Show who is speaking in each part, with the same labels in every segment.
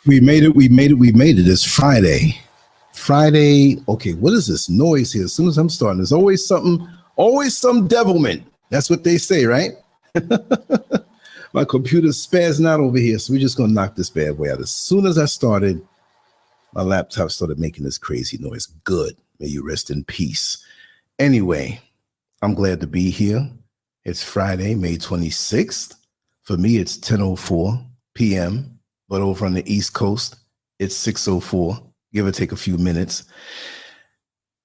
Speaker 1: We made it. We made it. We made it. It's Friday. Friday. Okay, what is this noise here? As soon as I'm starting, there's always some devilment. That's what they say, right? My computer's spazzing out over here, so we're just gonna knock this bad boy out. As soon as I started, my laptop started making this crazy noise. Good. May you rest in peace. Anyway, I'm glad to be here. It's Friday, May 26th. For me, it's 10:04 p.m., but over on the East Coast, it's 6:04, give or take a few minutes.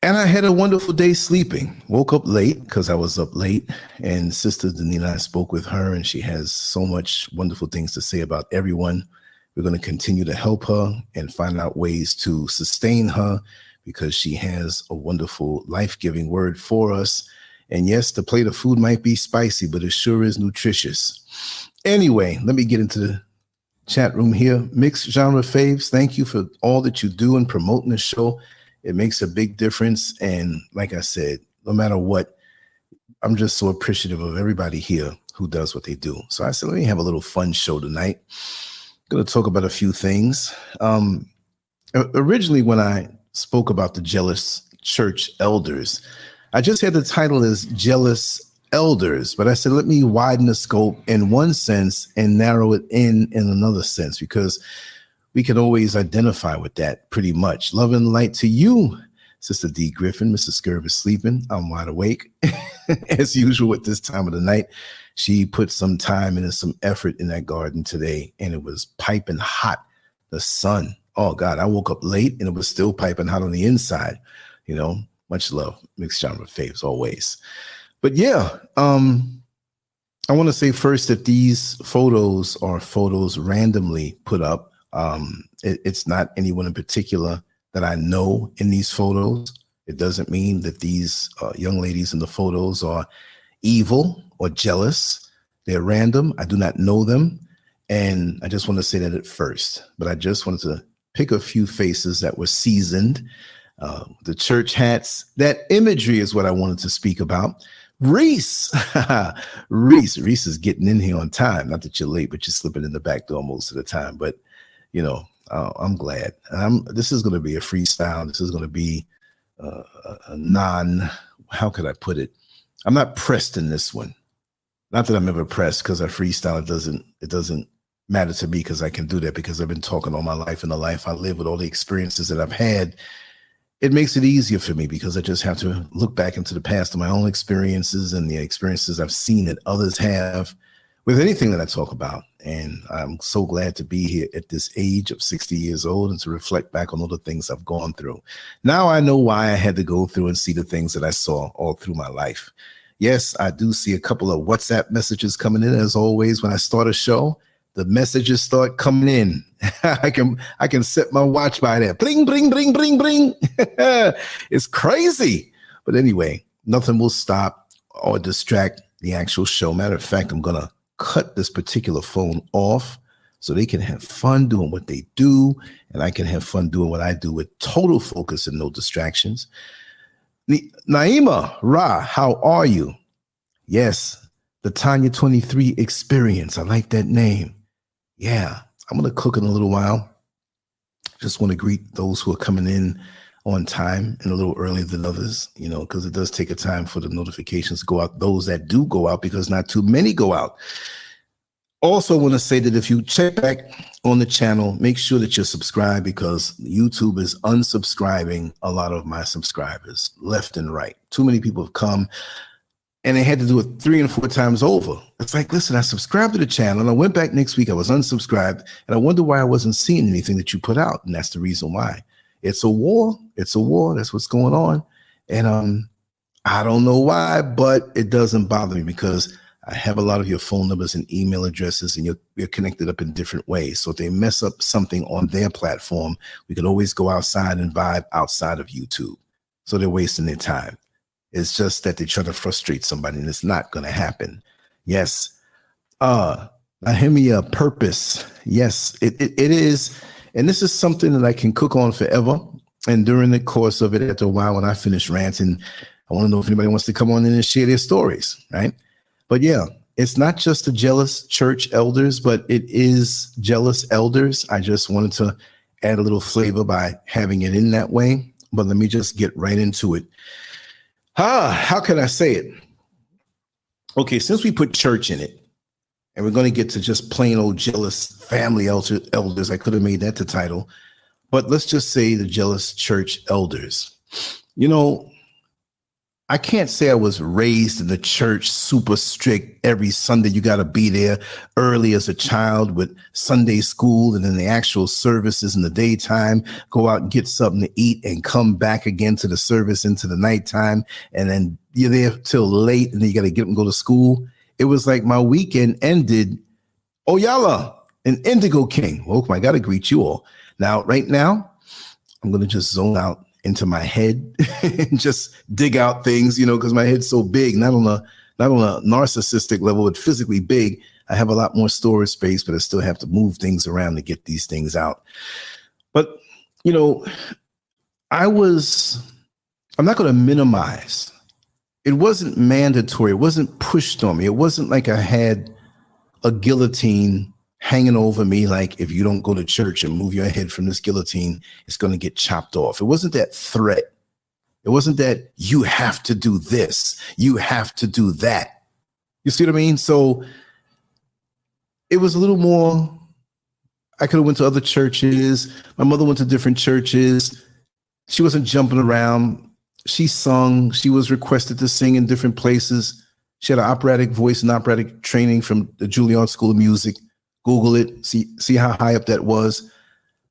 Speaker 1: And I had a wonderful day sleeping. Woke up late because I was up late, and Sister Danina, I spoke with her, and she has so much wonderful things to say about everyone. We're going to continue to help her and find out ways to sustain her because she has a wonderful life-giving word for us. And yes, the plate of food might be spicy, but it sure is nutritious. Anyway, let me get into the chat room here. Mixed genre faves, thank you for all that you do in promoting the show. It makes a big difference. And like I said, no matter what, I'm just so appreciative of everybody here who does what they do. So I said, let me have a little fun show tonight. I'm going to talk about a few things. Originally, when I spoke about the jealous church elders, I just had the title as Jealous Elders, but I said, let me widen the scope in one sense and narrow it in another sense, because we can always identify with that pretty much. Love and light to you, Sister D. Griffin. Mr. Scurv is sleeping. I'm wide awake. As usual at this time of the night. She put some time and some effort in that garden today, and it was piping hot. The sun. Oh, God, I woke up late, and it was still piping hot on the inside. You know, much love. Mixed genre faves always. But yeah, I want to say first that these photos are photos randomly put up. It's not anyone in particular that I know in these photos. It doesn't mean that these young ladies in the photos are evil or jealous. They're random. I do not know them. And I just want to say that at first. But I just wanted to pick a few faces that were seasoned. The church hats. That imagery is what I wanted to speak about. Reese. Reese is getting in here on time. Not that you're late, but you're slipping in the back door most of the time. But, you know, I'm glad. This is going to be a freestyle. This is going to be a how could I put it? I'm not pressed in this one. Not that I'm ever pressed because I freestyle. It doesn't matter to me because I can do that because I've been talking all my life, and the life I live with all the experiences that I've had. It makes it easier for me because I just have to look back into the past of my own experiences and the experiences I've seen that others have with anything that I talk about. And I'm so glad to be here at this age of 60 years old and to reflect back on all the things I've gone through. Now I know why I had to go through and see the things that I saw all through my life. Yes, I do see a couple of WhatsApp messages coming in. As always, when I start a show, the messages start coming in. I can set my watch by that. Bling, bling, bling, bling, bling. It's crazy. But anyway, nothing will stop or distract the actual show. Matter of fact, I'm going to cut this particular phone off so they can have fun doing what they do, and I can have fun doing what I do with total focus and no distractions. Naima Ra, how are you? Yes, the Tanya 23 experience. I like that name. Yeah, I'm going to cook in a little while. Just want to greet those who are coming in on time and a little earlier than others, you know, because it does take a time for the notifications to go out. Those that do go out, because not too many go out. Also want to say that if you check back on the channel, make sure that you're subscribed, because YouTube is unsubscribing a lot of my subscribers left and right. Too many people have come and they had to do it 3 and 4 times over. It's like, listen, I subscribed to the channel and I went back next week. I was unsubscribed and I wonder why I wasn't seeing anything that you put out. And that's the reason why. It's a war. It's a war. That's what's going on. And I don't know why, but it doesn't bother me because I have a lot of your phone numbers and email addresses, and you're connected up in different ways. So if they mess up something on their platform, we can always go outside and vibe outside of YouTube. So they're wasting their time. It's just that they're trying to frustrate somebody, and it's not going to happen. Yes. Nahemia purpose. Yes, it is. And this is something that I can cook on forever. And during the course of it, after a while, when I finish ranting, I want to know if anybody wants to come on in and share their stories, right? But yeah, it's not just the jealous church elders, but it is jealous elders. I just wanted to add a little flavor by having it in that way. But let me just get right into it. How can I say it? Okay, since we put church in it, and we're going to get to just plain old jealous family elders, I could have made that the title. But let's just say the jealous church elders. You know, I can't say I was raised in the church super strict. Every Sunday you got to be there early as a child with Sunday school, and then the actual services in the daytime, go out and get something to eat and come back again to the service into the nighttime. And then you're there till late, and then you got to get up and go to school. It was like my weekend ended. Oyala, an Indigo King. Welcome. I got to greet you all. Now, right now, I'm going to just zone out into my head and just dig out things, you know, because my head's so big, not on a narcissistic level, but physically big. I have a lot more storage space, but I still have to move things around to get these things out. But, you know, I'm not going to minimize. It wasn't mandatory. It wasn't pushed on me. It wasn't like I had a guillotine hanging over me, like if you don't go to church and move your head from this guillotine, it's going to get chopped off. It wasn't that threat. It wasn't that you have to do this, you have to do that. You see what I mean? So it was a little more, I could have went to other churches. My mother went to different churches. She wasn't jumping around. She sung. She was requested to sing in different places. She had an operatic voice and operatic training from the Juilliard School of Music. Google it, see how high up that was.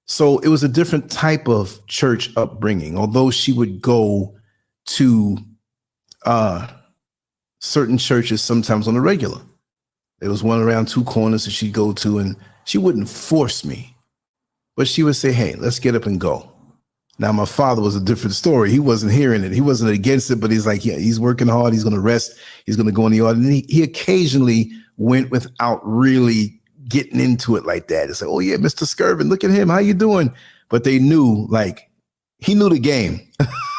Speaker 1: So it was a different type of church upbringing, although she would go to certain churches sometimes on a regular. There was one around two corners that she'd go to, and she wouldn't force me, but she would say, hey, let's get up and go. Now, my father was a different story. He wasn't hearing it. He wasn't against it, but he's like, yeah, he's working hard. He's going to rest. He's going to go in the yard. And he occasionally went without really getting into it like that. It's like, oh yeah, Mr. Scurv, and look at him, how you doing? But they knew, like, he knew the game.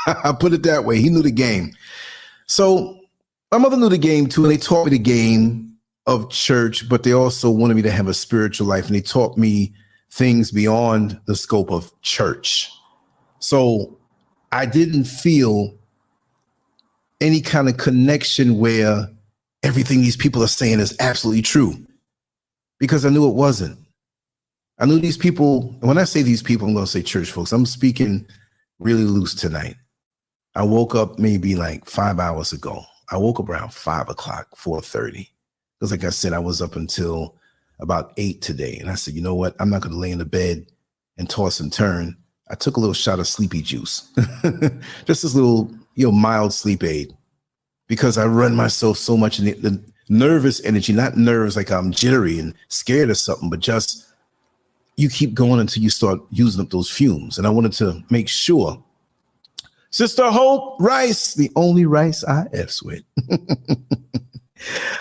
Speaker 1: I put it that way. He knew the game. So my mother knew the game too, and they taught me the game of church, but they also wanted me to have a spiritual life, and they taught me things beyond the scope of church. So I didn't feel any kind of connection where everything these people are saying is absolutely true, because I knew it wasn't. I knew these people, and when I say these people, I'm going to say church folks. I'm speaking really loose tonight. I woke up maybe like 5 hours ago. I woke up around 5 o'clock, 4:30. Because like I said, I was up until about 8 today. And I said, you know what? I'm not going to lay in the bed and toss and turn. I took a little shot of sleepy juice, just this little, mild sleep aid, because I run myself so much in the nervous energy, not nerves like I'm jittery and scared or something, but just you keep going until you start using up those fumes. And I wanted to make sure. Sister Hope Rice, the only rice I F's with.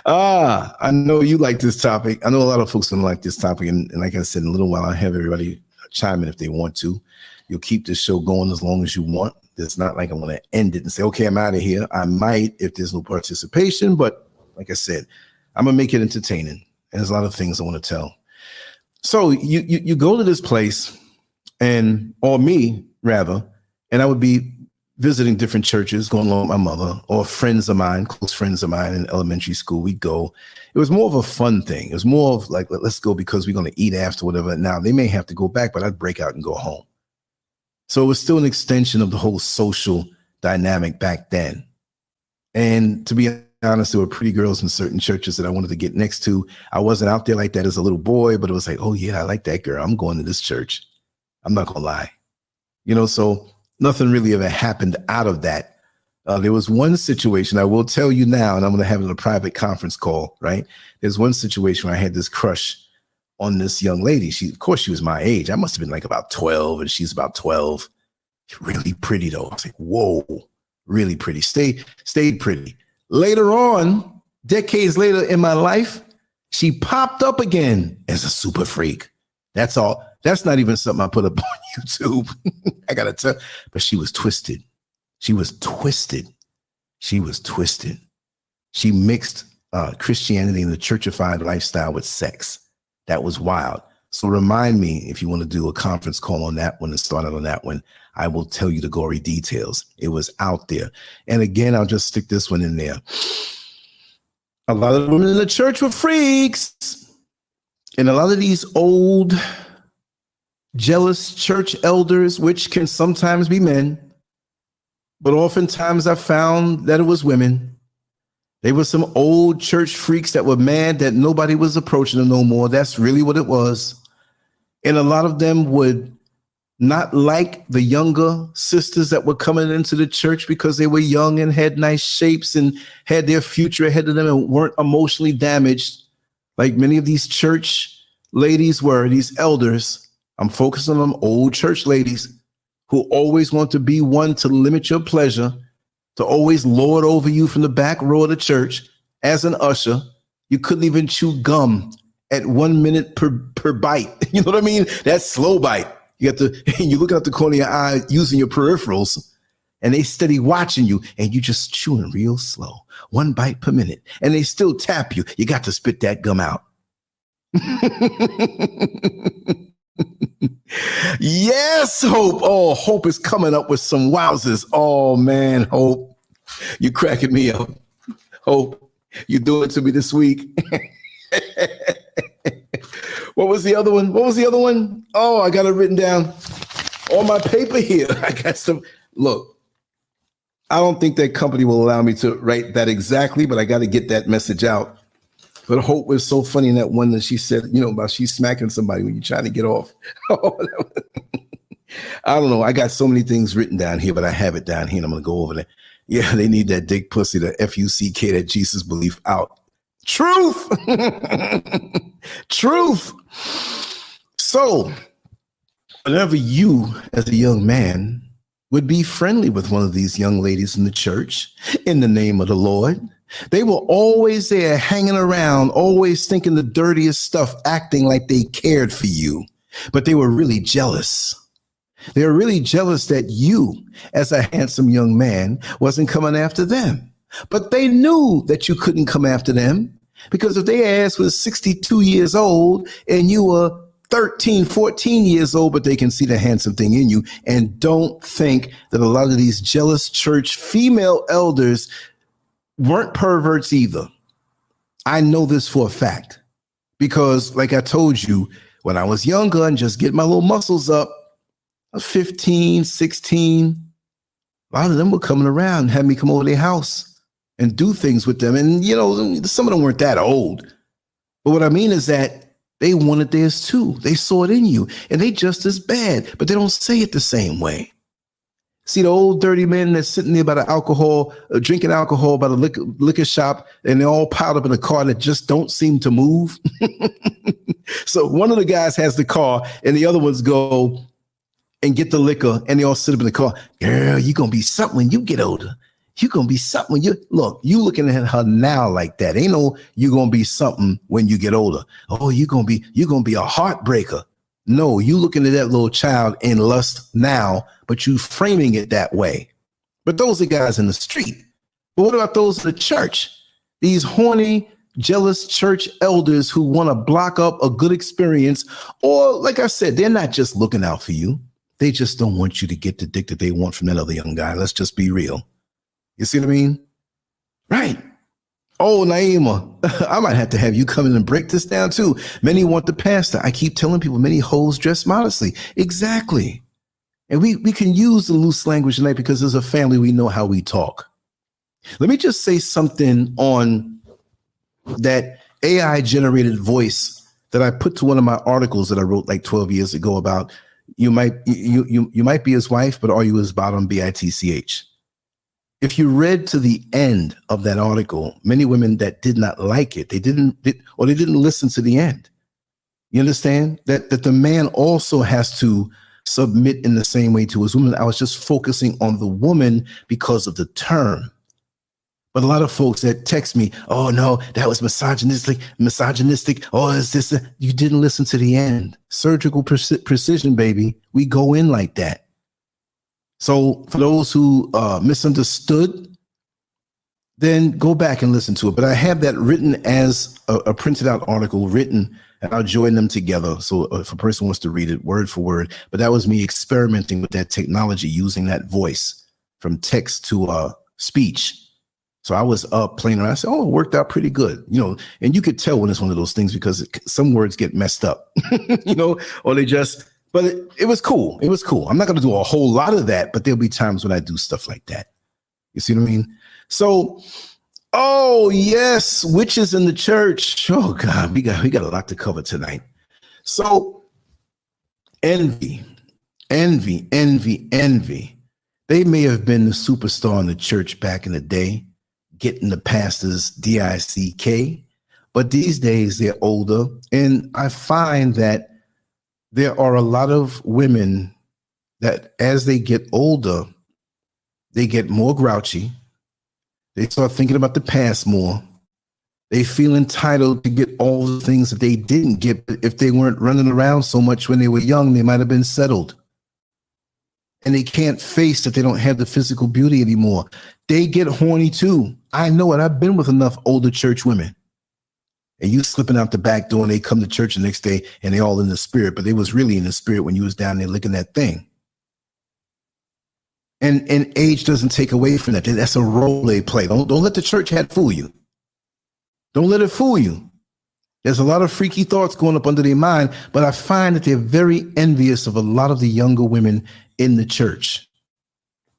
Speaker 1: I know you like this topic. I know a lot of folks don't like this topic. And like I said, in a little while, I'll have everybody chime in if they want to. You'll keep this show going as long as you want. It's not like I'm going to end it and say, okay, I'm out of here. I might if there's no participation. But like I said, I'm going to make it entertaining. And there's a lot of things I want to tell. So you go to this place, or me rather, and I would be visiting different churches, going along with my mother or friends of mine, close friends of mine in elementary school. We'd go. It was more of a fun thing. It was more of like, let's go because we're going to eat after, whatever. Now they may have to go back, but I'd break out and go home. So it was still an extension of the whole social dynamic back then. And to be honest, there were pretty girls in certain churches that I wanted to get next to. I wasn't out there like that as a little boy, but it was like, oh yeah, I like that girl. I'm going to this church. I'm not going to lie. So nothing really ever happened out of that. There was one situation I will tell you now, and I'm going to have it in a private conference call, right? There's one situation where I had this crush on this young lady. Of course, she was my age. I must have been like about 12, and she's about 12. Really pretty though. I was like, whoa, really pretty. Stayed pretty. Later on, decades later in my life, she popped up again as a super freak. That's all. That's not even something I put up on YouTube. I gotta tell. But she was twisted. She was twisted. She mixed Christianity and the churchified lifestyle with sex. That was wild. So remind me if you want to do a conference call on that one and start out on that one. I will tell you the gory details. It was out there. And again, I'll just stick this one in there. A lot of the women in the church were freaks. And a lot of these old, jealous church elders, which can sometimes be men, but oftentimes I found that it was women. They were some old church freaks that were mad that nobody was approaching them no more. That's really what it was. And a lot of them would not like the younger sisters that were coming into the church because they were young and had nice shapes and had their future ahead of them and weren't emotionally damaged like many of these church ladies were, these elders. I'm focusing on them old church ladies who always want to be one to limit your pleasure, to always lord over you from the back row of the church. As an usher, you couldn't even chew gum at 1 minute per bite. You know what I mean? That's slow bite. You got to, you look out the corner of your eye using your peripherals, and they steady watching you, and you just chewing real slow, 1 bite per minute, and they still tap you. You got to spit that gum out. Yes, Hope. Oh, Hope is coming up with some wowzers. Oh man, Hope, you're cracking me up. Hope, you're doing it to me this week. What was the other one? What was the other one? Oh, I got it written down on my paper here. I got some. Look, I don't think that company will allow me to write that exactly, but I got to get that message out. But Hope was so funny in that one that she said, you know, about she's smacking somebody when you're trying to get off. I don't know. I got so many things written down here, but I have it down here and I'm going to go over there. Yeah, they need that dick pussy, the F-U-C-K, that Jesus belief out. Truth. Truth. So whenever you, as a young man, would be friendly with one of these young ladies in the church in the name of the Lord, they were always there hanging around, always thinking the dirtiest stuff, acting like they cared for you, but they were really jealous. They were really jealous that you, as a handsome young man, wasn't coming after them. But they knew that you couldn't come after them because if their ass was 62 years old and you were 13, 14 years old, but they can see the handsome thing in you. And don't think that a lot of these jealous church female elders weren't perverts either. I know this for a fact because, like I told you, when I was younger and just getting my little muscles up, I was 15, 16, a lot of them were coming around and had me come over to their house and do things with them. And, you know, some of them weren't that old. But what I mean is that they wanted theirs too. They saw it in you and they just as bad, but they don't say it the same way. See the old dirty men that's sitting there by the alcohol, drinking alcohol by the liquor shop, and they're all piled up in a car that just don't seem to move. So one of the guys has the car and the other ones go and get the liquor and they all sit up in the car. Girl, you're going to be something when you get older. You're going to be something when you looking at her now like that. Ain't no, you're going to be something when you get older. Oh, you're going to be a heartbreaker. No, you looking at that little child in lust now, but you framing it that way. But those are guys in the street. But what about those in the church? These horny, jealous church elders who want to block up a good experience. Or like I said, they're not just looking out for you. They just don't want you to get the dick that they want from that other young guy. Let's just be real. You see what I mean? Right. Oh, Naima, I might have to have you come in and break this down too. Many want the pastor. I keep telling people many hoes dress modestly. Exactly. And we can use the loose language tonight because as a family, we know how we talk. Let me just say something on that AI generated voice that I put to one of my articles that I wrote like 12 years ago about you might be his wife, but are you his bottom, bitch? If you read to the end of that article, many women that did not like it, they didn't listen to the end. You understand that the man also has to submit in the same way to his woman. I was just focusing on the woman because of the term. But a lot of folks that text me, oh no, that was misogynistic. Oh, is this? You didn't listen to the end. Surgical precision, baby. We go in like that. So for those who misunderstood, then go back and listen to it. But I have that written as a printed out article written, and I'll join them together. So if a person wants to read it word for word, but that was me experimenting with that technology, using that voice from text to speech. So I was up playing around. I said, oh, it worked out pretty good, you know, and you could tell when it's one of those things because some words get messed up, you know, or they just, but it was cool. It was cool. I'm not going to do a whole lot of that, but there'll be times when I do stuff like that. You see what I mean? So, oh yes, witches in the church. Oh God, we got a lot to cover tonight. So envy. They may have been the superstar in the church back in the day, getting the pastor's DICK, but these days they're older. And I find that there are a lot of women that as they get older, they get more grouchy. They start thinking about the past more. They feel entitled to get all the things that they didn't get. If they weren't running around so much when they were young, they might have been settled. And they can't face that they don't have the physical beauty anymore. They get horny too. I know it. I've been with enough older church women. And you slipping out the back door and they come to church the next day and they all in the spirit, but they was really in the spirit when you was down there licking that thing. And age doesn't take away from that. That's a role they play. Don't let the church hat fool you. Don't let it fool you. There's a lot of freaky thoughts going up under their mind, but I find that they're very envious of a lot of the younger women in the church.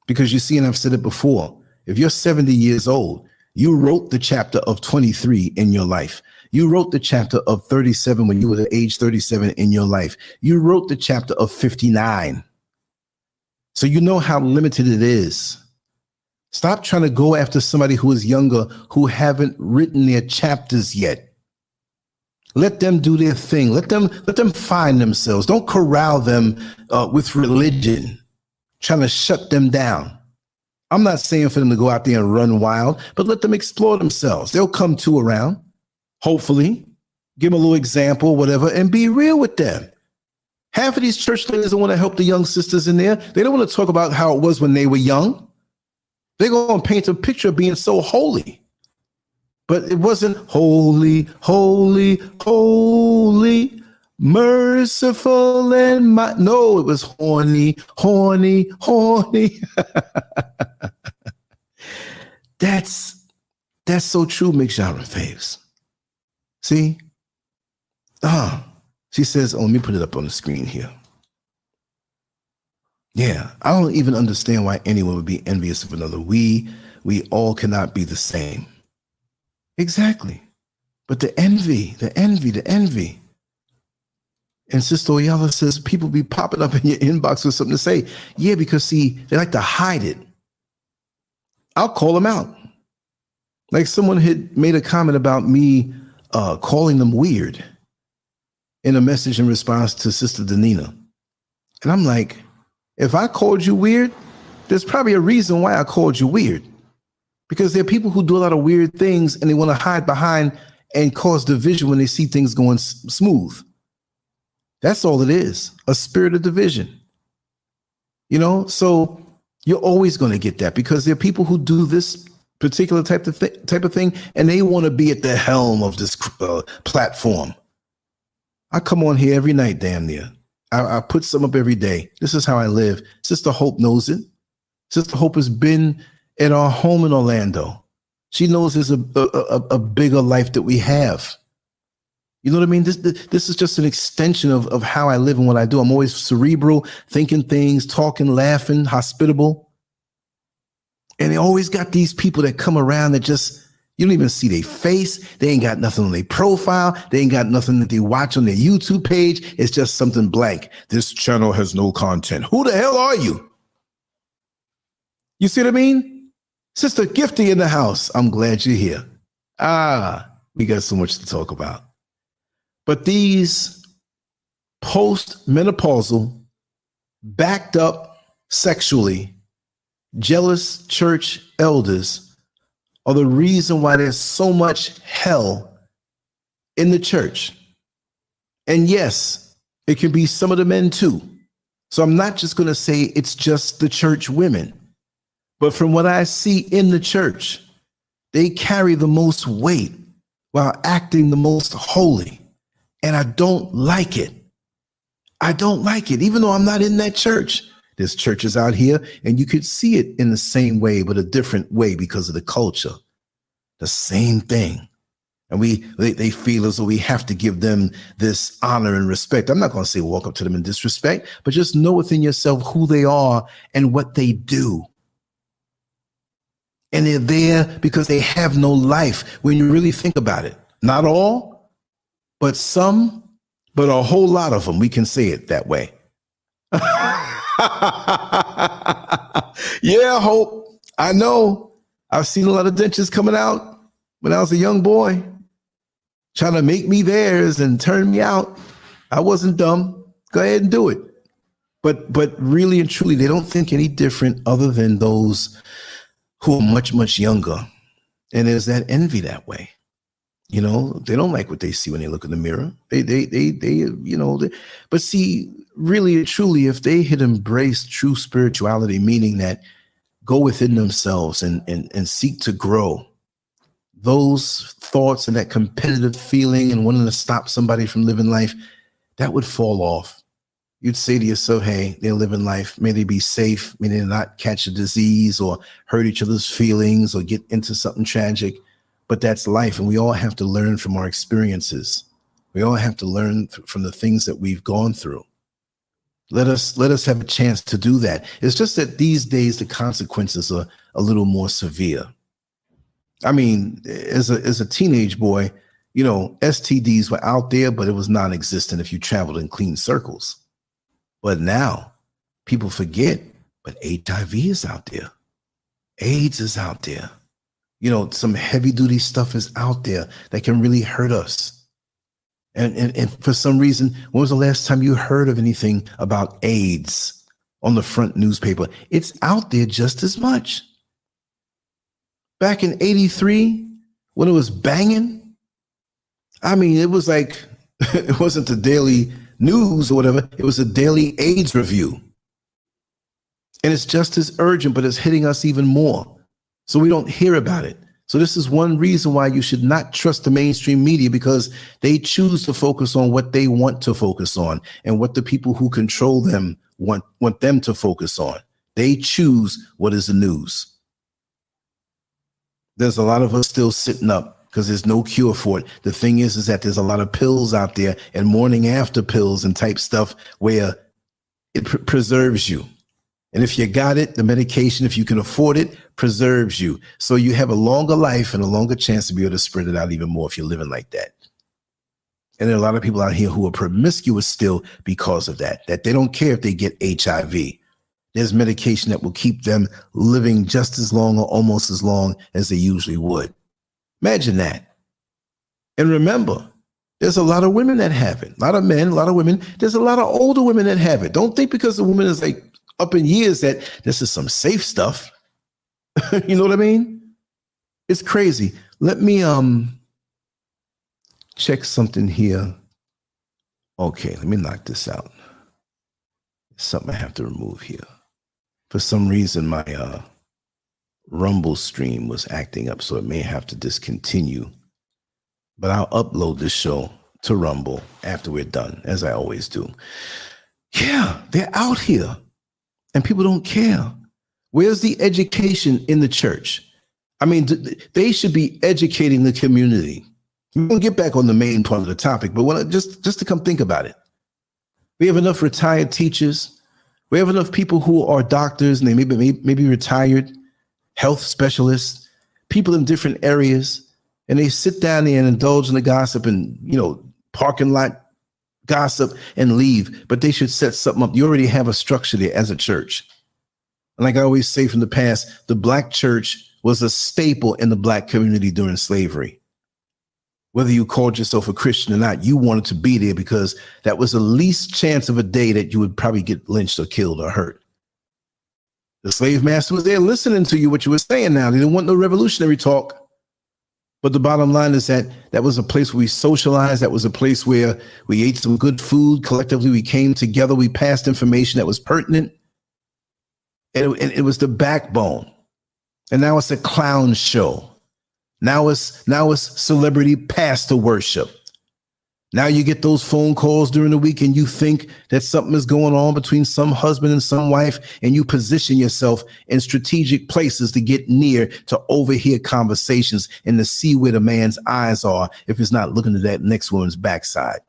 Speaker 1: Because you see, and I've said it before, if you're 70 years old, you wrote the chapter of 23 in your life. You wrote the chapter of 37 when you were at age 37 in your life. You wrote the chapter of 59. So you know how limited it is. Stop trying to go after somebody who is younger, who haven't written their chapters yet. Let them do their thing. Let them find themselves. Don't corral them with religion, trying to shut them down. I'm not saying for them to go out there and run wild, but let them explore themselves. They'll come to around, hopefully, give them a little example, whatever, and be real with them. Half of these church leaders don't want to help the young sisters in there. They don't want to talk about how it was when they were young. They're going to paint a picture of being so holy. But it wasn't holy, holy, holy, merciful and mighty. No, it was horny, horny, horny. That's so true, Mick Genre Faves. See? She says, oh, let me put it up on the screen here. Yeah, I don't even understand why anyone would be envious of another. We all cannot be the same. Exactly. But the envy. And Sister Oyala says, people be popping up in your inbox with something to say. Yeah, because see, they like to hide it. I'll call them out. Like someone had made a comment about me calling them weird in a message in response to Sister Danina. And I'm like, if I called you weird, there's probably a reason why I called you weird. Because there are people who do a lot of weird things and they want to hide behind and cause division when they see things going smooth. That's all it is, a spirit of division. You know, so you're always going to get that because there are people who do this particular type of thing and they want to be at the helm of this platform. I come on here every night, damn near. I put some up every day. This is how I live. Sister Hope knows it. Sister Hope has been at our home in Orlando. She knows there's a bigger life that we have. You know what I mean? This is just an extension of how I live and what I do. I'm always cerebral, thinking things, talking, laughing, hospitable. And they always got these people that come around that just, you don't even see their face. They ain't got nothing on their profile. They ain't got nothing that they watch on their YouTube page. It's just something blank. This channel has no content. Who the hell are you? You see what I mean? Sister Gifty in the house. I'm glad you're here. We got so much to talk about. But these post-menopausal, backed up sexually, jealous church elders are the reason why there's so much hell in the church. And yes, it can be some of the men too. So I'm not just going to say it's just the church women, but from what I see in the church, They carry the most weight while acting the most holy. And I don't like it. I don't like it, even though I'm not in that church. There's churches out here, and you could see it in the same way, but a different way because of the culture. The same thing. And they feel as though we have to give them this honor and respect. I'm not going to say walk up to them in disrespect, but just know within yourself who they are and what they do. And they're there because they have no life when you really think about it. Not all, but some, but a whole lot of them. We can say it that way. Yeah, Hope. I know. I've seen a lot of dentures coming out when I was a young boy, trying to make me theirs and turn me out. I wasn't dumb. Go ahead and do it. But really and truly, they don't think any different other than those who are much, much younger. And there's that envy that way. You know, they don't like what they see when they look in the mirror. But see, really and truly, if they had embraced true spirituality, meaning that go within themselves and seek to grow, those thoughts and that competitive feeling and wanting to stop somebody from living life, that would fall off. You'd say to yourself, hey, they're living life. May they be safe. May they not catch a disease or hurt each other's feelings or get into something tragic. But that's life. And we all have to learn from our experiences. We all have to learn from the things that we've gone through. Let us have a chance to do that. It's just that these days, the consequences are a little more severe. I mean, as a teenage boy, you know, STDs were out there, but it was non-existent if you traveled in clean circles. But now people forget, but HIV is out there. AIDS is out there. You know, some heavy duty stuff is out there that can really hurt us. And for some reason, when was the last time you heard of anything about AIDS on the front newspaper? It's out there just as much. Back in '83, when it was banging, I mean, it was like, it wasn't the daily news or whatever. It was a daily AIDS review. And it's just as urgent, but it's hitting us even more. So we don't hear about it. So this is one reason why you should not trust the mainstream media, because they choose to focus on what they want to focus on and what the people who control them want them to focus on. They choose what is the news. There's a lot of us still sitting up because there's no cure for it. The thing is that there's a lot of pills out there and morning after pills and type stuff where it preserves you. And if you got it, the medication, if you can afford it, preserves you. So you have a longer life and a longer chance to be able to spread it out even more if you're living like that. And there are a lot of people out here who are promiscuous still because of that they don't care if they get HIV. There's medication that will keep them living just as long or almost as long as they usually would. Imagine that. And remember, there's a lot of women that have it. A lot of men, a lot of women. There's a lot of older women that have it. Don't think because the woman is like up in years that this is some safe stuff. You know what I mean? It's crazy. Let me check something here. Okay, let me knock this out. Something I have to remove here. For some reason, my Rumble stream was acting up, so it may have to discontinue. But I'll upload this show to Rumble after we're done, as I always do. Yeah, they're out here, and people don't care. Where's the education in the church? I mean, they should be educating the community. We'll get back on the main part of the topic, but just to come think about it. We have enough retired teachers. We have enough people who are doctors and they maybe retired, health specialists, people in different areas, and they sit down there and indulge in the gossip and, you know, parking lot gossip and leave. But they should set something up. You already have a structure there as a church. And like I always say from the past, the black church was a staple in the black community during slavery. Whether you called yourself a Christian or not, you wanted to be there because that was the least chance of a day that you would probably get lynched or killed or hurt. The slave master was there listening to you, what you were saying now. They didn't want no revolutionary talk. But the bottom line is that that was a place where we socialized. That was a place where we ate some good food. Collectively, we came together. We passed information that was pertinent. And it was the backbone. And now it's a clown show. Now it's celebrity pastor worship. Now you get those phone calls during the week and you think that something is going on between some husband and some wife, and you position yourself in strategic places to get near to overhear conversations and to see where the man's eyes are if he's not looking at that next woman's backside.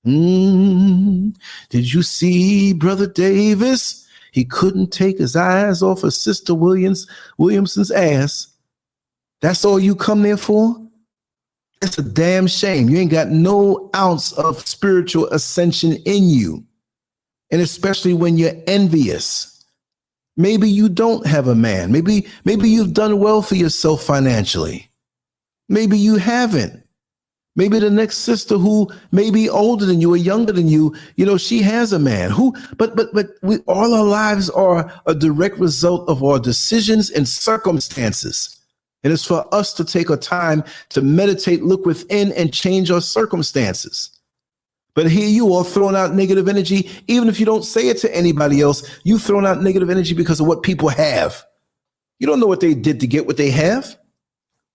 Speaker 1: Did you see Brother Davis? He couldn't take his eyes off of Sister Williamson's ass. That's all you come there for? It's a damn shame. You ain't got no ounce of spiritual ascension in you. And especially when you're envious. Maybe you don't have a man. Maybe you've done well for yourself financially. Maybe you haven't. Maybe the next sister who may be older than you or younger than you, she has a man but we all our lives are a direct result of our decisions and circumstances. And it's for us to take a time to meditate, look within, and change our circumstances. But here you are throwing out negative energy. Even if you don't say it to anybody else, you've thrown out negative energy because of what people have. You don't know what they did to get what they have.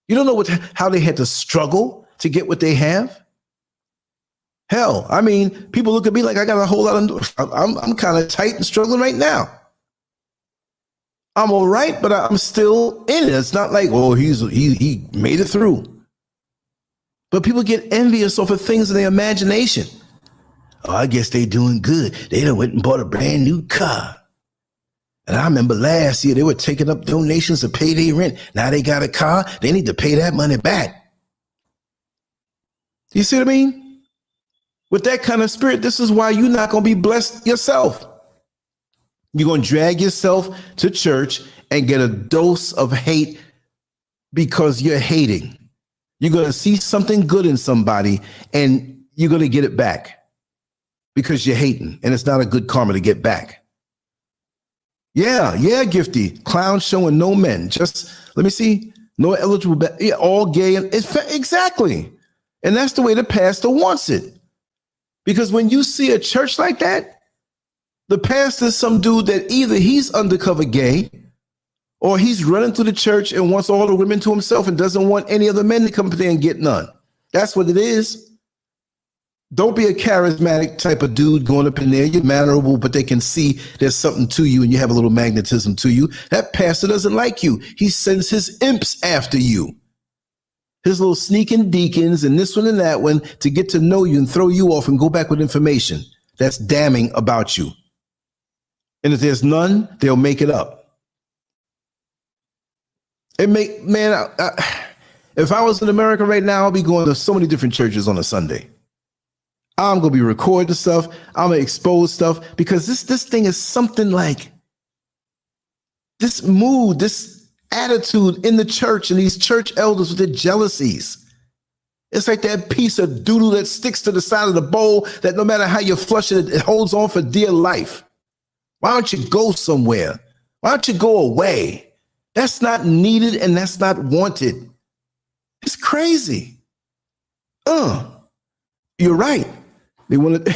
Speaker 1: You don't know how they had to struggle to get what they have. Hell, I mean, people look at me like I got a whole lot of, I'm kind of tight and struggling right now. I'm all right, but I'm still in it. It's not like, oh, he made it through. But people get envious over things in their imagination. Oh, I guess they doing good. They done went and bought a brand new car. And I remember last year they were taking up donations to pay their rent. Now they got a car. They need to pay that money back. You see what I mean? With that kind of spirit, this is why you're not going to be blessed yourself. You're going to drag yourself to church and get a dose of hate because you're hating. You're going to see something good in somebody and you're going to get it back because you're hating. And it's not a good karma to get back. Yeah, Gifty. Clown showing no men. Just, let me see. No eligible. Yeah, all gay. Exactly. And that's the way the pastor wants it. Because when you see a church like that, the pastor's some dude that either he's undercover gay or he's running through the church and wants all the women to himself and doesn't want any other men to come there and get none. That's what it is. Don't be a charismatic type of dude going up in there. You're mannerable, but they can see there's something to you and you have a little magnetism to you. That pastor doesn't like you. He sends his imps after you. His little sneaking deacons and this one and that one to get to know you and throw you off and go back with information that's damning about you. And if there's none, they'll make it up. If I was in America right now, I'll be going to so many different churches on a Sunday. I'm going to be recording stuff. I'm going to expose stuff because this thing is something like this mood, this attitude in the church and these church elders with their jealousies. It's like that piece of doodle that sticks to the side of the bowl that no matter how you flush it, it holds on for dear life. Why don't you go somewhere? Why don't you go away? That's not needed and that's not wanted. It's crazy. You're right. They want to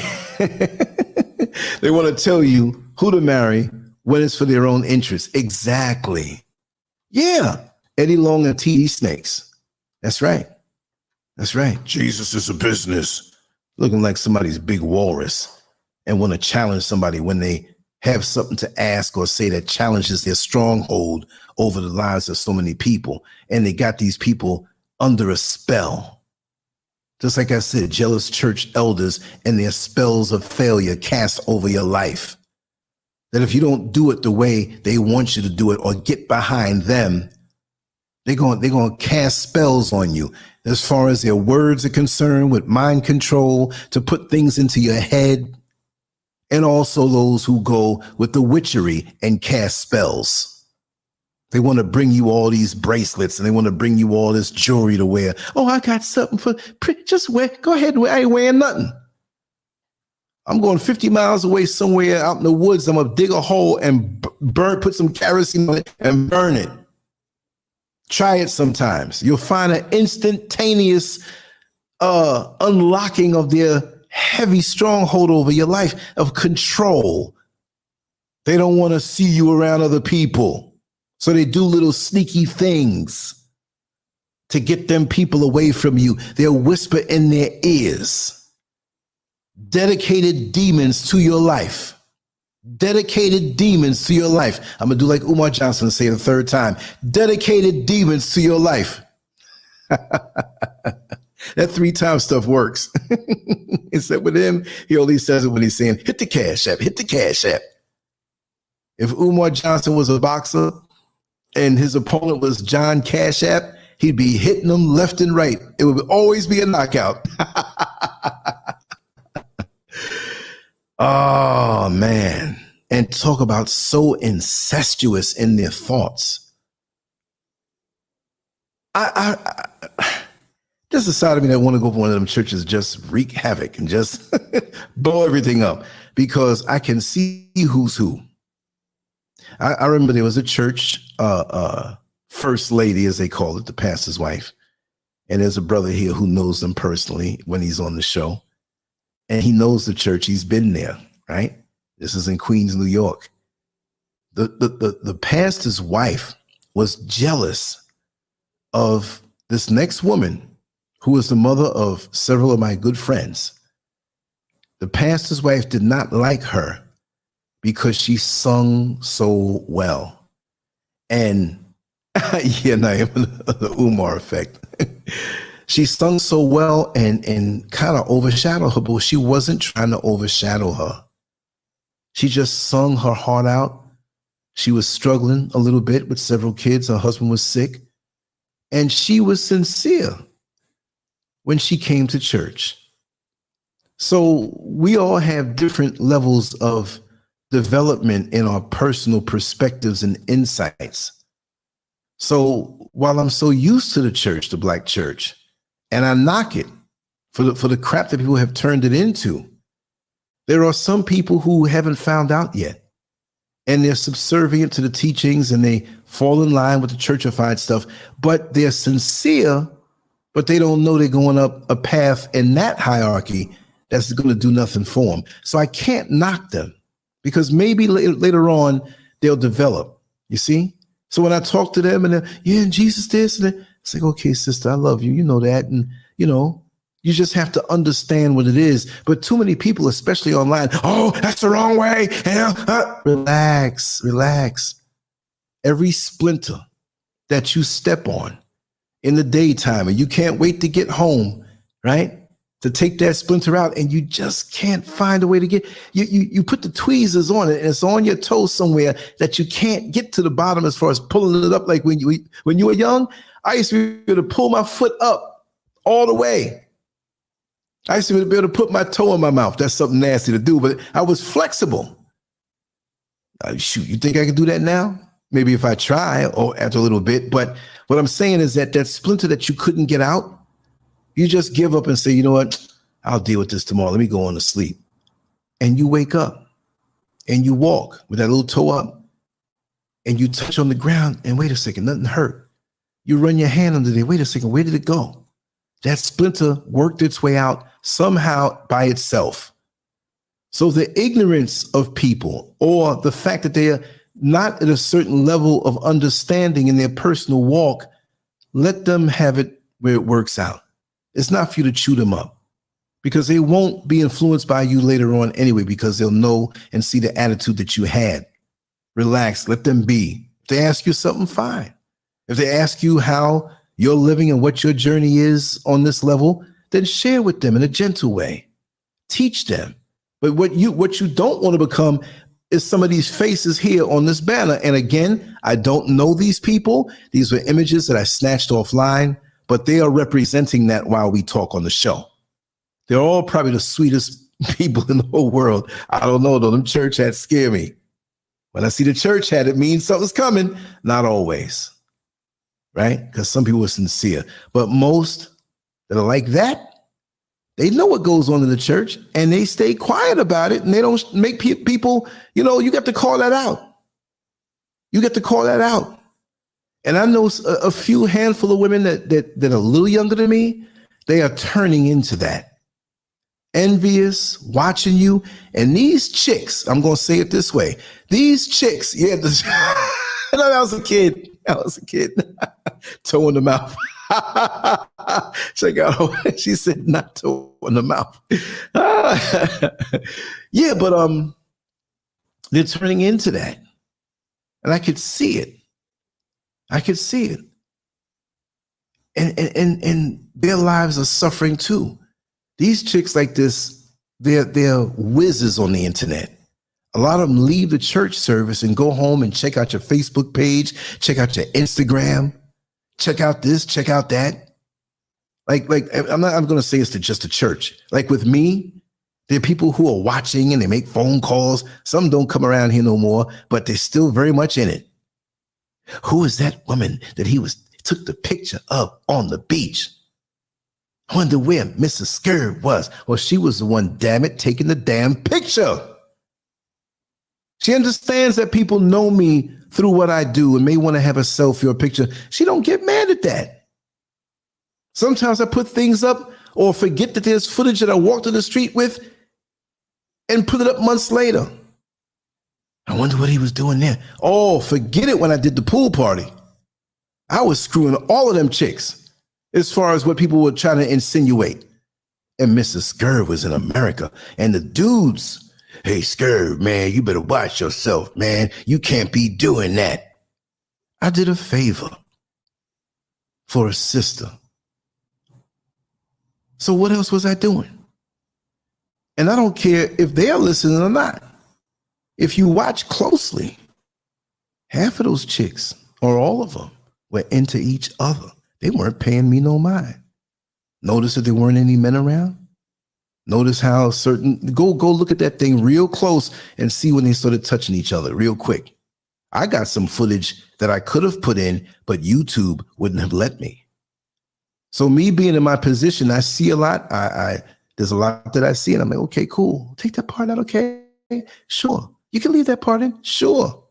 Speaker 1: they want to tell you who to marry when it's for their own interest. Exactly. Yeah. Eddie Long and TD Snakes. That's right. That's right. Jesus is a business. Looking like somebody's big walrus and want to challenge somebody when they have something to ask or say that challenges their stronghold over the lives of so many people. And they got these people under a spell. Just like I said, jealous church elders and their spells of failure cast over your life. That if you don't do it the way they want you to do it or get behind them, they're going to cast spells on you as far as their words are concerned, with mind control, to put things into your head. And also those who go with the witchery and cast spells. They want to bring you all these bracelets and they want to bring you all this jewelry to wear. Oh, I got something for, just wear, go ahead and wear. I ain't wearing nothing. I'm going 50 miles away somewhere out in the woods. I'm going to dig a hole and put some kerosene on it and burn it. Try it sometimes. You'll find an instantaneous unlocking of their heavy stronghold over your life of control. They don't want to see you around other people. So they do little sneaky things to get them people away from you. They'll whisper in their ears. Dedicated demons to your life. Dedicated demons to your life. I'm going to do like Umar Johnson and say it a third time. Dedicated demons to your life. That 3-time stuff works. Except with him, he only says it when he's saying, hit the cash app, hit the cash app. If Umar Johnson was a boxer and his opponent was John Cash App, he'd be hitting them left and right. It would always be a knockout. Oh, man. And talk about so incestuous in their thoughts. There's a side of me that want to go for one of them churches, just wreak havoc and just blow everything up, because I can see who's who. I remember there was a church first lady, as they call it, the pastor's wife. And there's a brother here who knows them personally when he's on the show. And he knows the church. He's been there, right? This is in Queens, New York. The pastor's wife was jealous of this next woman who was the mother of several of my good friends. The pastor's wife did not like her because she sung so well. And yeah, the Umar effect. She sung so well and kind of overshadowed her, but she wasn't trying to overshadow her. She just sung her heart out. She was struggling a little bit with several kids. Her husband was sick. And she was sincere when she came to church. So we all have different levels of development in our personal perspectives and insights. So while I'm so used to the church, the black church, and I knock it for the crap that people have turned it into, there are some people who haven't found out yet. And they're subservient to the teachings and they fall in line with the churchified stuff, but they're sincere, but they don't know they're going up a path in that hierarchy that's going to do nothing for them. So I can't knock them because maybe later on they'll develop, you see? So when I talk to them and yeah, Jesus this, and it's like, okay, sister, I love you. You know that. And, you know, you just have to understand what it is. But too many people, especially online, oh, that's the wrong way. Relax. Every splinter that you step on in the daytime and you can't wait to get home, right? To take that splinter out and you just can't find a way to get, you put the tweezers on it and it's on your toe somewhere that you can't get to the bottom as far as pulling it up. Like when you were young, I used to be able to pull my foot up all the way. I used to be able to put my toe in my mouth. That's something nasty to do, but I was flexible. Shoot, you think I can do that now? Maybe if I try or after a little bit. But what I'm saying is that splinter that you couldn't get out, you just give up and say, you know what? I'll deal with this tomorrow. Let me go on to sleep. And you wake up and you walk with that little toe up and you touch on the ground and wait a second, nothing hurt. You run your hand under there. Wait a second, where did it go? That splinter worked its way out somehow by itself. So the ignorance of people or the fact that they are not at a certain level of understanding in their personal walk, let them have it where it works out. It's not for you to chew them up because they won't be influenced by you later on anyway, because they'll know and see the attitude that you had. Relax, let them be. If they ask you something, fine. If they ask you how you're living and what your journey is on this level, then share with them in a gentle way. Teach them. But what you don't want to become is some of these faces here on this banner. And again, I don't know these people. These were images that I snatched offline, but they are representing that while we talk on the show. They're all probably the sweetest people in the whole world. I don't know though. Them church hats scare me. When I see the church hat, it means something's coming. Not always, right? Because some people are sincere, but most that are like that, they know what goes on in the church and they stay quiet about it and they don't make people, you know, you got to call that out. You get to call that out. And I know a few handful of women that are a little younger than me, they are turning into that. Envious, watching you. And these chicks, I'm going to say it this way. These chicks, yeah, I was a kid. Toe in the mouth. Check out. She said not to in the mouth. Yeah, but they're turning into that, and I could see it. I could see it, and their lives are suffering too. These chicks like this, they're whizzes on the internet. A lot of them leave the church service and go home and check out your Facebook page, check out your Instagram, check out this, check out that. I'm going to say it's just a church. Like with me, there are people who are watching and they make phone calls. Some don't come around here no more, but they're still very much in it. Who is that woman that he took the picture of on the beach? I wonder where Mrs. Scurv was. Well, she was the one, damn it, taking the damn picture. She understands that people know me through what I do and may want to have a selfie or a picture. She don't get mad at that. Sometimes I put things up or forget that there's footage that I walked in the street with and put it up months later. I wonder what he was doing there. Oh, forget it when I did the pool party. I was screwing all of them chicks as far as what people were trying to insinuate. And Mrs. Scurv was in America. And the dudes, hey, Scurv, man, you better watch yourself, man. You can't be doing that. I did a favor for a sister. So what else was I doing? And I don't care if they're listening or not. If you watch closely, half of those chicks, or all of them, were into each other. They weren't paying me no mind. Notice that there weren't any men around. Notice how go look at that thing real close and see when they started touching each other real quick. I got some footage that I could have put in, but YouTube wouldn't have let me. So me being in my position, I see a lot. There's a lot that I see, and I'm like, okay, cool. Take that part out, okay? Sure. You can leave that part in, sure.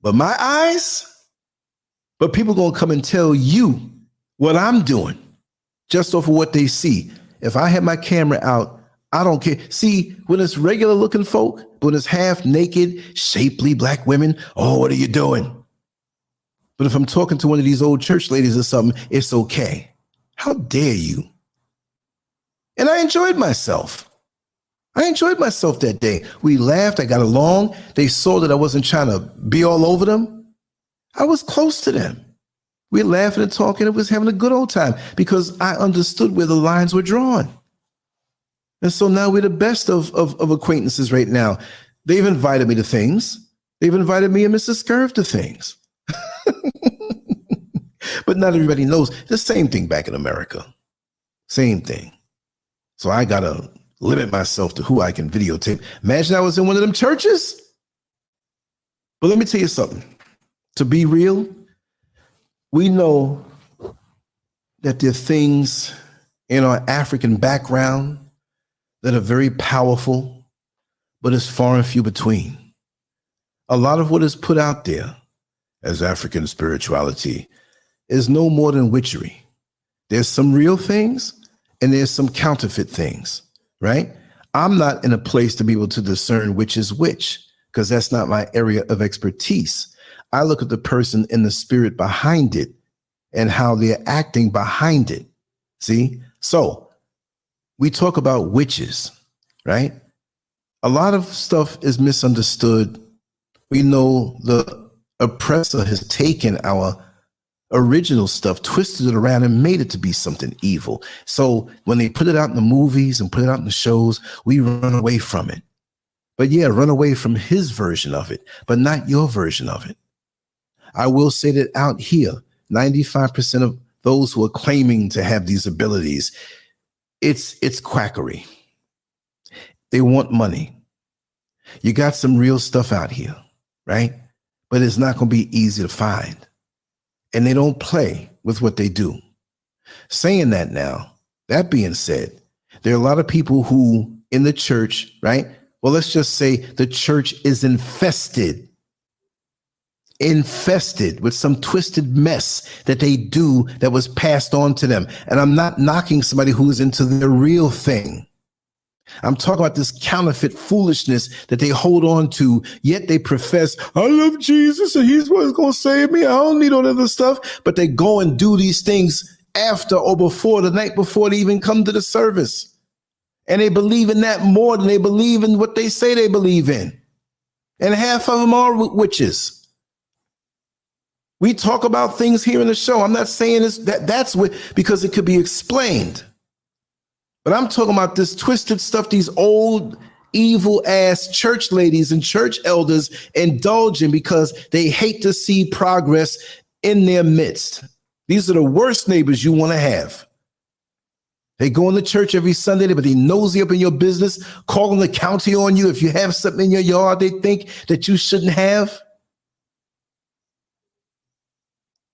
Speaker 1: But my eyes, but people gonna come and tell you what I'm doing just off of what they see. If I have my camera out, I don't care. See, when it's regular looking folk, when it's half naked, shapely black women, oh, what are you doing? But if I'm talking to one of these old church ladies or something, it's okay. How dare you? And I enjoyed myself. I enjoyed myself that day. We laughed. I got along. They saw that I wasn't trying to be all over them. I was close to them. We were laughing and talking. It was having a good old time because I understood where the lines were drawn. And so now we're the best of acquaintances right now. They've invited me to things. They've invited me and Mrs. Scurv to things. But not everybody knows. The same thing back in America. Same thing. So I got to limit myself to who I can videotape. Imagine I was in one of them churches. But let me tell you something. To be real, we know that there are things in our African background that are very powerful, but it's far and few between. A lot of what is put out there as African spirituality is no more than witchery. There's some real things and there's some counterfeit things, right? I'm not in a place to be able to discern which is which because that's not my area of expertise. I look at the person and the spirit behind it and how they're acting behind it. See? So we talk about witches, right? A lot of stuff is misunderstood. We know the oppressor has taken our original stuff, twisted it around and made it to be something evil. So when they put it out in the movies and put it out in the shows, we run away from it. But yeah, run away from his version of it, but not your version of it. I will say that out here, 95% of those who are claiming to have these abilities, it's quackery. They want money. You got some real stuff out here, right? But it's not going to be easy to find. And they don't play with what they do. Saying that now, that being said, there are a lot of people who in the church, right? Well, let's just say the church is infested with some twisted mess that they do that was passed on to them. And I'm not knocking somebody who's into the real thing. I'm talking about this counterfeit foolishness that they hold on to, yet they profess, I love Jesus and he's what's going to save me. I don't need all that other stuff. But they go and do these things after or before, the night before they even come to the service. And they believe in that more than they believe in what they say they believe in. And half of them are witches. We talk about things here in the show. I'm not saying this, that's what, because it could be explained. But I'm talking about this twisted stuff, these old evil ass church ladies and church elders indulging because they hate to see progress in their midst. These are the worst neighbors you want to have. They go into church every Sunday, but they nosy up in your business, calling the county on you. If you have something in your yard they think that you shouldn't have.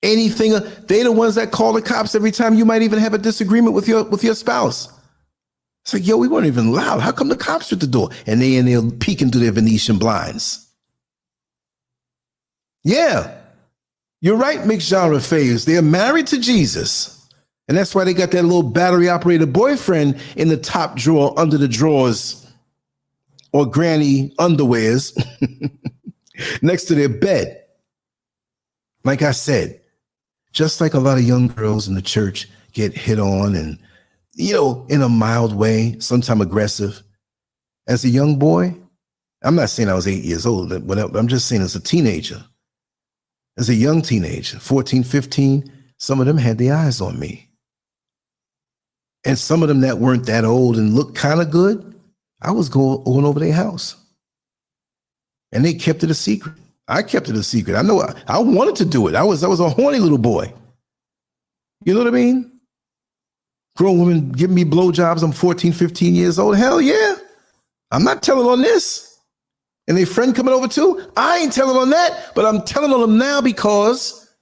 Speaker 1: Anything, they're the ones that call the cops every time you might even have a disagreement with your spouse. It's like, yo, we weren't even loud. How come the cops are at the door? And they in there peeking through their Venetian blinds. Yeah, you're right, mixed genre faves. They're married to Jesus. And that's why they got that little battery operated boyfriend in the top drawer, under the drawers, or granny underwears next to their bed. Like I said, just like a lot of young girls in the church get hit on and, you know, in a mild way, sometimes aggressive. As a young boy, I'm not saying I was 8 years old, I'm just saying as a teenager, as a young teenager, 14, 15, some of them had their eyes on me. And some of them that weren't that old and looked kind of good, I was going over their house. And they kept it a secret. I kept it a secret. I know I wanted to do it. I was a horny little boy. You know what I mean? Grown women giving me blowjobs. I'm 14, 15 years old. Hell yeah. I'm not telling on this. And their friend coming over too. I ain't telling on that, but I'm telling on them now because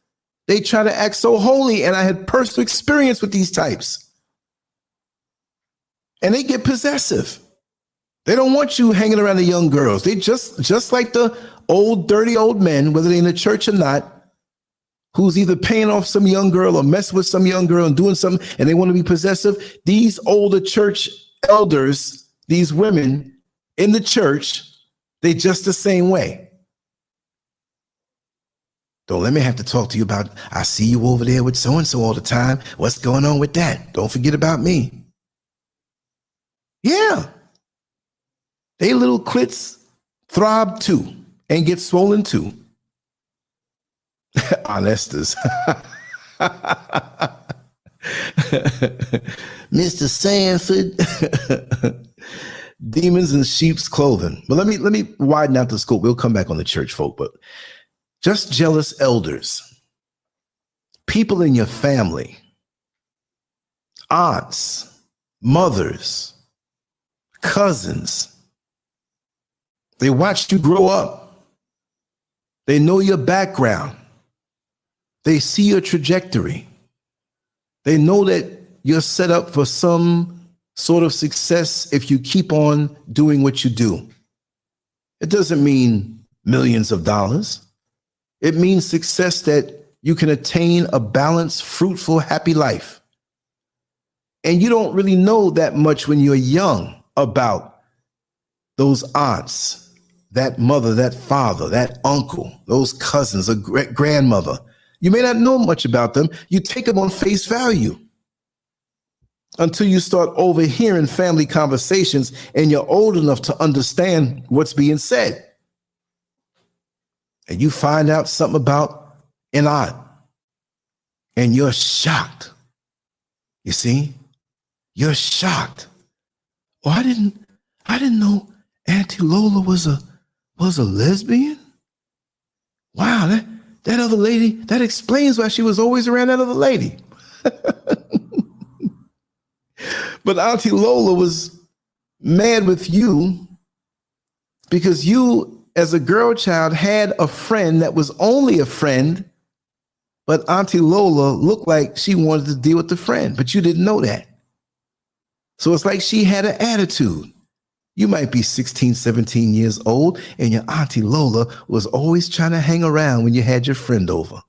Speaker 1: they try to act so holy. And I had personal experience with these types. And they get possessive. They don't want you hanging around the young girls. They just like the old, dirty old men, whether they're in the church or not, who's either paying off some young girl or messing with some young girl and doing something, and they want to be possessive. These older church elders, these women in the church, they just the same way. Don't let me have to talk to you about, I see you over there with so-and-so all the time. What's going on with that? Don't forget about me. Yeah. They little clits throb too and get swollen too. Honestas. Mr. Sanford. Demons in sheep's clothing. But let me widen out the scope. We'll come back on the church folk, but just jealous elders, people in your family, aunts, mothers, cousins. They watched you grow up. They know your background. They see your trajectory. They know that you're set up for some sort of success if you keep on doing what you do. It doesn't mean millions of dollars. It means success that you can attain a balanced, fruitful, happy life. And you don't really know that much when you're young about those aunts, that mother, that father, that uncle, those cousins, a grandmother. You may not know much about them. You take them on face value until you start overhearing family conversations and you're old enough to understand what's being said. And you find out something about an aunt and you're shocked. You see, you're shocked. Oh, I didn't know Auntie Lola was a lesbian. Wow, that other lady, that explains why she was always around that other lady. But Auntie Lola was mad with you because you, as a girl child, had a friend that was only a friend, but Auntie Lola looked like she wanted to deal with the friend, but you didn't know that. So it's like she had an attitude. You might be 16, 17 years old, and your Auntie Lola was always trying to hang around when you had your friend over.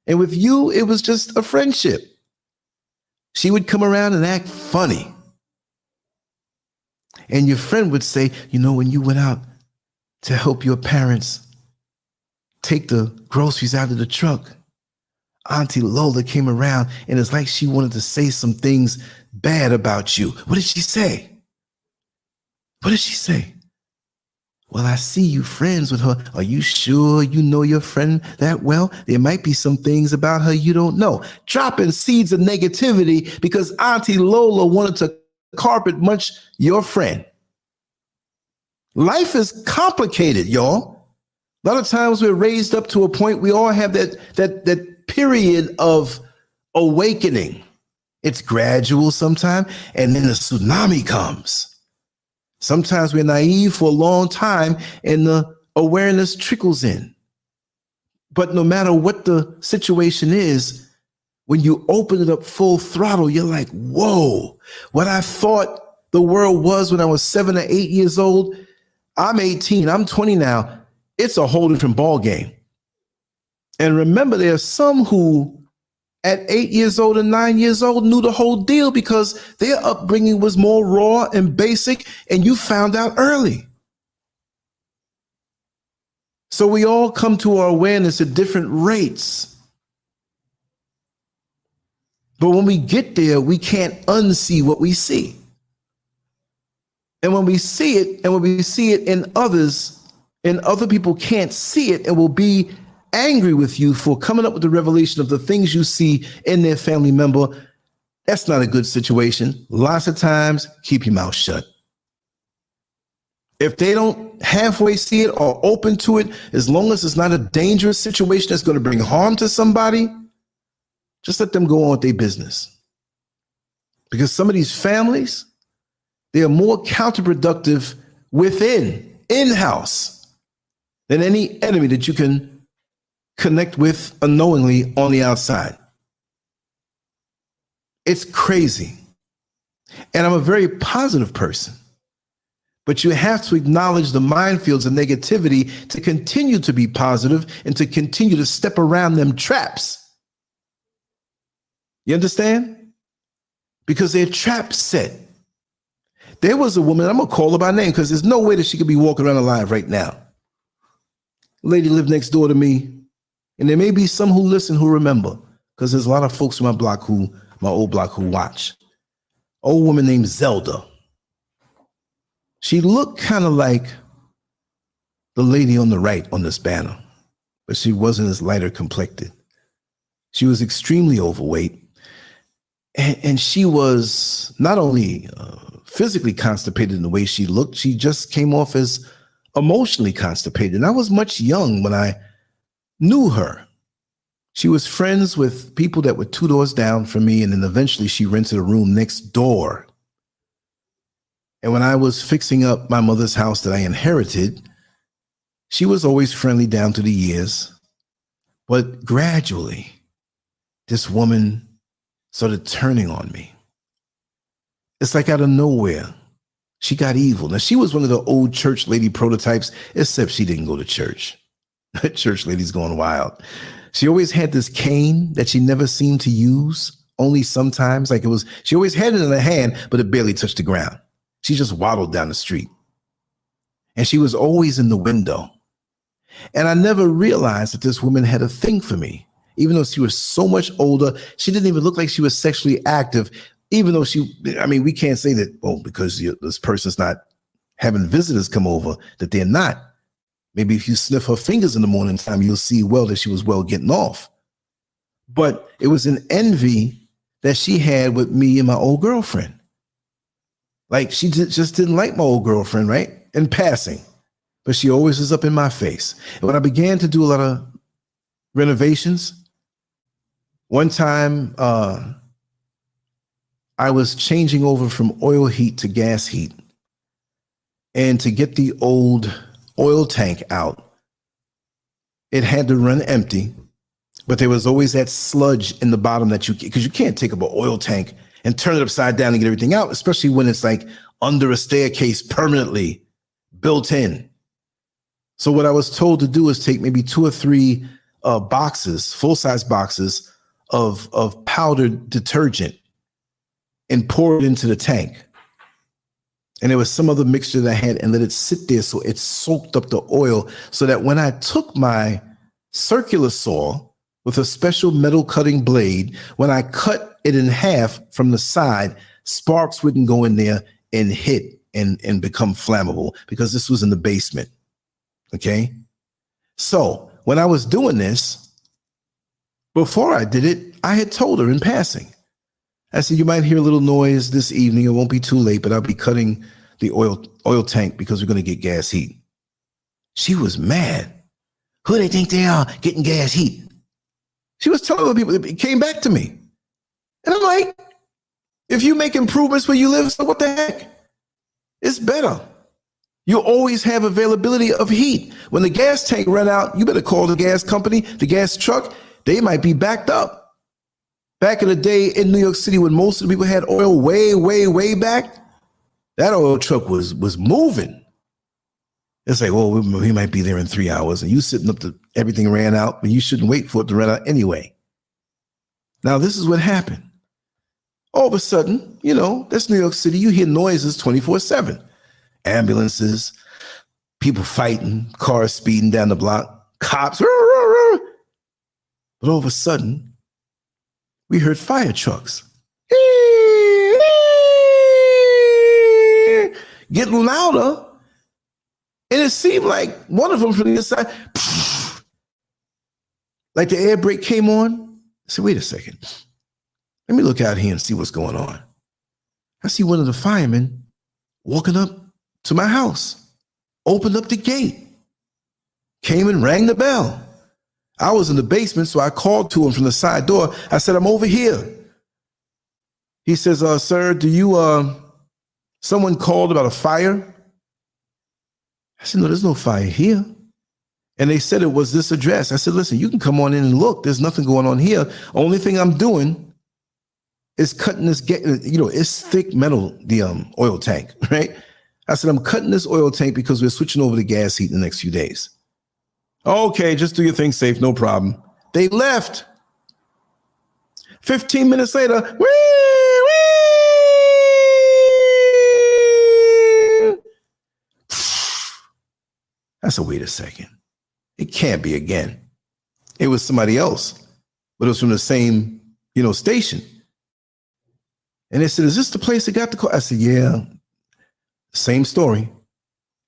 Speaker 1: And with you, it was just a friendship. She would come around and act funny. And your friend would say, you know, when you went out to help your parents take the groceries out of the truck, Auntie Lola came around and it's like she wanted to say some things bad about you. What did she say? What did she say? Well, I see you friends with her. Are you sure you know your friend that well? There might be some things about her you don't know. Dropping seeds of negativity because Auntie Lola wanted to carpet munch your friend. Life is complicated, y'all. A lot of times we're raised up to a point we all have that period of awakening. It's gradual sometimes, and then the tsunami comes. Sometimes we're naive for a long time and the awareness trickles in. But no matter what the situation is, when you open it up full throttle, you're like, whoa, what I thought the world was when I was 7 or 8 years old, I'm 18, I'm 20 now. It's a whole different ball game. And remember, there are some who at 8 years old and 9 years old knew the whole deal because their upbringing was more raw and basic, and you found out early. So we all come to our awareness at different rates. But when we get there, we can't unsee what we see. And when we see it, and when we see it in others, and other people can't see it and will be angry with you for coming up with the revelation of the things you see in their family member, that's not a good situation. Lots of times, keep your mouth shut. If they don't halfway see it or open to it, as long as it's not a dangerous situation that's going to bring harm to somebody, just let them go on with their business. Because some of these families, they are more counterproductive in-house, than any enemy that you can connect with unknowingly on the outside. It's crazy. And I'm a very positive person. But you have to acknowledge the minefields of negativity to continue to be positive and to continue to step around them traps. You understand? Because they're trap set. There was a woman, I'm going to call her by name because there's no way that she could be walking around alive right now. Lady lived next door to me. And there may be some who listen who remember, because there's a lot of folks in my old block who watch. Old woman named Zelda. She looked kind of like the lady on the right on this banner, but she wasn't as lighter complected. She was extremely overweight. And she was not only physically constipated in the way she looked, she just came off as emotionally constipated. And I was much young when I knew her. She was friends with people that were 2 doors down from me, and then eventually she rented a room next door. And when I was fixing up my mother's house that I inherited, she was always friendly down through the years. But gradually, this woman started turning on me. It's like out of nowhere, she got evil. Now, she was one of the old church lady prototypes, except she didn't go to church. That church lady's going wild. She always had this cane that she never seemed to use, only sometimes. She always had it in her hand, but it barely touched the ground. She just waddled down the street. And she was always in the window. And I never realized that this woman had a thing for me. Even though she was so much older, she didn't even look like she was sexually active, even though we can't say that, because this person's not having visitors come over, that they're not. Maybe if you sniff her fingers in the morning time, you'll see that she was getting off. But it was an envy that she had with me and my old girlfriend. Like, she just didn't like my old girlfriend, right? In passing. But she always was up in my face. And when I began to do a lot of renovations, one time I was changing over from oil heat to gas heat. And to get the old oil tank out, it had to run empty, but there was always that sludge in the bottom because you can't take up an oil tank and turn it upside down and get everything out, especially when it's like under a staircase permanently built in. So what I was told to do is take maybe 2 or 3 boxes, full-size boxes of powdered detergent and pour it into the tank. And there was some other mixture that I had and let it sit there so it soaked up the oil so that when I took my circular saw with a special metal cutting blade, when I cut it in half from the side, sparks wouldn't go in there and hit and become flammable because this was in the basement. Okay. So when I was doing this, before I did it, I had told her in passing. I said, you might hear a little noise this evening. It won't be too late, but I'll be cutting the oil tank because we're going to get gas heat. She was mad. Who do they think they are getting gas heat? She was telling other people. It came back to me. And I'm like, if you make improvements where you live, so what the heck? It's better. You always have availability of heat. When the gas tank run out, you better call the gas company, the gas truck. They might be backed up. Back in the day in New York City, when most of the people had oil way back, that oil truck was moving. It's like, well, we might be there in 3 hours, and you sitting up to everything ran out, but you shouldn't wait for it to run out anyway. Now, this is what happened. All of a sudden, that's New York City. You hear noises 24/7. Ambulances, people fighting, cars speeding down the block, cops. But all of a sudden, we heard fire trucks getting louder. And it seemed like one of them from the inside, like the air brake came on. I said, wait a second. Let me look out here and see what's going on. I see one of the firemen walking up to my house, opened up the gate, came and rang the bell. I was in the basement, so I called to him from the side door. I said, I'm over here. He says, sir, do you, someone called about a fire? I said, no, there's no fire here. And they said it was this address. I said, listen, you can come on in and look. There's nothing going on here. Only thing I'm doing is cutting this, it's thick metal, the oil tank, right? I said, I'm cutting this oil tank because we're switching over to gas heat in the next few days. Okay, just do your thing safe, no problem. They left. 15 minutes later, I said, wait a second. It can't be again. It was somebody else, but it was from the same, station. And they said, is this the place that got the call? I said, yeah, same story.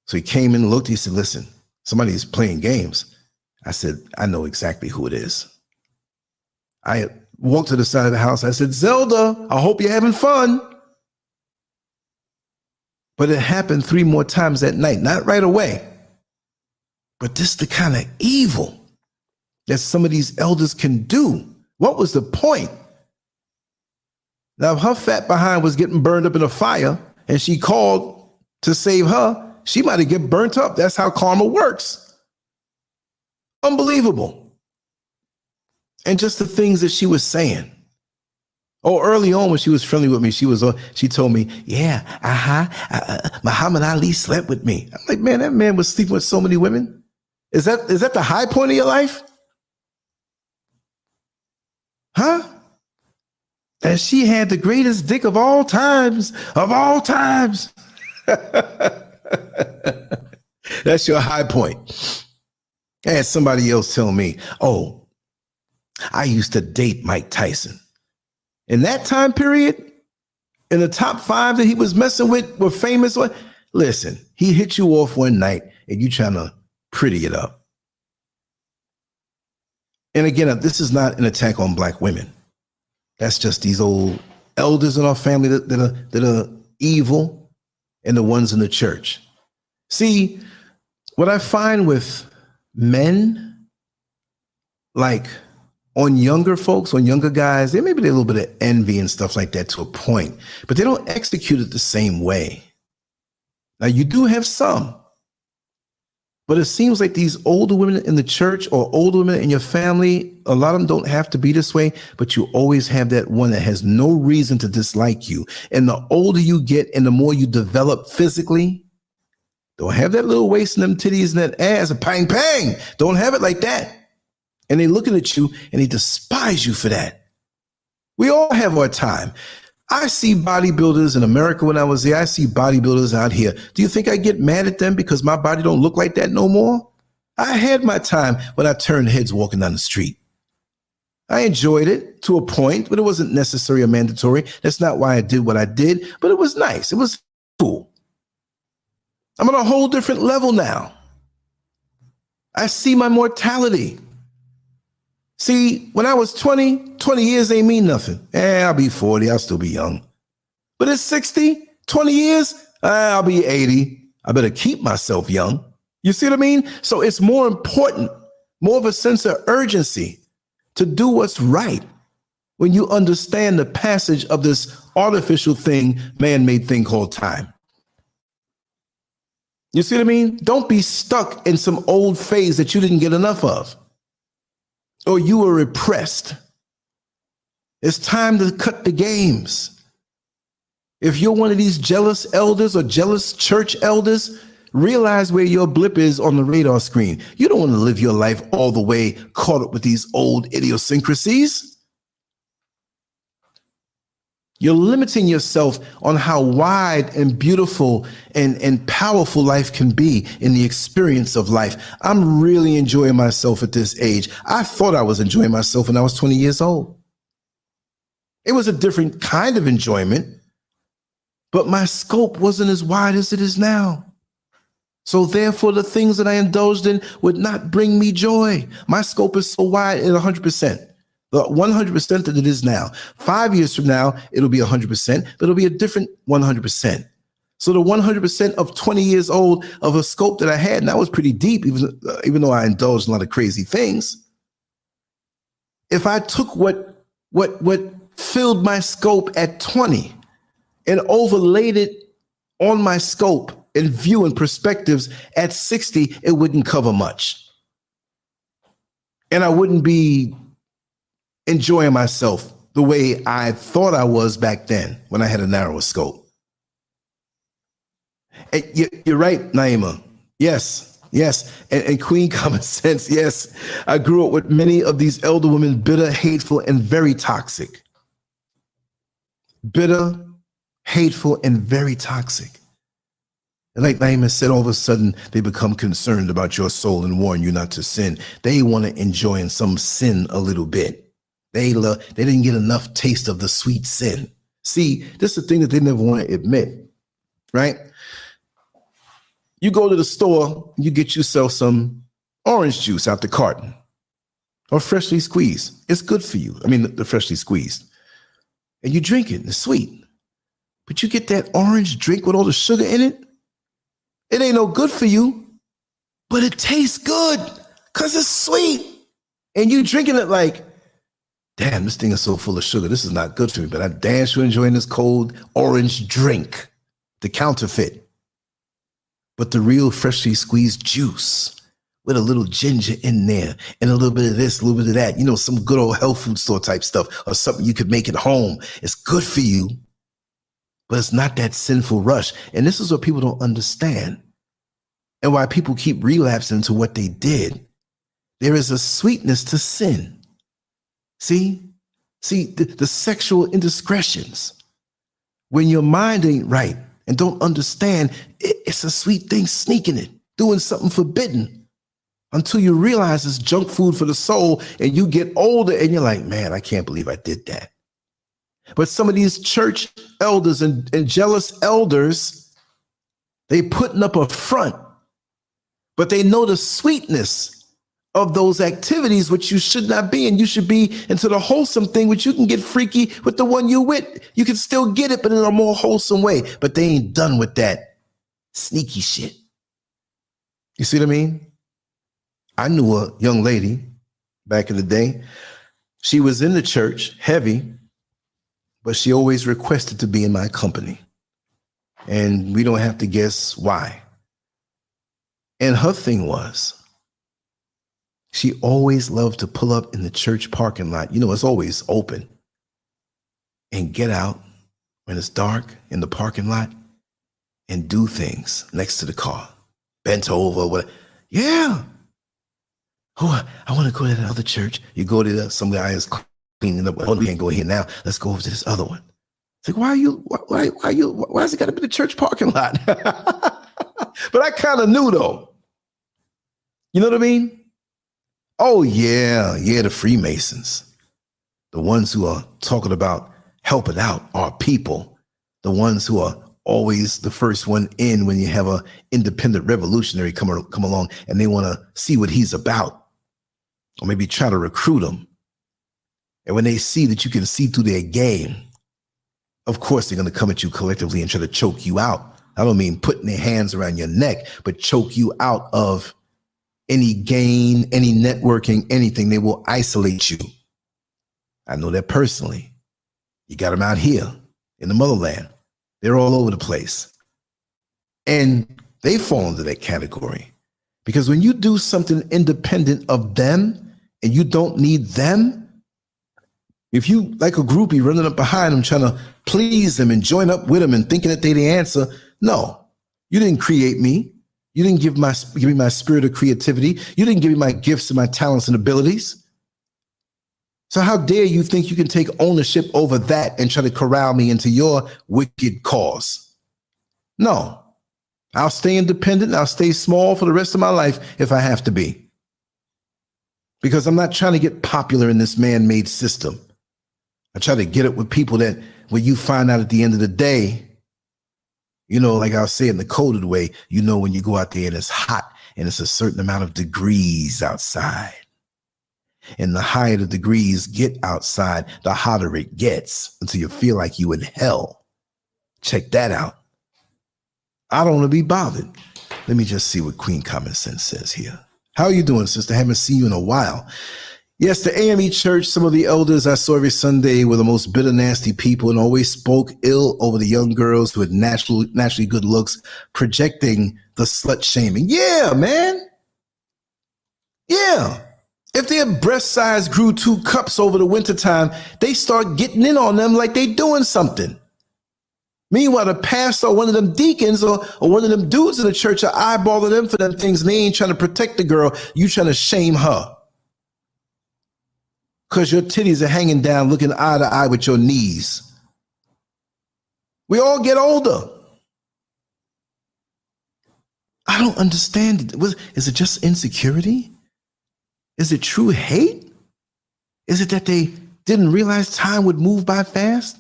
Speaker 1: So he came in and looked. He said, listen, somebody's playing games. I said, I know exactly who it is. I walked to the side of the house. I said, Zelda, I hope you're having fun. But it happened 3 more times that night, not right away. But this is the kind of evil that some of these elders can do. What was the point? Now, if her fat behind was getting burned up in a fire and she called to save her, she might have get burnt up. That's how karma works. Unbelievable. And just the things that she was saying. Oh, early on when she was friendly with me, she told me, yeah, Muhammad Ali slept with me. I'm like, man, that man was sleeping with so many women. Is that the high point of your life? Huh? And she had the greatest dick of all times, That's your high point. I had somebody else tell me, oh, I used to date Mike Tyson. In that time period, in the top 5 that he was messing with were famous. Listen, he hit you off one night and you trying to pretty it up. And again, this is not an attack on black women. That's just these old elders in our family that are evil and the ones in the church. See, what I find with men, like on younger folks, on younger guys, there may be a little bit of envy and stuff like that to a point, but they don't execute it the same way. Now, you do have some, but it seems like these older women in the church or older women in your family, a lot of them don't have to be this way, but you always have that one that has no reason to dislike you. And the older you get and the more you develop physically, don't have that little waist and them titties and that ass, a pang, pang. Don't have it like that. And they looking at you and they despise you for that. We all have our time. I see bodybuilders in America when I was there. I see bodybuilders out here. Do you think I get mad at them because my body don't look like that no more? I had my time when I turned heads walking down the street. I enjoyed it to a point, but it wasn't necessary or mandatory. That's not why I did what I did, but it was nice. It was cool. I'm on a whole different level now. I see my mortality. See, when I was 20 years ain't mean nothing. I'll be 40, I'll still be young. But at 60, 20 years, I'll be 80. I better keep myself young. You see what I mean? So it's more important, more of a sense of urgency to do what's right when you understand the passage of this artificial thing, man-made thing called time. You see what I mean? Don't be stuck in some old phase that you didn't get enough of, or you were repressed. It's time to cut the games. If you're one of these jealous elders or jealous church elders, realize where your blip is on the radar screen. You don't want to live your life all the way caught up with these old idiosyncrasies. You're limiting yourself on how wide and beautiful and powerful life can be in the experience of life. I'm really enjoying myself at this age. I thought I was enjoying myself when I was 20 years old. It was a different kind of enjoyment, but my scope wasn't as wide as it is now. So therefore, the things that I indulged in would not bring me joy. My scope is so wide at 100%. The 100% that it is now. 5 years from now, it'll be 100%, but it'll be a different 100%. So the 100% of 20 years old of a scope that I had, and that was pretty deep, even though I indulged in a lot of crazy things. If I took what filled my scope at 20 and overlaid it on my scope and view and perspectives at 60, it wouldn't cover much. And I wouldn't be enjoying myself the way I thought I was back then when I had a narrower scope. And you're right, Naima. Yes. And Queen Common Sense. Yes. I grew up with many of these elder women, bitter, hateful, and very toxic. Bitter, hateful, and very toxic. And like Naima said, all of a sudden they become concerned about your soul and warn you not to sin. They want to enjoy in some sin a little bit. They didn't get enough taste of the sweet sin. See, this is the thing that they never want to admit, right? You go to the store, you get yourself some orange juice out the carton or freshly squeezed. It's good for you. I mean, the freshly squeezed. And you drink it, it's sweet. But you get that orange drink with all the sugar in it. It ain't no good for you, but it tastes good because it's sweet. And you drinking it like, damn, this thing is so full of sugar. This is not good for me, but I damn sure enjoying this cold orange drink, the counterfeit. But the real freshly squeezed juice with a little ginger in there and a little bit of this, a little bit of that, you know, some good old health food store type stuff or something you could make at home. It's good for you, but it's not that sinful rush. And this is what people don't understand and why people keep relapsing into what they did. There is a sweetness to sin. See, the sexual indiscretions, when your mind ain't right and don't understand, it's a sweet thing sneaking it, doing something forbidden until you realize it's junk food for the soul and you get older and you're like, man, I can't believe I did that. But some of these church elders and jealous elders, they putting up a front, but they know the sweetness of those activities, which you should not be, and you should be into the wholesome thing, which you can get freaky with the one you with. You can still get it, but in a more wholesome way. But they ain't done with that sneaky shit. You see what I mean? I knew a young lady back in the day. She was in the church, heavy, but she always requested to be in my company. And we don't have to guess why. And her thing was, she always loved to pull up in the church parking lot. You know, it's always open. And get out when it's dark in the parking lot and do things next to the car. Bent over, whatever. Yeah. Oh, I want to go to that other church. You go to some guy is cleaning up. Oh, we can't go here now. Let's go over to this other one. It's like, why has it got to be the church parking lot? But I kind of knew though. You know what I mean? Oh yeah, the Freemasons. The ones who are talking about helping out our people. The ones who are always the first one in when you have a independent revolutionary come along and they want to see what he's about. Or maybe try to recruit him. And when they see that you can see through their game, of course, they're going to come at you collectively and try to choke you out. I don't mean putting their hands around your neck, but choke you out of any gain, any networking, anything. They will isolate you. I know that personally. You got them out here in the motherland. They're all over the place. And they fall into that category. Because when you do something independent of them and you don't need them, if you like a groupie running up behind them, trying to please them and join up with them and thinking that they're the answer, no, you didn't create me. You didn't give me my spirit of creativity. You didn't give me my gifts and my talents and abilities. So how dare you think you can take ownership over that and try to corral me into your wicked cause? No, I'll stay independent. I'll stay small for the rest of my life if I have to be. Because I'm not trying to get popular in this man-made system. I try to get it with people that when you find out at the end of the day, you know, like I'll say in the coded way, you know, when you go out there and it's hot and it's a certain amount of degrees outside. And the higher the degrees get outside, the hotter it gets until you feel like you in hell. Check that out. I don't want to be bothered. Let me just see what Queen Common Sense says here. How are you doing, sister? Haven't seen you in a while. Yes, the AME Church, some of the elders I saw every Sunday were the most bitter, nasty people and always spoke ill over the young girls who had naturally good looks, projecting the slut shaming. Yeah, man. Yeah. If their breast size grew 2 cups over the wintertime, they start getting in on them like they doing something. Meanwhile, the pastor or one of them deacons or one of them dudes in the church are eyeballing them for them things, and they ain't trying to protect the girl. You trying to shame her. Because your titties are hanging down, looking eye to eye with your knees. We all get older. I don't understand it. Is it just insecurity? Is it true hate? Is it that they didn't realize time would move by fast?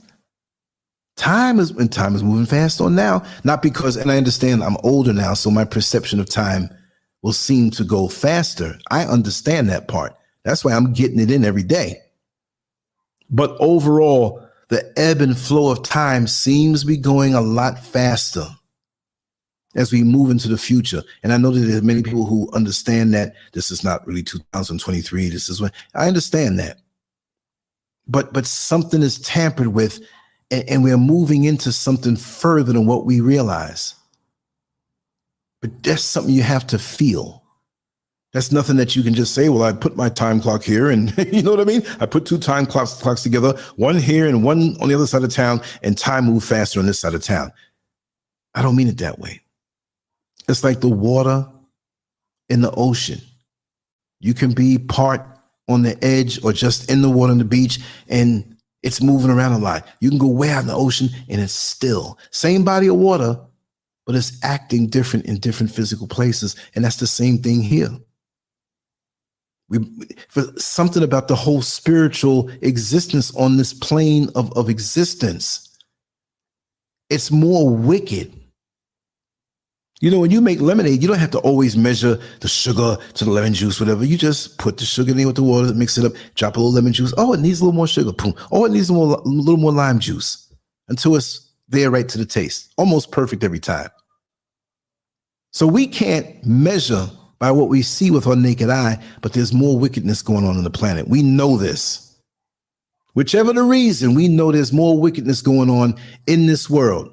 Speaker 1: Time is moving fast on now. Not because, and I understand I'm older now, so my perception of time will seem to go faster. I understand that part. That's why I'm getting it in every day. But overall, the ebb and flow of time seems to be going a lot faster as we move into the future. And I know that there are many people who understand that this is not really 2023. This is when I understand that. But something is tampered with, and we're moving into something further than what we realize. But that's something you have to feel. That's nothing that you can just say, well, I put my time clock here and you know what I mean? I put 2 time clocks together, one here and one on the other side of town, and time moved faster on this side of town. I don't mean it that way. It's like the water in the ocean. You can be part on the edge or just in the water on the beach and it's moving around a lot. You can go way out in the ocean and it's still. Same body of water, but it's acting different in different physical places. And that's the same thing here. For something about the whole spiritual existence on this plane of existence, it's more wicked. You know, when you make lemonade, you don't have to always measure the sugar to the lemon juice, whatever. You just put the sugar in there with the water, mix it up, drop a little lemon juice. Oh, it needs a little more sugar. Boom. Oh, it needs a little more lime juice until it's there right to the taste. Almost perfect every time. So we can't measure by what we see with our naked eye, but there's more wickedness going on the planet. We know this. Whichever the reason, we know there's more wickedness going on in this world.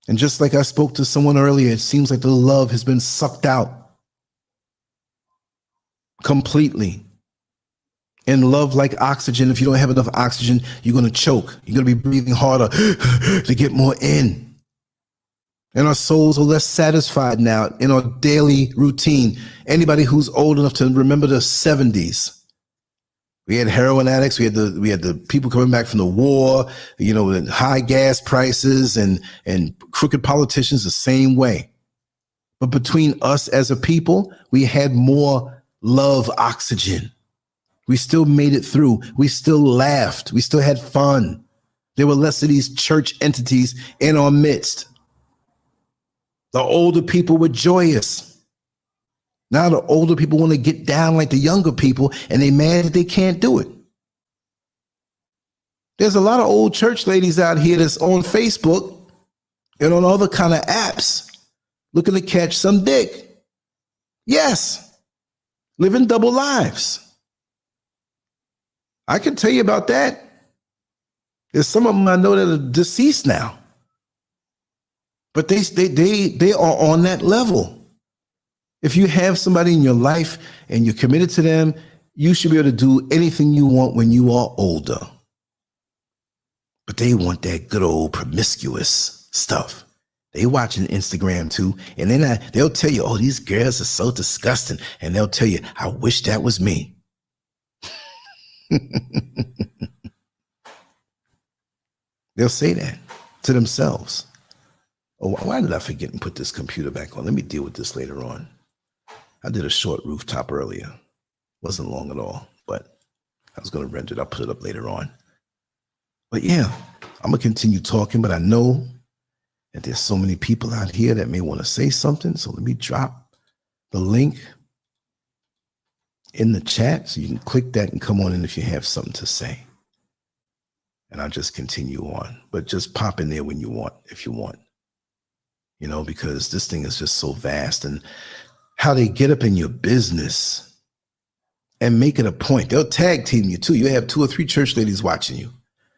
Speaker 1: And just like I spoke to someone earlier, it seems like the love has been sucked out completely. And love, like oxygen, if you don't have enough oxygen, you're going to choke. You're going to be breathing harder to get more in. And our souls are less satisfied now in our daily routine. Anybody who's old enough to remember the 70s, We had heroin addicts. We had the people coming back from the war, and high gas prices and crooked politicians the same way. But between us as a people, we had more love oxygen. We still made it through. We still laughed. We still had fun. There were less of these church entities in our midst. The older people were joyous. Now the older people want to get down like the younger people, and they mad that they can't do it. There's a lot of old church ladies out here that's on Facebook and on other kind of apps looking to catch some dick. Yes, living double lives. I can tell you about that. There's some of them I know that are deceased now, but they are on that level. If you have somebody in your life and you're committed to them, you should be able to do anything you want when you are older. But they want that good old promiscuous stuff. They watching Instagram too, and then they'll tell you, "Oh, these girls are so disgusting," and they'll tell you, "I wish that was me." They'll say that to themselves. Oh, why did I forget and put this computer back on? Let me deal with this later on. I did a short rooftop earlier. Wasn't long at all, but I was going to render it. I'll put it up later on. But yeah, I'm going to continue talking, but I know that there's so many people out here that may want to say something. So let me drop the link in the chat so you can click that and come on in if you have something to say. And I'll just continue on, but just pop in there when you want, if you want, because this thing is just so vast. And how they get up in your business and make it a point. They'll tag team you too. You have 2 or 3 church ladies watching you.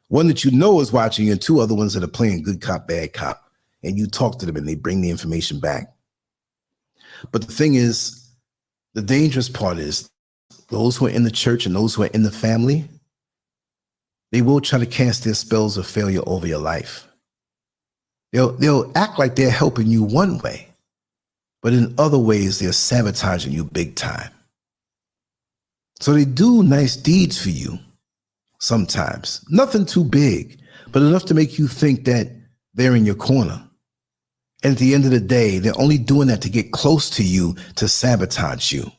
Speaker 1: One that you know is watching you and 2 other ones that are playing good cop, bad cop. And you talk to them and they bring the information back. But the thing is, the dangerous part is those who are in the church and those who are in the family, they will try to cast their spells of failure over your life. They'll act like they're helping you one way, but in other ways, they're sabotaging you big time. So they do nice deeds for you sometimes. Nothing too big, but enough to make you think that they're in your corner. And at the end of the day, they're only doing that to get close to you, to sabotage you.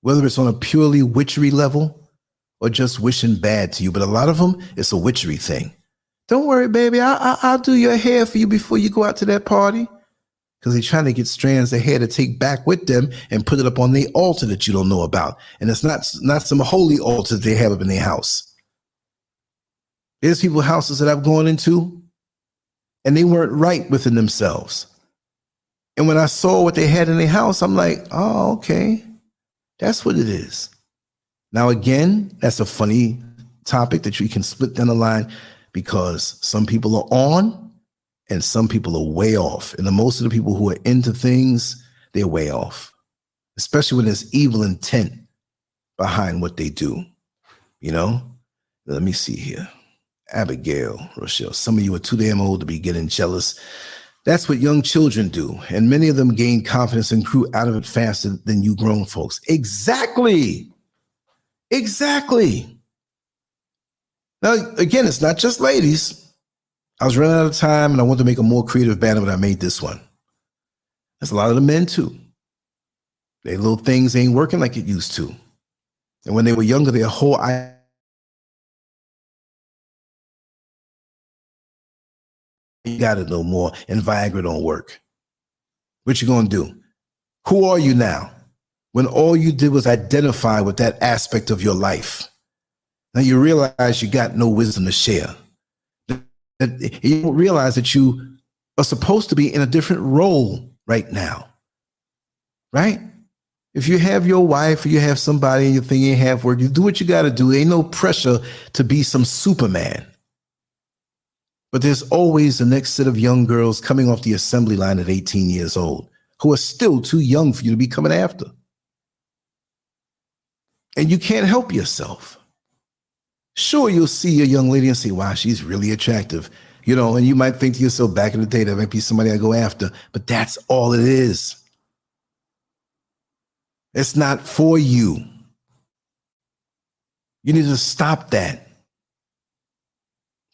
Speaker 1: Whether it's on a purely witchery level or just wishing bad to you. But a lot of them, it's a witchery thing. Don't worry, baby. I'll do your hair for you before you go out to that party. Because they're trying to get strands of hair to take back with them and put it up on the altar that you don't know about. And it's not some holy altar that they have up in their house. There's people's houses that I've gone into, and they weren't right within themselves. And when I saw what they had in their house, I'm like, oh, okay. That's what it is. Now, again, that's a funny topic that you can split down the line because some people are on and some people are way off. And most of the people who are into things, they're way off, especially when there's evil intent behind what they do. Let me see here. Abigail, Rochelle, some of you are too damn old to be getting jealous. That's what young children do. And many of them gain confidence and grew out of it faster than you grown folks. Exactly. Now, again, it's not just ladies. I was running out of time and I wanted to make a more creative banner, but I made this one. There's a lot of the men too. Their little things ain't working like it used to. And when they were younger, their whole you got it no more, and Viagra don't work. What you gonna do? Who are you now? When all you did was identify with that aspect of your life. Now you realize you got no wisdom to share. You don't realize that you are supposed to be in a different role right now, right? If you have your wife or you have somebody and you think you ain't half work, you do what you got to do. There ain't no pressure to be some Superman. But there's always the next set of young girls coming off the assembly line at 18 years old who are still too young for you to be coming after. And you can't help yourself. Sure, you'll see a young lady and say, wow, she's really attractive. And you might think to yourself, back in the day, that might be somebody I go after. But that's all it is. It's not for you. You need to stop that.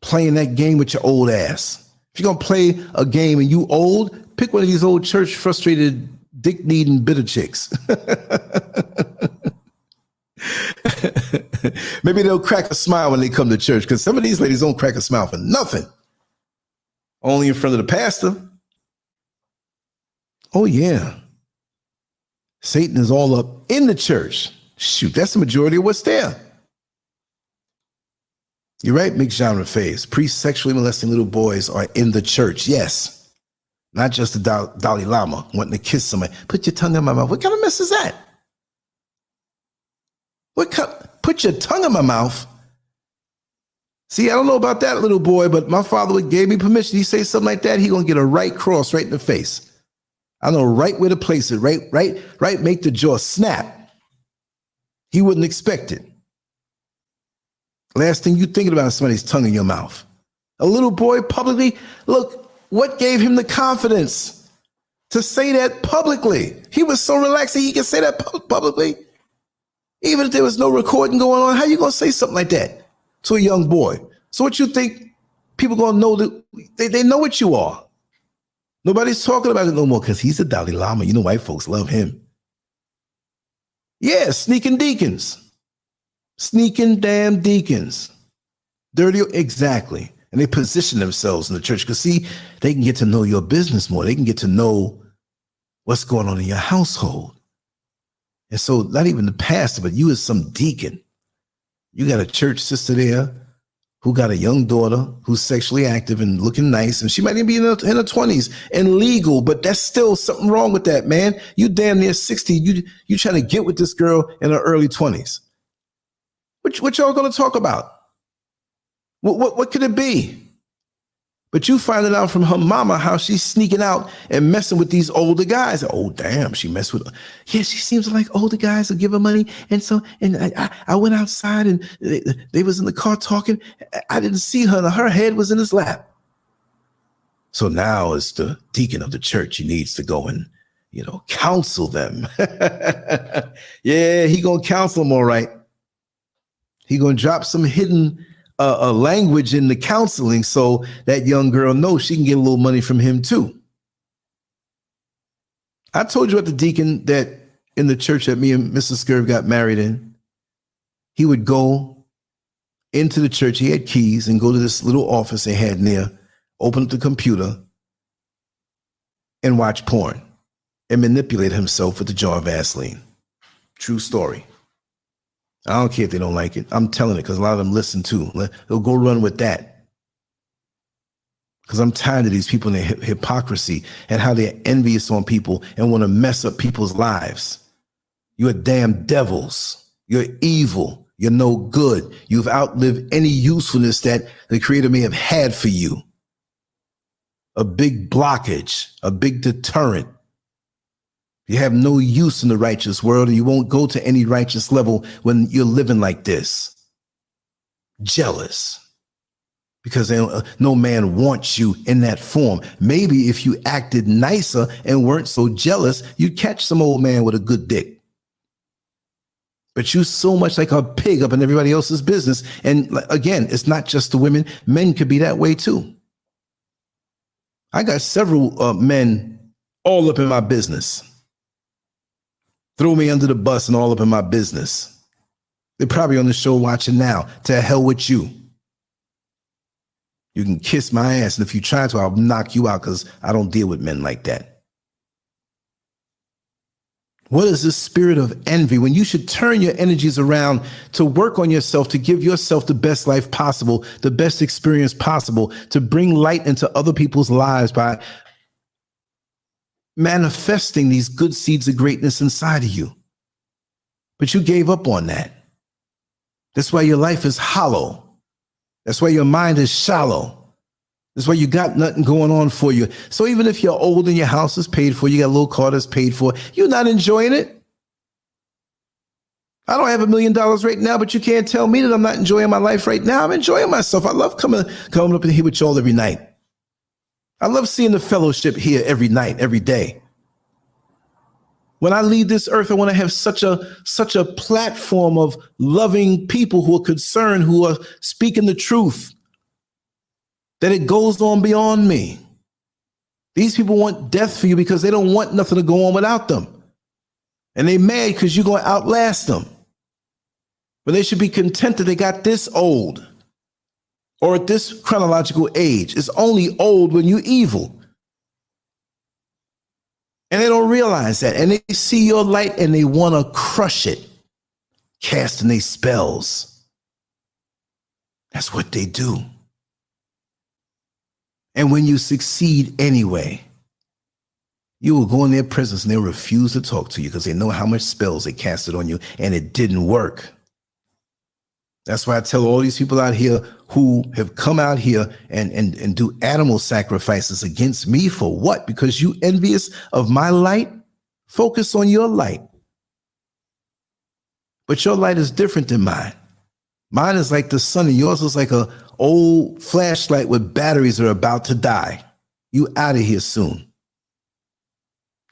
Speaker 1: Playing that game with your old ass. If you're going to play a game and you old, pick one of these old church frustrated, dick needing bitter chicks. Maybe they'll crack a smile when they come to church, because some of these ladies don't crack a smile for nothing. Only in front of the pastor. Oh, yeah. Satan is all up in the church. Shoot, that's the majority of what's there. You're right, mixed genre phase. Priests sexually molesting little boys are in the church. Yes. Not just the Dalai Lama wanting to kiss somebody. Put your tongue in my mouth. What kind of mess is that? Put your tongue in my mouth? See, I don't know about that little boy, but my father gave me permission. He say something like that, he gonna get a right cross right in the face. I know right where to place it. Right, make the jaw snap. He wouldn't expect it. Last thing you thinking about is somebody's tongue in your mouth. A little boy publicly, look, what gave him the confidence to say that publicly? He was so relaxed that he could say that publicly. Even if there was no recording going on, how you gonna say something like that to a young boy? So what you think people gonna know that they know what you are? Nobody's talking about it no more because he's a Dalai Lama. You know, white folks love him. Yeah, sneaking deacons. Sneaking damn deacons. Dirty, exactly. And they position themselves in the church because, see, they can get to know your business more. They can get to know what's going on in your household. And so not even the pastor, but you as some deacon. You got a church sister there who got a young daughter who's sexually active and looking nice, and she might even be in her 20s and legal, but that's still something wrong with that, man. You damn near 60. You trying to get with this girl in her early 20s. What y'all gonna talk about? What could it be? But you finding out from her mama how she's sneaking out and messing with these older guys. Oh, damn, she messed with, yeah, she seems like older guys will give her money. And so, and I went outside and they was in the car talking. I didn't see her, and her head was in his lap. So now as the deacon of the church, he needs to go and, counsel them. Yeah, he gonna counsel them all right. He gonna drop some hidden a language in the counseling so that young girl knows she can get a little money from him too. I told you about the deacon that in the church that me and Mrs. Scurv got married in. He would go into the church. He had keys and go to this little office they had near, open up the computer and watch porn and manipulate himself with a jar of Vaseline. True story. I don't care if they don't like it. I'm telling it because a lot of them listen too. They'll go run with that. Because I'm tired of these people and their hypocrisy and how they're envious on people and want to mess up people's lives. You're damn devils. You're evil. You're no good. You've outlived any usefulness that the Creator may have had for you. A big blockage, a big deterrent. You have no use in the righteous world, and you won't go to any righteous level when you're living like this. Jealous. Because no man wants you in that form. Maybe if you acted nicer and weren't so jealous, you'd catch some old man with a good dick. But you so much like a pig up in everybody else's business. And again, it's not just the women. Men could be that way too. I got several men all up in my business. Throw me under the bus and all up in my business. They're probably on the show watching now. To hell with you. You can kiss my ass, and if you try to, I'll knock you out because I don't deal with men like that. What is this spirit of envy when you should turn your energies around to work on yourself, to give yourself the best life possible, the best experience possible, to bring light into other people's lives by manifesting these good seeds of greatness inside of you. But you gave up on that. That's why your life is hollow. That's why your mind is shallow. That's why you got nothing going on for you. So even if you're old and your house is paid for, you got a little car that's paid for, you're not enjoying it. I don't have $1 million right now, but you can't tell me that I'm not enjoying my life right now. I'm enjoying myself. I love coming up in here with y'all every night. I love seeing the fellowship here every night, every day. When I leave this earth, I want to have such a platform of loving people who are concerned, who are speaking the truth, that it goes on beyond me. These people want death for you because they don't want nothing to go on without them. And they mad because you're going to outlast them. But they should be content that they got this old or at this chronological age. It's only old when you're evil. And they don't realize that. And they see your light and they want to crush it, casting their spells. That's what they do. And when you succeed anyway, you will go in their presence and they'll refuse to talk to you because they know how much spells they casted on you and it didn't work. That's why I tell all these people out here who have come out here and do animal sacrifices against me for what? Because you envious of my light? Focus on your light. But your light is different than mine. Mine is like the sun and yours is like a old flashlight with batteries that are about to die. You out of here soon.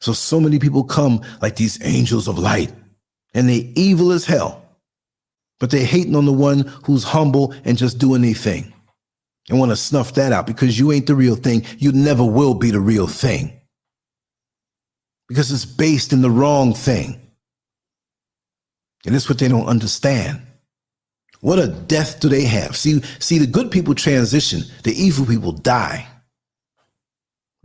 Speaker 1: So many people come like these angels of light and they evil as hell. But they're hating on the one who's humble and just doing their thing and want to snuff that out because you ain't the real thing. You never will be the real thing because it's based in the wrong thing. And it's what they don't understand. What a death do they have? See, the good people transition, the evil people die.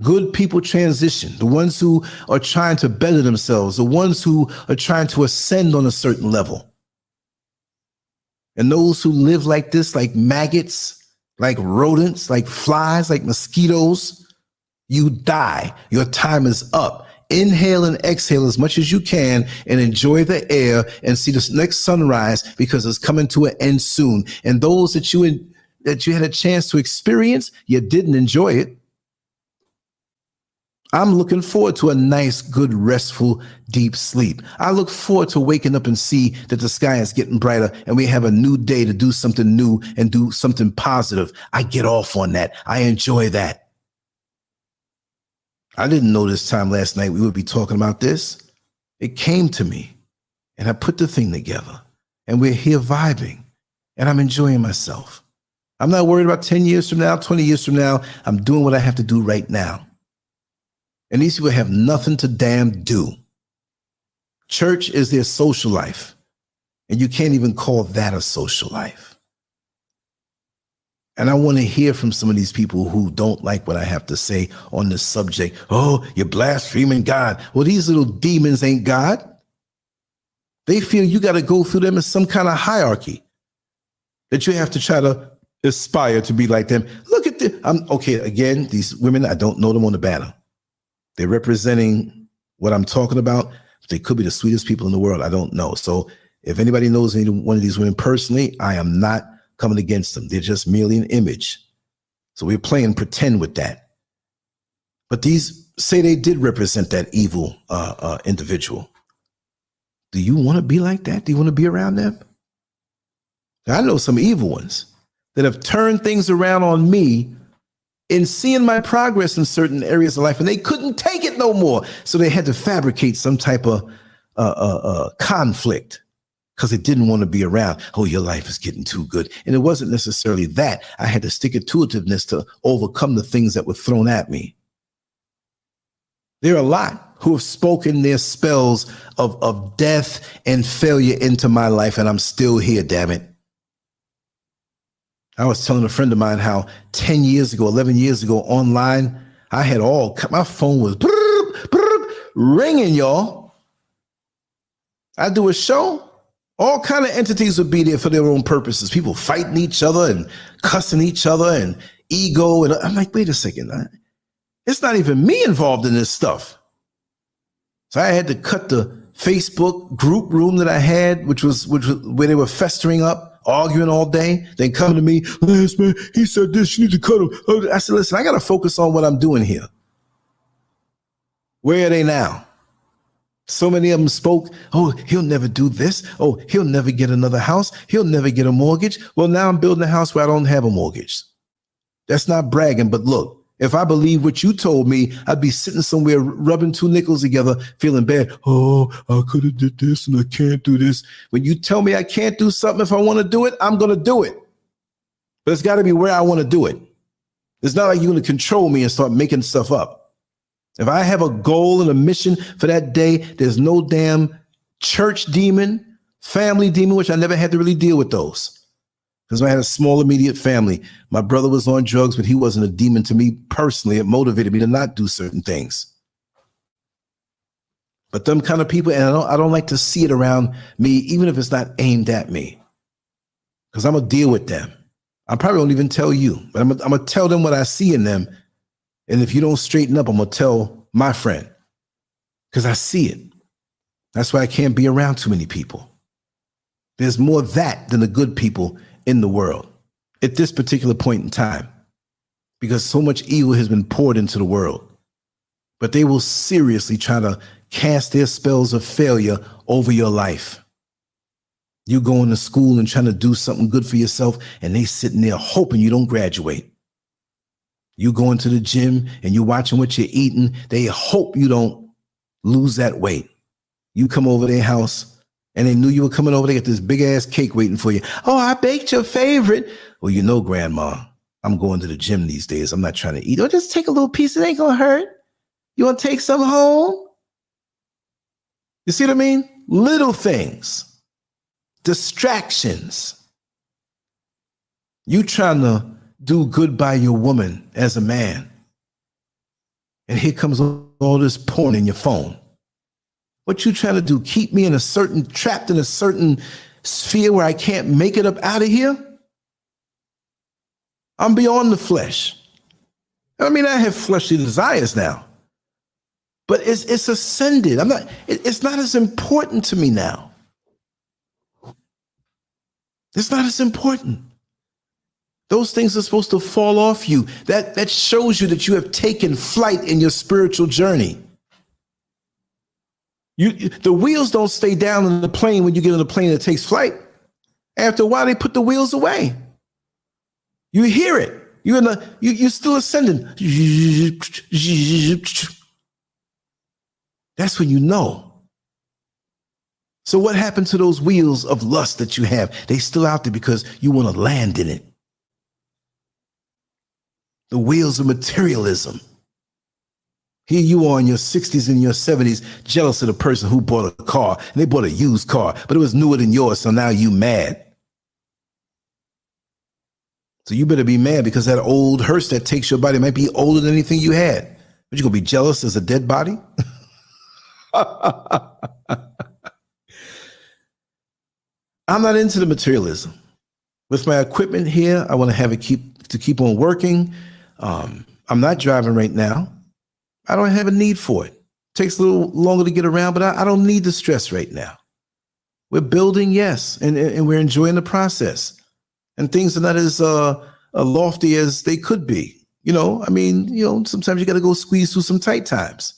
Speaker 1: Good people transition, the ones who are trying to better themselves, the ones who are trying to ascend on a certain level. And those who live like this, like maggots, like rodents, like flies, like mosquitoes, you die. Your time is up. Inhale and exhale as much as you can and enjoy the air and see the next sunrise because it's coming to an end soon. And those that you had a chance to experience, you didn't enjoy it. I'm looking forward to a nice, good, restful, deep sleep. I look forward to waking up and see that the sky is getting brighter and we have a new day to do something new and do something positive. I get off on that. I enjoy that. I didn't know this time last night we would be talking about this. It came to me and I put the thing together and we're here vibing and I'm enjoying myself. I'm not worried about 10 years from now, 20 years from now. I'm doing what I have to do right now. And these people have nothing to damn do. Church is their social life. And you can't even call that a social life. And I want to hear from some of these people who don't like what I have to say on this subject. Oh, you're blaspheming God. Well, these little demons ain't God. They feel you got to go through them as some kind of hierarchy that you have to try to aspire to be like them. Look at them. Okay, again, these women, I don't know them on the banner. They're representing what I'm talking about. They could be the sweetest people in the world. I don't know. So if anybody knows any one of these women personally, I am not coming against them. They're just merely an image. So we're playing pretend with that. But these say they did represent that evil individual. Do you want to be like that? Do you want to be around them? I know some evil ones that have turned things around on me in seeing my progress in certain areas of life, and they couldn't take it no more. So they had to fabricate some type of conflict because they didn't want to be around. Oh, your life is getting too good. And it wasn't necessarily that. I had to stick-to-itiveness to overcome the things that were thrown at me. There are a lot who have spoken their spells of death and failure into my life, and I'm still here, damn it. I was telling a friend of mine how 10 years ago, 11 years ago online, I had my phone was ringing, y'all. I do a show. All kind of entities would be there for their own purposes. People fighting each other and cussing each other and ego. And I'm like, wait a second. It's not even me involved in this stuff. So I had to cut the Facebook group room that I had, which was where they were festering up, arguing all day, then coming to me, Lance, man, he said this, you need to cut him. I said, listen, I got to focus on what I'm doing here. Where are they now? So many of them spoke, oh, he'll never do this. Oh, he'll never get another house. He'll never get a mortgage. Well, now I'm building a house where I don't have a mortgage. That's not bragging, but look, If I believe what you told me, I'd be sitting somewhere rubbing two nickels together, feeling bad. Oh, I could have did this and I can't do this. When you tell me I can't do something, if I want to do it, I'm going to do it. But it's got to be where I want to do it. It's not like you're going to control me and start making stuff up. If I have a goal and a mission for that day, there's no damn church demon, family demon, which I never had to really deal with those. Because I had a small, immediate family. My brother was on drugs, but he wasn't a demon to me personally. It motivated me to not do certain things. But them kind of people, and I don't like to see it around me, even if it's not aimed at me. Because I'm going to deal with them. I probably won't even tell you, but I'm going to tell them what I see in them. And if you don't straighten up, I'm going to tell my friend. Because I see it. That's why I can't be around too many people. There's more of that than the good people in the world at this particular point in time, because so much evil has been poured into the world. But they will seriously try to cast their spells of failure over your life. You going to school and trying to do something good for yourself, and they sitting there hoping you don't graduate. You going to the gym and you watching what you're eating, they hope you don't lose that weight. You come over their house, and they knew you were coming over. They got this big ass cake waiting for you. Oh, I baked your favorite. Well, you know, Grandma, I'm going to the gym these days. I'm not trying to eat. Oh, just take a little piece. It ain't going to hurt. You want to take some home? You see what I mean? Little things. Distractions. You trying to do good by your woman as a man. And here comes all this porn in your phone. What you trying to do? Keep me in a certain, trapped in a certain sphere where I can't make it up out of here? I'm beyond the flesh. I mean, I have fleshly desires now, but it's ascended. It's not as important to me now. It's not as important. Those things are supposed to fall off you. That shows you that you have taken flight in your spiritual journey. The wheels don't stay down in the plane when you get on the plane that takes flight. After a while, they put the wheels away. You hear it. You're still ascending. That's when you know. So what happened to those wheels of lust that you have? They still out there because you want to land in it. The wheels of materialism. Here you are in your 60s and your 70s, jealous of the person who bought a car, and they bought a used car, but it was newer than yours, so now you mad. So you better be mad because that old hearse that takes your body might be older than anything you had. But you gonna be jealous as a dead body? I'm not into the materialism. With my equipment here, I want to have it keep on working. I'm not driving right now. I don't have a need for it. Takes a little longer to get around, but I don't need the stress right now. We're building, yes, and we're enjoying the process. And things are not as lofty as they could be. Sometimes you got to go squeeze through some tight times.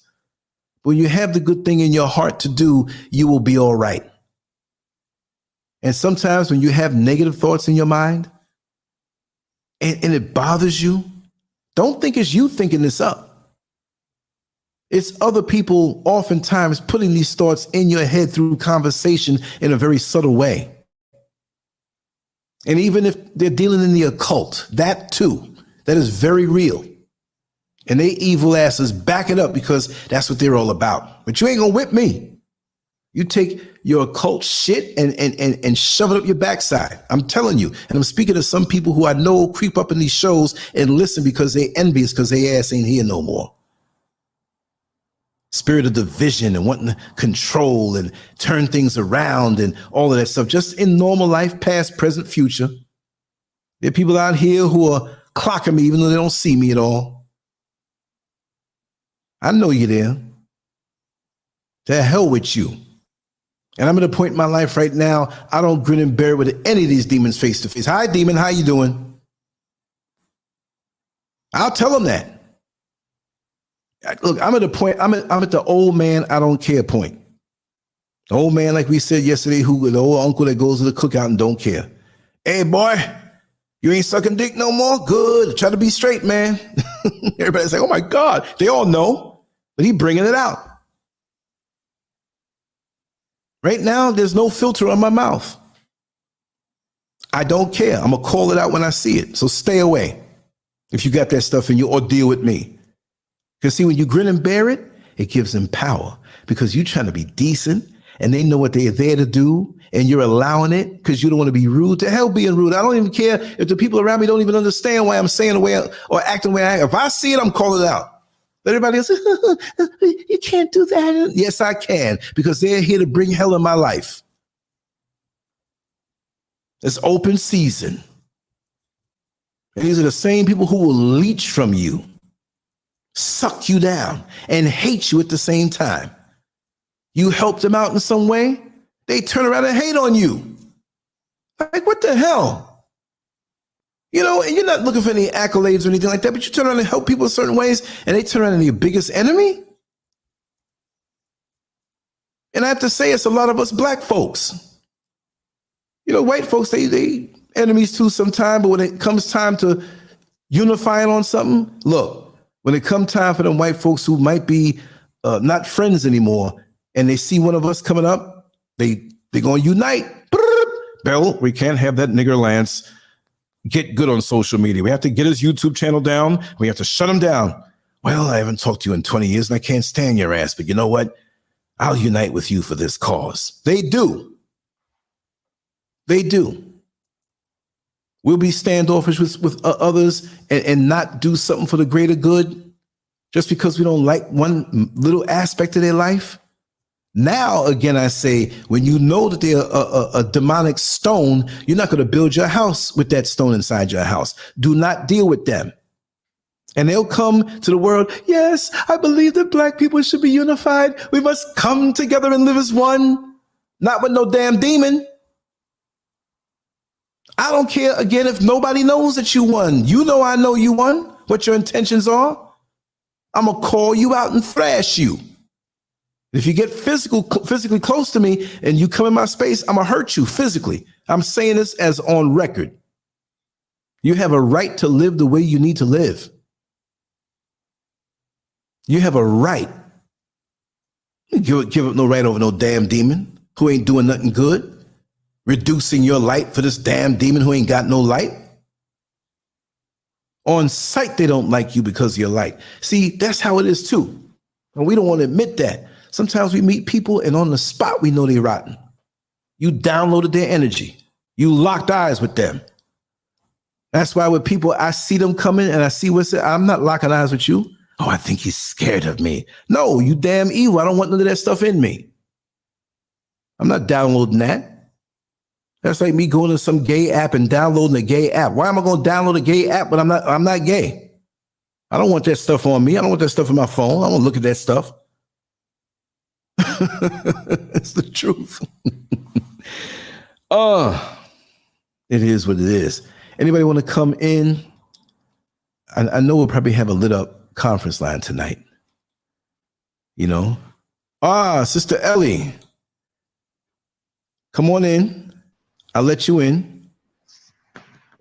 Speaker 1: But when you have the good thing in your heart to do, you will be all right. And sometimes when you have negative thoughts in your mind and it bothers you, don't think it's you thinking this up. It's other people oftentimes putting these thoughts in your head through conversation in a very subtle way. And even if they're dealing in the occult, that too, that is very real. And they evil asses back it up because that's what they're all about. But you ain't gonna whip me. You take your occult shit and shove it up your backside. I'm telling you. And I'm speaking to some people who I know creep up in these shows and listen because they envious because their ass ain't here no more. Spirit of division and wanting to control and turn things around and all of that stuff, just in normal life, past, present, future. There are people out here who are clocking me even though they don't see me at all. I know you're there. To hell with you. And I'm at a point in my life right now, I don't grin and bear it with any of these demons face to face. Hi, demon, how you doing? I'll tell them that. Look, I'm at a point, I'm at the old man, I don't care point. The old man, like we said yesterday, the old uncle that goes to the cookout and don't care. Hey, boy, You ain't sucking dick no more? Good. Try to be straight, man. Everybody's like, oh my God. They all know, but he bringing it out. Right now, there's no filter on my mouth. I don't care. I'm going to call it out when I see it. So stay away if you got that stuff in you, or deal with me. Because see, when you grin and bear it, it gives them power, because you're trying to be decent and they know what they're there to do, and you're allowing it because you don't want to be rude. To hell being rude. I don't even care if the people around me don't even understand why I'm saying the way or acting the way I act. If I see it, I'm calling it out. But everybody else, you can't do that. Yes, I can, because they're here to bring hell in my life. It's open season. And these are the same people who will leech from you, suck you down, and hate you at the same time. You help them out in some way, they turn around and hate on you. Like, what the hell? You know, and you're not looking for any accolades or anything like that, but you turn around and help people in certain ways, and they turn around and be your biggest enemy? And I have to say, it's a lot of us black folks. You know, white folks, they enemies too sometimes, but when it comes time to unifying on something, look, when it comes time for them white folks who might be not friends anymore, and they see one of us coming up, they're going to unite. Bill, we can't have that nigger Lance get good on social media. We have to get his YouTube channel down. We have to shut him down. Well, I haven't talked to you in 20 years and I can't stand your ass, but you know what? I'll unite with you for this cause. They do. They do. We'll be standoffish with others and not do something for the greater good just because we don't like one little aspect of their life. Now, again, I say, when you know that they're a demonic stone, you're not going to build your house with that stone inside your house. Do not deal with them. And they'll come to the world. Yes, I believe that black people should be unified. We must come together and live as one. Not with no damn demon. I don't care, again, if nobody knows that you won. You know I know you won, what your intentions are. I'm going to call you out and thrash you. If you get physically close to me and you come in my space, I'm going to hurt you physically. I'm saying this as on record. You have a right to live the way you need to live. You have a right. You give up no right over no damn demon who ain't doing nothing good. Reducing your light for this damn demon who ain't got no light. On sight, they don't like you because of your light. See, that's how it is too. And we don't want to admit that. Sometimes we meet people and on the spot, we know they're rotten. You downloaded their energy. You locked eyes with them. That's why with people, I see them coming and I see what's it. I'm not locking eyes with you. Oh, I think he's scared of me. No, you damn evil. I don't want none of that stuff in me. I'm not downloading that. That's like me going to some gay app and downloading a gay app. Why am I going to download a gay app when I'm not gay? I don't want that stuff on me. I don't want that stuff in my phone. I don't look at that stuff. It's the truth. It is what it is. Anybody want to come in? I know we'll probably have a lit up conference line tonight. You know? Sister Ellie. Come on in. I'll let you in.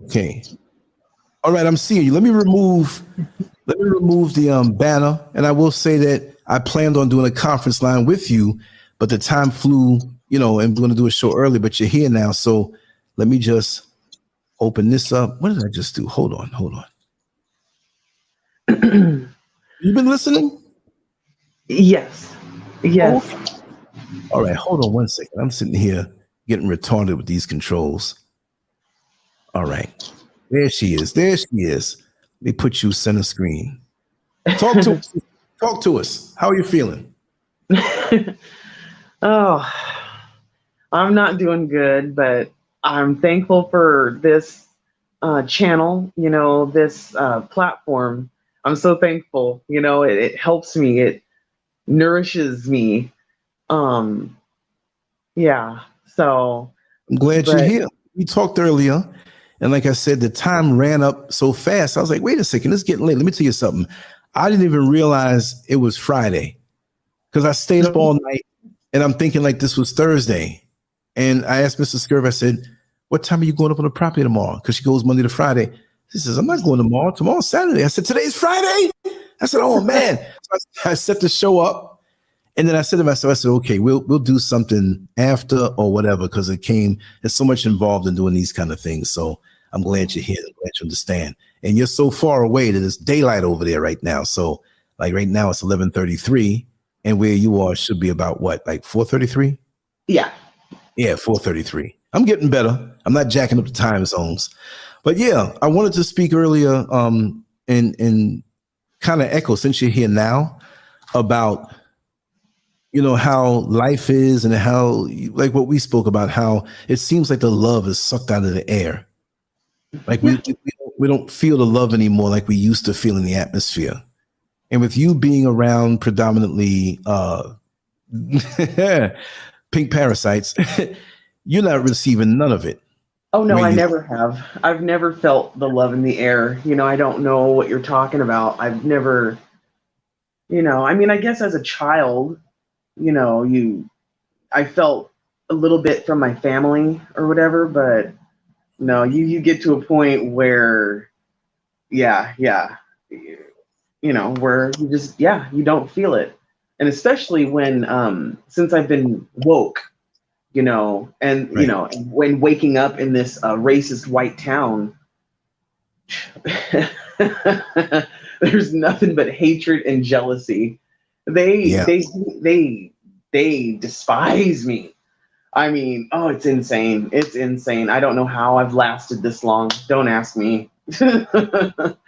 Speaker 1: Okay. All right, I'm seeing you. Let me remove the banner. And I will say that I planned on doing a conference line with you, but the time flew, you know, and we're going to do a show early, but you're here now. So let me just open this up. What did I just do? Hold on. You been listening?
Speaker 2: Yes.
Speaker 1: Oh. All right, hold on one second. I'm sitting here getting retarded with these controls. All right. There she is. Let me put you center screen. Talk to us. How are you feeling?
Speaker 2: Oh, I'm not doing good, but I'm thankful for this channel, you know, this platform. I'm so thankful. You know, it helps me. It nourishes me. Yeah. So
Speaker 1: I'm glad you're here. We talked earlier, and like I said, the time ran up so fast. I was like, wait a second, it's getting late. Let me tell you something. I didn't even realize it was Friday because I stayed up all night and I'm thinking like this was Thursday. And I asked Mr. Scurv, I said, what time are you going up on the property tomorrow? Because she goes Monday to Friday. She says, I'm not going tomorrow. Tomorrow's Saturday. I said, today's Friday? I said, oh, man. So I set the show up. And then I said to myself, I said, okay, we'll do something after or whatever, because there's so much involved in doing these kind of things. So I'm glad you're here. I'm glad you understand. And you're so far away that it's daylight over there right now. So like right now it's 11:33, and where you are should be about what, like 4:33?
Speaker 2: Yeah.
Speaker 1: Yeah, 4:33. I'm getting better. I'm not jacking up the time zones. But yeah, I wanted to speak earlier and kind of echo, since you're here now, about how life is, and how, like what we spoke about, how it seems like the love is sucked out of the air. Like we don't feel the love anymore like we used to feel in the atmosphere. And with you being around predominantly pink parasites, you're not receiving none of it.
Speaker 2: Oh, no, I never have. I've never felt the love in the air. I don't know what you're talking about. I've never, I mean, I guess as a child, I felt a little bit from my family or whatever, but no, you get to a point where, where you just, you don't feel it. And especially when, since I've been woke, and,
Speaker 1: right.
Speaker 2: And when waking up in this racist white town, there's nothing but hatred and jealousy. They despise me. I mean, oh, it's insane. It's insane. I don't know how I've lasted this long. Don't ask me.
Speaker 1: Well,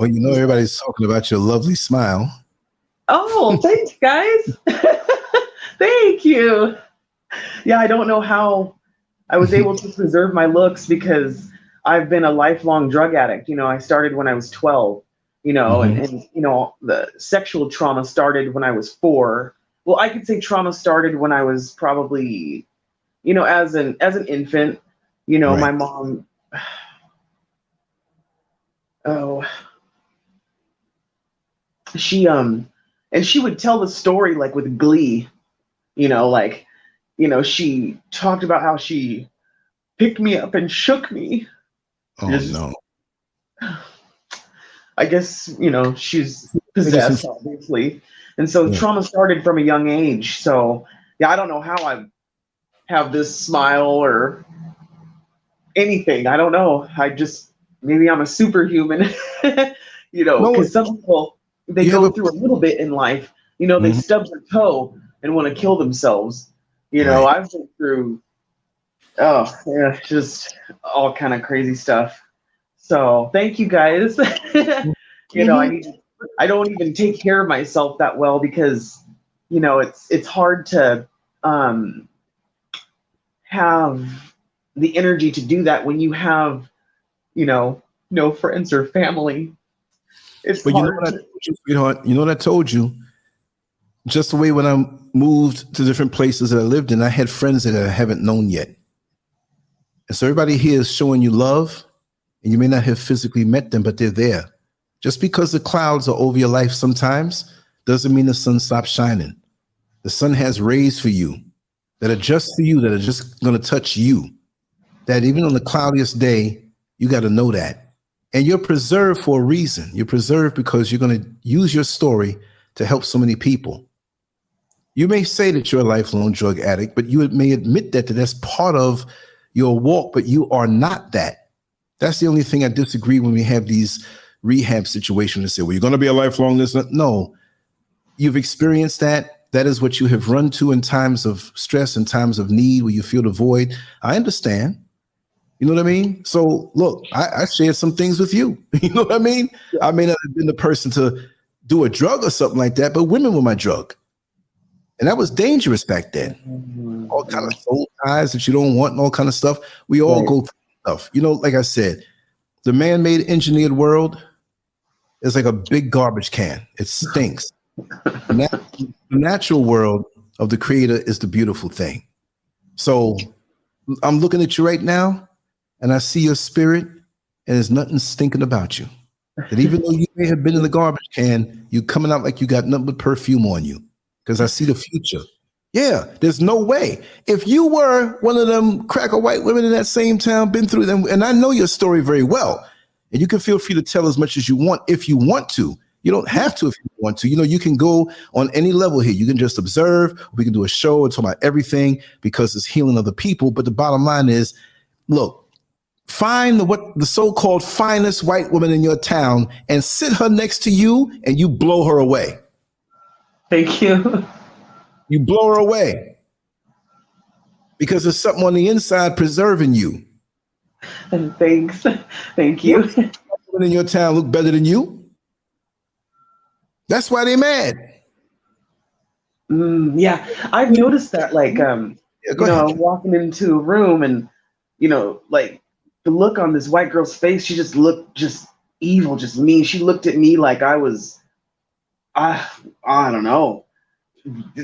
Speaker 1: everybody's talking about your lovely smile.
Speaker 2: Oh, thanks, guys. Thank you. Yeah, I don't know how I was able to preserve my looks, because I've been a lifelong drug addict. I started when I was 12, and the sexual trauma started when I was 4. Well, I could say trauma started when I was probably, as an infant, right. My mom, she would tell the story like with glee, she talked about how she picked me up and shook me.
Speaker 1: Oh, no.
Speaker 2: I guess, she's possessed, obviously. And so trauma started from a young age. So, I don't know how I have this smile or anything. I don't know. Maybe I'm a superhuman, because some people, they go through a little bit in life, they stub their toe and want to kill themselves. Right. I've been through, just all kind of crazy stuff. So thank you guys. I don't even take care of myself that well, because, it's hard to have the energy to do that when you have, no friends or family. It's hard.
Speaker 1: You know what I told you? Just the way when I moved to different places that I lived in, I had friends that I haven't known yet. And so everybody here is showing you love, and you may not have physically met them, but they're there. Just because the clouds are over your life sometimes doesn't mean the sun stops shining. The sun has rays for you that are just for you, that are just going to touch you. That even on the cloudiest day, you got to know that. And you're preserved for a reason. You're preserved because you're going to use your story to help so many people. You may say that you're a lifelong drug addict, but you may admit that that's part of your walk, but you are not that. That's the only thing I disagree when we have these rehab situations and say, well, you're going to be a lifelong listener. No, you've experienced that. That is what you have run to in times of stress and times of need where you feel the void. I understand. You know what I mean? So look, I shared some things with you. You know what I mean? Yeah. I may not have been the person to do a drug or something like that, but women were my drug. And that was dangerous back then. Mm-hmm. All kind of soul ties that you don't want and all kind of stuff. We all go through stuff. Like I said, the man-made engineered world is like a big garbage can. It stinks. The natural world of the creator is the beautiful thing. So I'm looking at you right now, and I see your spirit, and there's nothing stinking about you. That even though you may have been in the garbage can, you coming out like you got nothing but perfume on you, because I see the future. Yeah, there's no way. If you were one of them cracker white women in that same town, been through them, and I know your story very well, and you can feel free to tell as much as you want if you want to. You don't have to if you want to. You know, you can go on any level here. You can just observe. We can do a show and talk about everything because it's healing other people. But the bottom line is, look, find the so-called finest white woman in your town and sit her next to you, and you blow her away.
Speaker 2: Thank you.
Speaker 1: You blow her away because there's something on the inside preserving you.
Speaker 2: And thanks. Thank you.
Speaker 1: Women in your town look better than you. That's why they're mad.
Speaker 2: Yeah, I've noticed that. Like, walking into a room and, like the look on this white girl's face, she just looked just evil, just mean. She looked at me like I was, I don't know.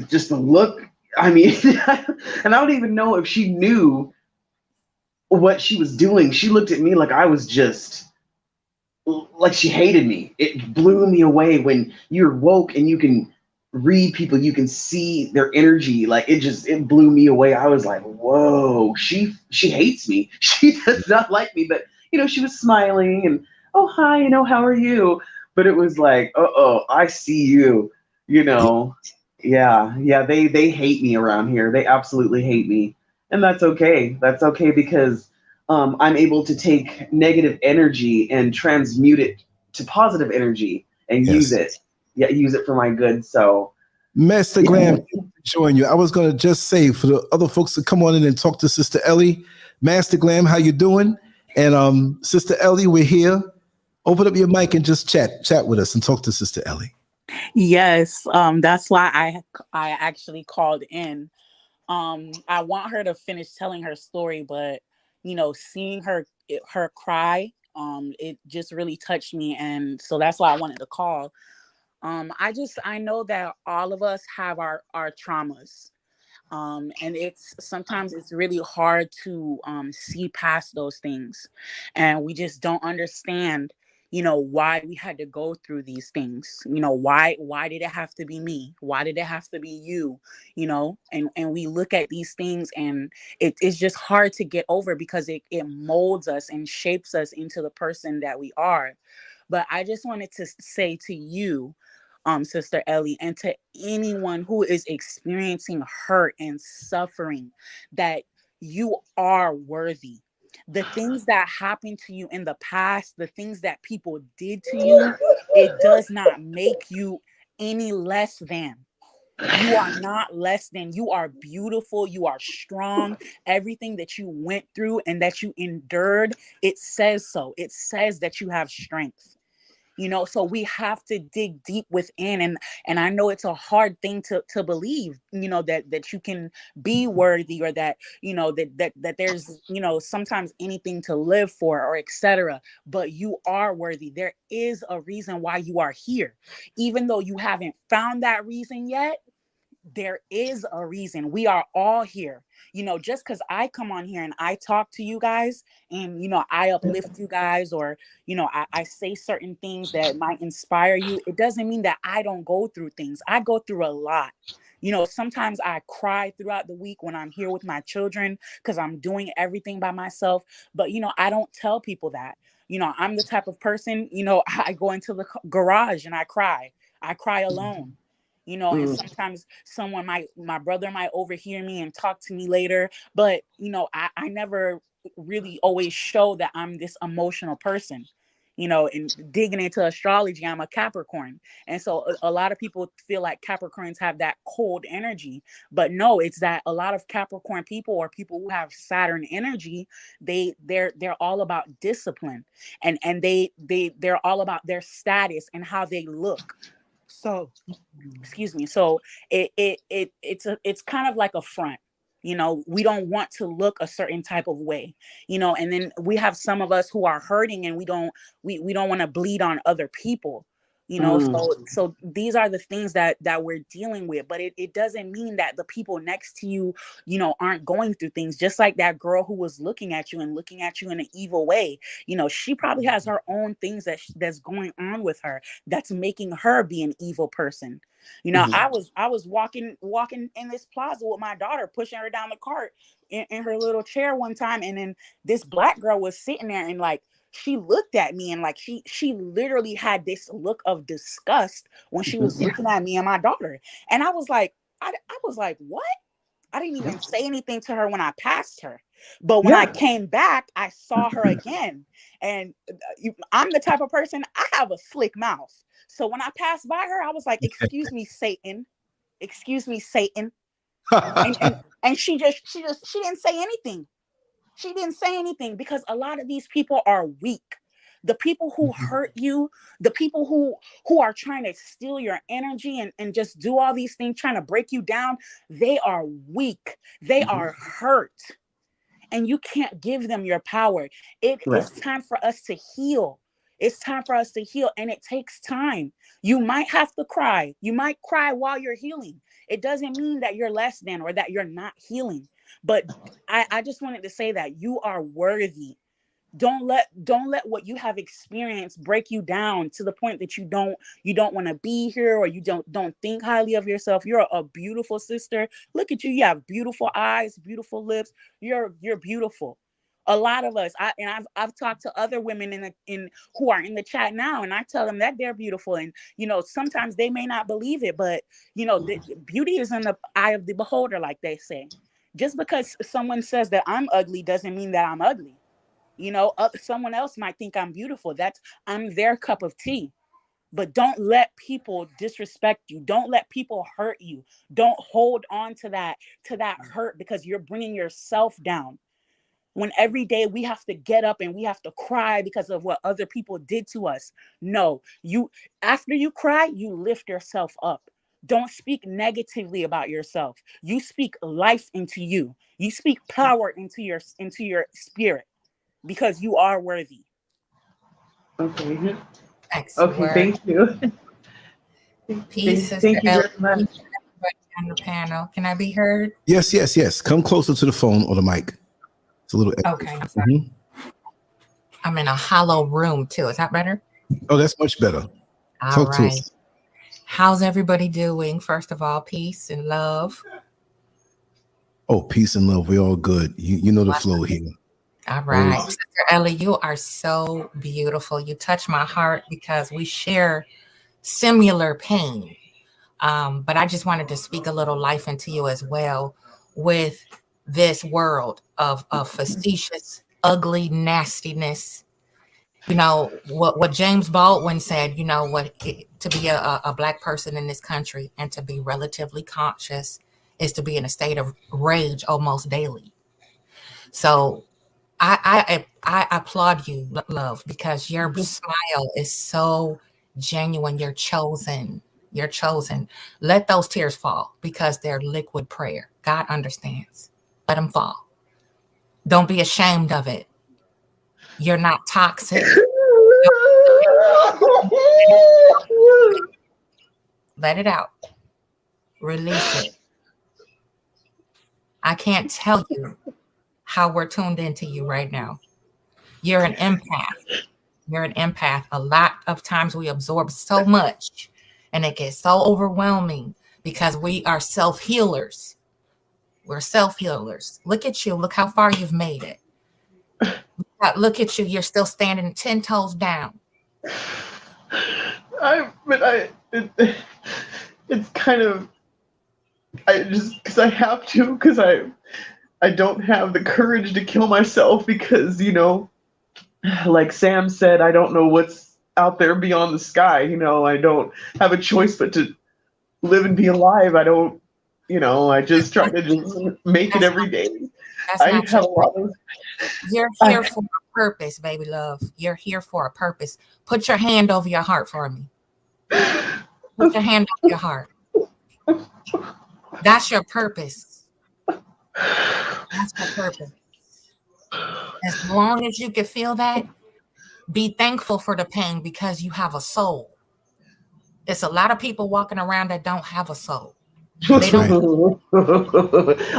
Speaker 2: Just the look, I mean, and I don't even know if she knew what she was doing. She looked at me like I was just, like she hated me. It blew me away. When you're woke and you can read people, you can see their energy. Like it blew me away. I was like, whoa, she hates me. She does not like me. But, she was smiling and, oh, hi, how are you? But it was like, I see you, Yeah, they hate me around here. They absolutely hate me. And that's okay. That's okay because I'm able to take negative energy and transmute it to positive energy and use it. Yeah, use it for my good. So
Speaker 1: Master Graham, join you. I was going to just say for the other folks to come on in and talk to Sister Ellie. Master Graham, how you doing? And Sister Ellie, we're here. Open up your mic and just chat with us and talk to Sister Ellie.
Speaker 3: Yes, that's why I actually called in. I want her to finish telling her story, but seeing her cry, it just really touched me, and so that's why I wanted to call. I know that all of us have our traumas. And sometimes it's really hard to see past those things, and we just don't understand why we had to go through these things. Why did it have to be me? Why did it have to be you? And we look at these things, and it's just hard to get over because it molds us and shapes us into the person that we are. But I just wanted to say to you, Sister Ellie, and to anyone who is experiencing hurt and suffering, that you are worthy. The things that happened to you in the past, the things that people did to you, it does not make you any less than. You are not less than. You are beautiful. You are strong. Everything that you went through and that you endured, it says so. It says that you have strength. So we have to dig deep within, and I know it's a hard thing to believe, that you can be worthy, or that that there's sometimes anything to live for, or etc. But you are worthy. There is a reason why you are here, even though you haven't found that reason yet. There is a reason. We are all here. Just because I come on here and I talk to you guys, and I uplift you guys, or I say certain things that might inspire you, it doesn't mean that I don't go through things. I go through a lot. Sometimes I cry throughout the week when I'm here with my children because I'm doing everything by myself. But I don't tell people that. I'm the type of person, I go into the garage and I cry alone. And sometimes my brother might overhear me and talk to me later, but I never really always show that I'm this emotional person. And digging into astrology, I'm a Capricorn, and so a lot of people feel like Capricorns have that cold energy, but no, it's that a lot of Capricorn people, or people who have Saturn energy, they're all about discipline, and they're all about their status and how they look. So excuse me. So it's kind of like a front. We don't want to look a certain type of way, and then we have some of us who are hurting, and we don't want to bleed on other people. You know, so these are the things that we're dealing with, but it doesn't mean that the people next to you, you know, aren't going through things. Just like that girl who was looking at you in an evil way, you know, she probably has her own things that's going on with her that's making her be an evil person. You know, I was walking in this plaza with my daughter, pushing her down the cart in her little chair one time, and then this black girl was sitting there, and like, she looked at me, and like she literally had this look of disgust when she was looking at me and my daughter. And I was like, I was like, what? I didn't even say anything to her when I passed her. But when I came back, I saw her again. And I'm the type of person, I have a slick mouth. So when I passed by her, I was like, excuse me, Satan. Excuse me, Satan. and she didn't say anything. She didn't say anything, because a lot of these people are weak. The people who hurt you, the people who are trying to steal your energy and just do all these things, trying to break you down, they are weak. They are hurt. And you can't give them your power. It's time for us to heal. It's time for us to heal, and it takes time. You might have to cry. You might cry while you're healing. It doesn't mean that you're less than or that you're not healing. But I just wanted to say that you are worthy. Don't let what you have experienced break you down to the point that you don't want to be here, or you don't think highly of yourself. You're a beautiful sister. Look at you. You have beautiful eyes, beautiful lips. You're beautiful. A lot of us, I've talked to other women in who are in the chat now, and I tell them that they're beautiful. And you know, sometimes they may not believe it, but you know, the beauty is in the eye of the beholder, like they say. Just because someone says that I'm ugly doesn't mean that I'm ugly. You know, someone else might think I'm beautiful. I'm their cup of tea. But don't let people disrespect you. Don't let people hurt you. Don't hold on to that hurt, because you're bringing yourself down. When every day we have to get up and we have to cry because of what other people did to us. No, after you cry, you lift yourself up. Don't speak negatively about yourself. You speak life into you. You speak power into your spirit, because you are worthy.
Speaker 2: Okay.
Speaker 4: Excellent.
Speaker 2: Okay, thank you.
Speaker 4: Peace,
Speaker 2: thank you very much.
Speaker 4: On the panel. Can I be heard?
Speaker 1: Yes. Come closer to the phone or the mic. It's a little
Speaker 4: okay. I'm sorry. I'm in a hollow room too. Is that better?
Speaker 1: Oh, that's much better.
Speaker 4: All right. How's everybody doing? First of all, peace and love.
Speaker 1: Oh, peace and love. We're all good. You know the flow here.
Speaker 4: All right. Sister Ellie, you are so beautiful. You touch my heart because we share similar pain. But I just wanted to speak a little life into you as well, with this world of facetious, ugly nastiness. You know, what James Baldwin said, you know, to be a Black person in this country and to be relatively conscious is to be in a state of rage almost daily. So I applaud you, love, because your smile is so genuine. You're chosen. You're chosen. Let those tears fall, because they're liquid prayer. God understands. Let them fall. Don't be ashamed of it. You're not toxic. Let it out. Release it. I can't tell you how we're tuned into you right now. You're an empath. You're an empath. A lot of times we absorb so much and it gets so overwhelming because we are self-healers. We're self-healers. Look at you. Look how far you've made it. Look at you. You're still standing 10 toes down.
Speaker 2: It's kind of, because I have to, because I don't have the courage to kill myself, because, you know, like Sam said, I don't know what's out there beyond the sky. You know, I don't have a choice but to live and be alive. I don't, you know, I just try to just make it every day. I have a lot of.
Speaker 4: You're here for a purpose, baby love. You're here for a purpose. Put your hand over your heart for me. Put your hand over your heart. That's your purpose. That's your purpose. As long as you can feel that, be thankful for the pain, because you have a soul. It's a lot of people walking around that don't have a soul.
Speaker 1: That's right.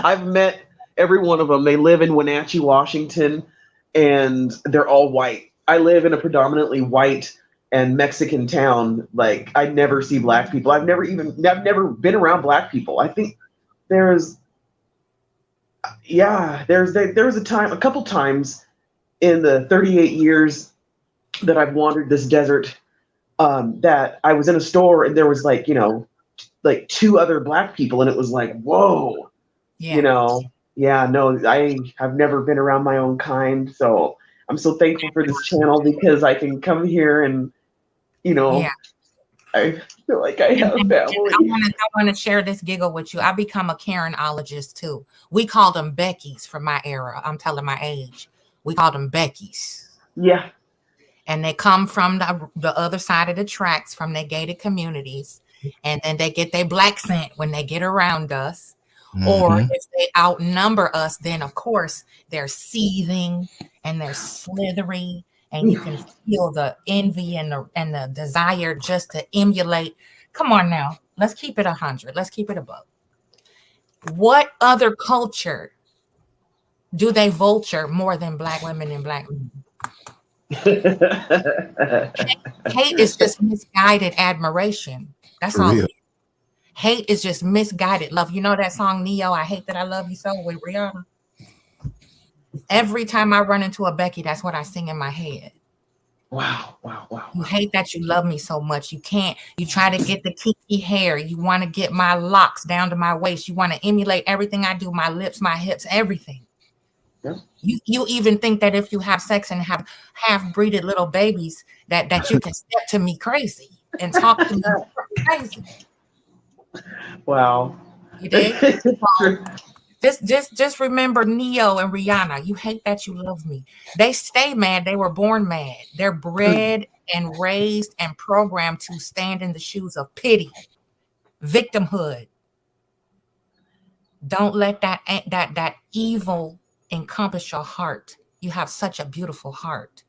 Speaker 2: I've met every one of them. They live in Wenatchee, Washington, and they're all white. I live in a predominantly white and Mexican town. Like, I never see black people. I've never been around black people. I think there was a couple times in the 38 years that I've wandered this desert, that I was in a store and there was like two other black people, and it was like, whoa, no, I have never been around my own kind. So I'm so thankful for this channel because I can come here and, I feel like I have family.
Speaker 4: I want to share this giggle with you. I become a Karenologist too. We called them Beckies from my era. I'm telling my age. We called them Beckies.
Speaker 2: Yeah.
Speaker 4: And they come from the other side of the tracks, from their gated communities. And then they get their black scent when they get around us. Mm-hmm. Or if they outnumber us, then of course they're seething and they're slithery. And you can feel the envy and the desire just to emulate. Come on now. Let's keep it 100. Let's keep it above. What other culture do they vulture more than black women and black men? Hate is just misguided admiration. That's all. Hate is just misguided love. You know that song Neo, I Hate That I Love You So, with Rihanna? Every time I run into a Becky, that's what I sing in my head.
Speaker 2: Wow.
Speaker 4: You hate that you love me so much. You can't. You try to get the kinky hair. You want to get my locks down to my waist. You want to emulate everything I do, my lips, my hips, everything. Yeah. You even think that if you have sex and have half-breeded little babies, that you can step to me crazy and talk to me crazy.
Speaker 2: Wow.
Speaker 4: You did? Just remember Neo and Rihanna. You hate that you love me. They stay mad. They were born mad. They're bred and raised and programmed to stand in the shoes of pity, victimhood. Don't let that evil encompass your heart. You have such a beautiful heart.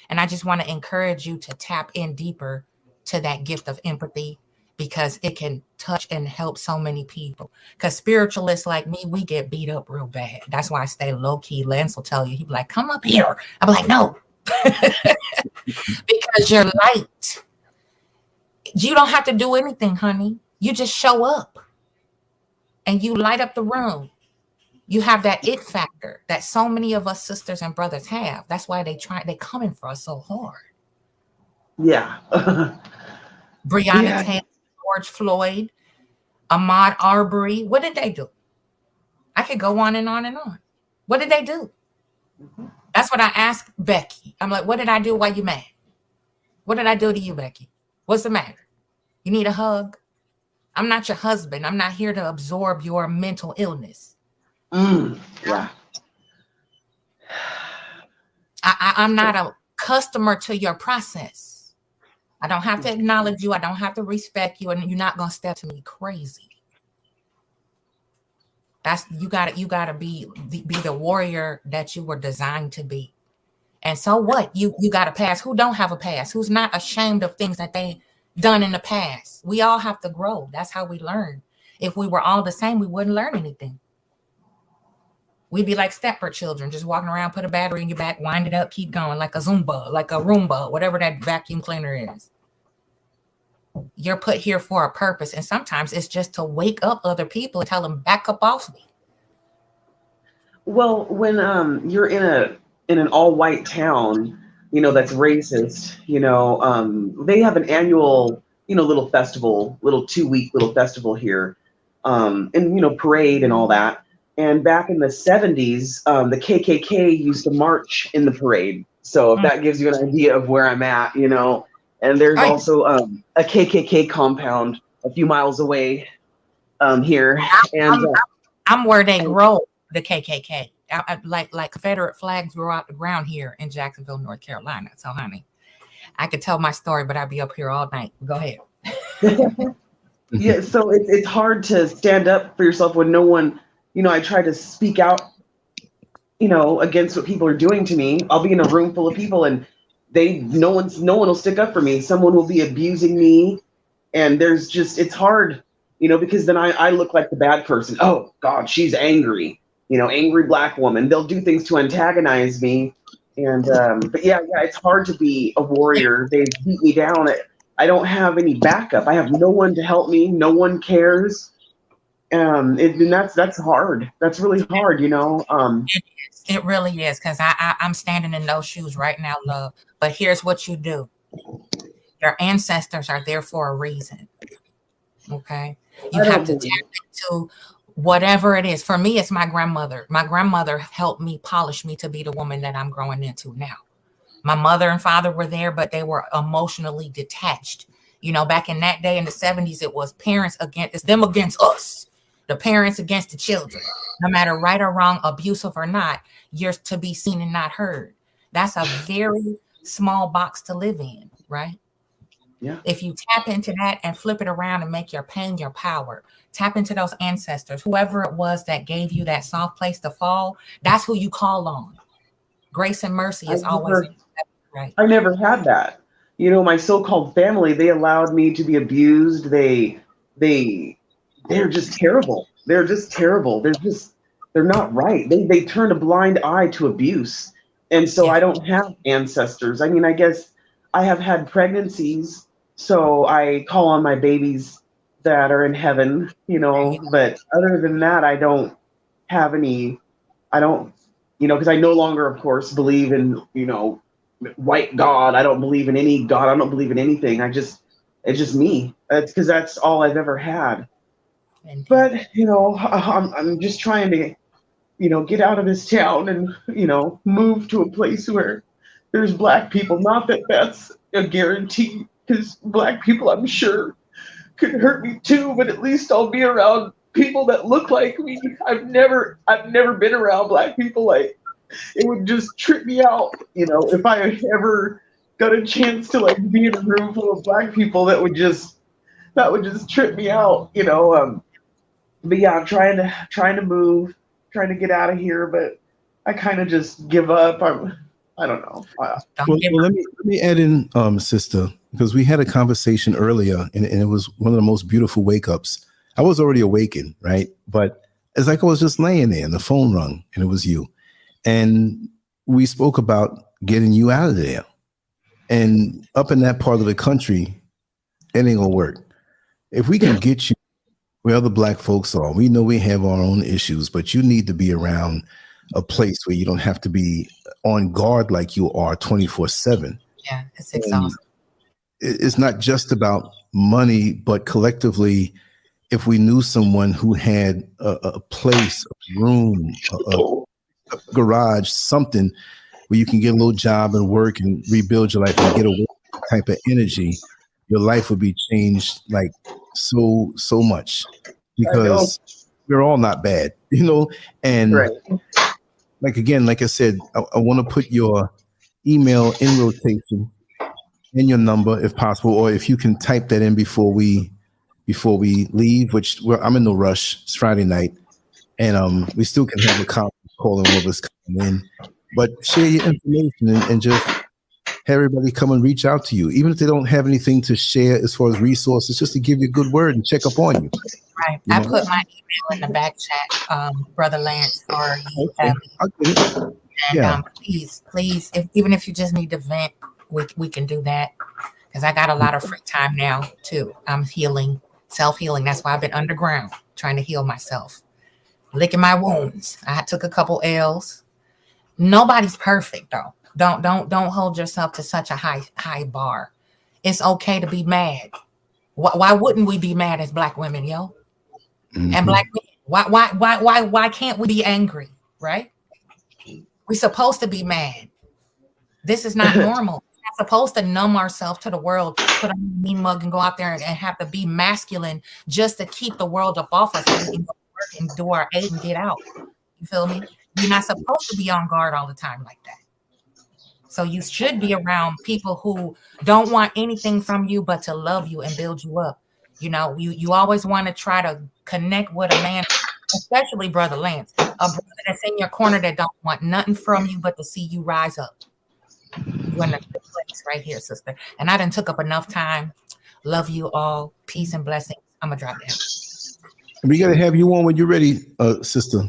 Speaker 4: And I just want to encourage you to tap in deeper to that gift of empathy, because it can touch and help so many people. Because spiritualists like me, we get beat up real bad. That's why I stay low key. Lance will tell you, he'd be like, come up here. I'm like, no, because you're light. You don't have to do anything, honey. You just show up and you light up the room. You have that it factor that so many of us sisters and brothers have. That's why they coming for us so hard.
Speaker 2: Yeah.
Speaker 4: Breonna Taylor, George Floyd, Ahmaud Arbery. What did they do? I could go on and on and on. What did they do? That's what I asked Becky. I'm like, what did I do? Why you mad? What did I do to you, Becky? What's the matter? You need a hug? I'm not your husband. I'm not here to absorb your mental illness.
Speaker 2: Yeah.
Speaker 4: I'm not a customer to your process. I don't have to acknowledge you. I don't have to respect you, and you're not gonna step to me crazy. You gotta be the warrior that you were designed to be. And so what? You got a past. Who don't have a past? Who's not ashamed of things that they done in the past? We all have to grow. That's how we learn. If we were all the same, we wouldn't learn anything. We'd be like Stepford children, just walking around, put a battery in your back, wind it up, keep going, like a Zumba, like a Roomba, whatever that vacuum cleaner is. You're put here for a purpose. And sometimes it's just to wake up other people and tell them, back up off me.
Speaker 2: Well, when you're in an all-white town, that's racist, they have an annual, little festival, little 2-week little festival here, and, parade and all that. And back in the 70s, the KKK used to march in the parade. So if that gives you an idea of where I'm at, and there's also a KKK compound a few miles away here. And
Speaker 4: I'm where they grow the KKK. Like Confederate flags grow out the ground here in Jacksonville, North Carolina. So, honey, I could tell my story, but I'd be up here all night. Go ahead.
Speaker 2: Yeah, so it's hard to stand up for yourself when no one, I try to speak out, against what people are doing to me. I'll be in a room full of people and no one will stick up for me. Someone will be abusing me, And there's just, it's hard, you know, because then I look like the bad person. Oh God, she's angry, you know, angry black woman. They'll do things to antagonize me. And, but yeah, it's hard to be a warrior. They beat me down. I don't have any backup. I have no one to help me. No one cares. And that's hard. That's really hard, you know?
Speaker 4: It really is. Cause I'm standing in those shoes right now, love. But here's what you do. Your ancestors are there for a reason. Okay. You have to tap into whatever it is. For me, it's my grandmother. My grandmother helped me polish me to be the woman that I'm growing into now. My mother and father were there, but they were emotionally detached. You know, back in that day in the 70s, it was parents against them against us, the parents against the children. No matter right or wrong, abusive or not, you're to be seen and not heard. That's a very small box to live in, right?
Speaker 2: Yeah.
Speaker 4: If you tap into that and flip it around and make your pain your power, tap into those ancestors, whoever it was that gave you that soft place to fall, that's who you call on. Grace and mercy is always right.
Speaker 2: I never had that. You know, my so-called family, they allowed me to be abused. They're just terrible. They're just terrible. They're not right. They turned a blind eye to abuse. And so I don't have ancestors. I mean, I guess I have had pregnancies, so I call on my babies that are in heaven, you know, but other than that, I don't have any, you know, because I no longer, of course, believe in, you know, white God. I don't believe in any God. I don't believe in anything. It's just me. It's because that's all I've ever had. But, you know, I'm just trying to, you know, get out of this town and, you know, move to a place where there's black people. Not that that's a guarantee, because black people, I'm sure, could hurt me too, but at least I'll be around people that look like me. I've never been around black people. Like, it would just trip me out, you know, if I ever got a chance to like be in a room full of black people. That would just trip me out, you know. But yeah, I'm trying to move, trying to get out of here, but I kind of just give up. I don't know.
Speaker 1: Well, let me add in, sister, because we had a conversation earlier, and it was one of the most beautiful wake ups. I was already awakened, right? But it's like I was just laying there, and the phone rung, and it was you. And we spoke about getting you out of there. And up in that part of the country, it ain't gonna work. If we can get you where other black folks are, we know we have our own issues, but you need to be around a place where you don't have to be on guard like you are 24/7.
Speaker 4: Yeah, it's exhausting.
Speaker 1: It's not just about money, but collectively, if we knew someone who had a place, a room, a garage, something where you can get a little job and work and rebuild your life and get away from that type of energy, your life would be changed like so much, because we're all not bad, you know. And like, again, like I said, I want to put your email in rotation and your number if possible, or if you can type that in before we leave, which I'm in no rush. It's Friday night, and we still can have a conference call and whoever's coming in, but share your information and just have everybody come and reach out to you, even if they don't have anything to share as far as resources, just to give you a good word and check up on you.
Speaker 4: Right. I put my email in the back chat, Brother Lance, or you have it. And please, even if you just need to vent, we can do that, because I got a lot of free time now too. I'm healing, self-healing. That's why I've been underground trying to heal myself, licking my wounds. I took a couple L's. Nobody's perfect though. Don't hold yourself to such a high bar. It's okay to be mad. Why wouldn't we be mad as black women, yo? Mm-hmm. And black men, why can't we be angry, right? We're supposed to be mad. This is not normal. We're not supposed to numb ourselves to the world, put on a mean mug and go out there and have to be masculine just to keep the world up off us so we can go to work and do our 8 and get out. You feel me? You're not supposed to be on guard all the time like that. So you should be around people who don't want anything from you but to love you and build you up. You know, you always want to try to connect with a man, especially Brother Lance, a brother that's in your corner that don't want nothing from you but to see you rise up. You're in a good place right here, sister. And I done took up enough time. Love you all. Peace and blessings. I'm going to drop down.
Speaker 1: We got to have you on when you're ready, sister.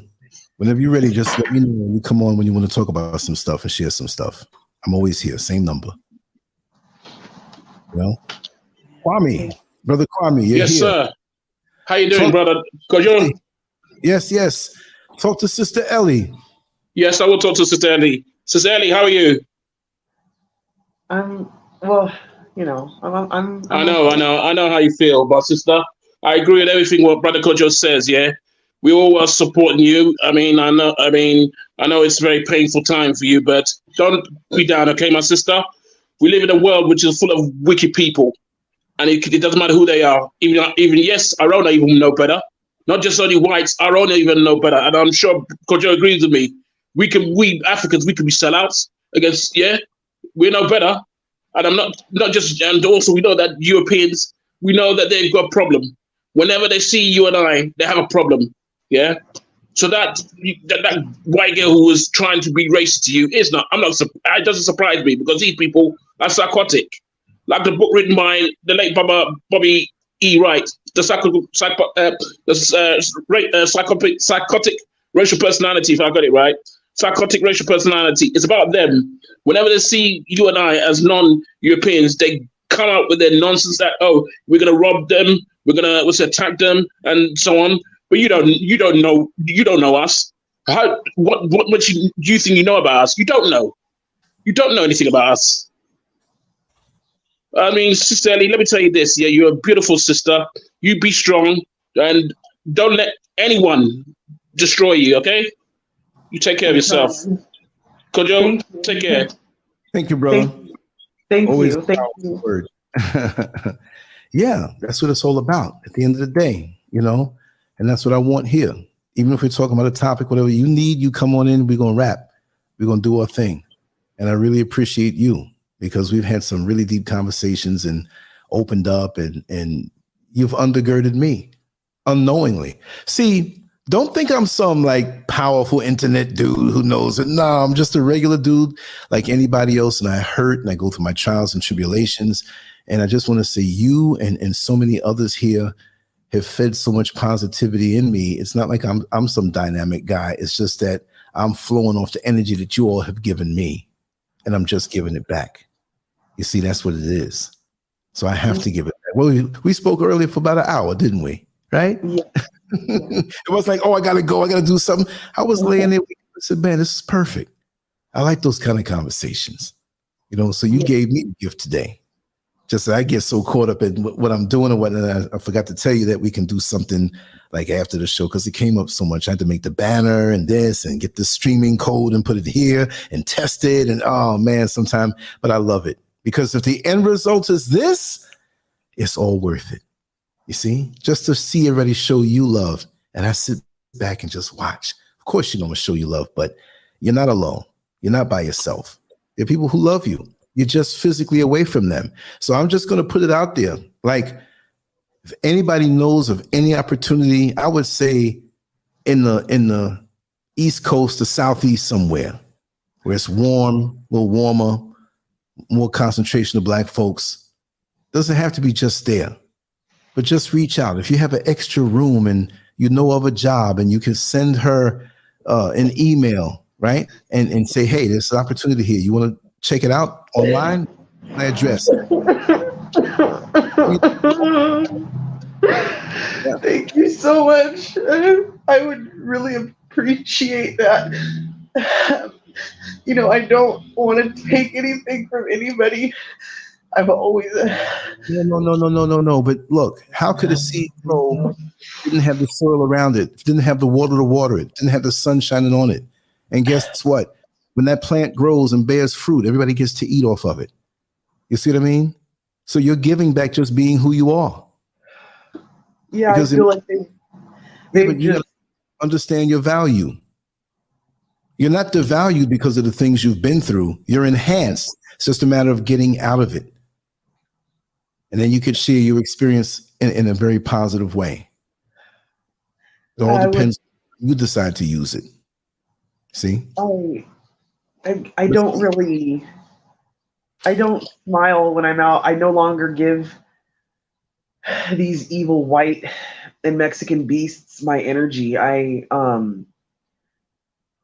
Speaker 1: Whenever you're ready, just let me know when you come on when you want to talk about some stuff and share some stuff. I'm always here. Same number. You know? Kwame, brother Kwame, you're
Speaker 5: yes,
Speaker 1: here.
Speaker 5: sir. How you doing, brother?
Speaker 1: Yes. Talk to Sister Ellie.
Speaker 5: Yes, I will talk to Sister Ellie. Sister Ellie, how are you?
Speaker 2: Well, you know, I'm
Speaker 5: I know how you feel, but sister, I agree with everything what Brother Kojo says. Yeah, we all are supporting you. I know it's a very painful time for you, but don't be down, okay, my sister. We live in a world which is full of wicked people, and it doesn't matter who they are. Even yes, our own even know better. Not just only whites, our own even know better. And I'm sure Kojo agrees with me. We Africans, we can be sellouts against. Yeah, we know better. And I'm not just, and also we know that Europeans, we know that they've got a problem. Whenever they see you and I, they have a problem. Yeah. So that white girl who was trying to be racist to you is not. It doesn't surprise me because these people are psychotic. Like the book written by the late Bobby E. Wright, the psychotic racial personality. If I got it right, psychotic racial personality. It's about them. Whenever they see you and I as non-Europeans, they come out with their nonsense that, oh, we're gonna rob them, we're gonna attack them, and so on. But you don't know us. What much do you think you know about us? You don't know. You don't know anything about us. I mean, Sister Ellie, let me tell you this. Yeah, you're a beautiful sister. You be strong and don't let anyone destroy you. Okay? You take care of yourself. Kojo, take care.
Speaker 1: Thank you, brother.
Speaker 2: Thank
Speaker 1: Always
Speaker 2: you. Thank you.
Speaker 1: Word. Yeah, that's what it's all about at the end of the day, you know, and that's what I want here. Even if we're talking about a topic, whatever you need, you come on in, we're going to rap. We're going to do our thing. And I really appreciate you because we've had some really deep conversations and opened up and you've undergirded me unknowingly. See, don't think I'm some like powerful internet dude who knows it. No, I'm just a regular dude like anybody else. And I hurt and I go through my trials and tribulations. And I just want to say you and so many others here have fed so much positivity in me. It's not like I'm some dynamic guy. It's just that I'm flowing off the energy that you all have given me. And I'm just giving it back. You see, that's what it is. So I have to give it back. Well, we spoke earlier for about an hour, didn't we? Right?
Speaker 2: Yeah.
Speaker 1: It was like, oh, I got to go. I got to do something. I was laying there. I said, man, this is perfect. I like those kind of conversations. You know, so you gave me a gift today. Just I get so caught up in what I'm doing and what I forgot to tell you that we can do something like after the show because it came up so much. I had to make the banner and this and get the streaming code and put it here and test it. And oh man, sometimes, but I love it because if the end result is this, it's all worth it. You see, just to see everybody show you love. And I sit back and just watch. Of course, you know, I'm gonna show you love, but you're not alone. You're not by yourself. There are people who love you. You're just physically away from them. So I'm just going to put it out there. Like if anybody knows of any opportunity, I would say in the East Coast to Southeast somewhere where it's warm, a little warmer, more concentration of Black folks. Doesn't have to be just there, but just reach out. If you have an extra room and you know of a job and you can send her an email, right? And say, hey, there's an opportunity here. You want to check it out online? My address.
Speaker 2: Thank you so much. I would really appreciate that. You know, I don't want to take anything from anybody. I've always
Speaker 1: No. But look, how could a seed grow if it didn't have the soil around it, if it didn't have the water to water it, didn't have the sun shining on it? And guess what? When that plant grows and bears fruit, everybody gets to eat off of it. You see what I mean? So you're giving back just being who you are.
Speaker 2: Yeah, because I feel like
Speaker 1: but you gotta understand your value. You're not devalued because of the things you've been through. You're enhanced. It's just a matter of getting out of it. And then you could share your experience in a very positive way. It all depends on you decide to use it. See?
Speaker 2: I don't smile when I'm out. I no longer give these evil white and Mexican beasts my energy.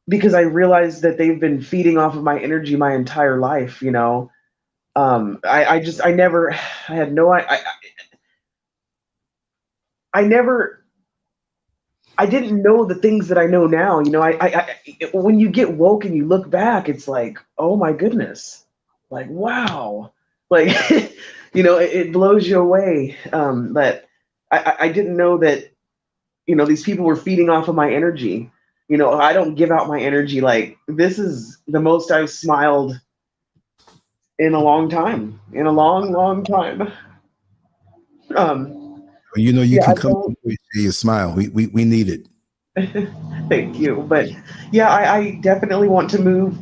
Speaker 2: Because I realized that they've been feeding off of my energy my entire life, you know. I never, I had no, I never, I didn't know the things that I know now. You know, when you get woke and you look back, it's like, oh my goodness, like, wow, like, you know, it blows you away. But I didn't know that, you know, these people were feeding off of my energy. You know, I don't give out my energy. Like, this is the most I've smiled in a long time, in a long, long time.
Speaker 1: You know, you
Speaker 2: Yeah,
Speaker 1: can come to your smile. We need it.
Speaker 2: Thank you. But yeah, I definitely want to move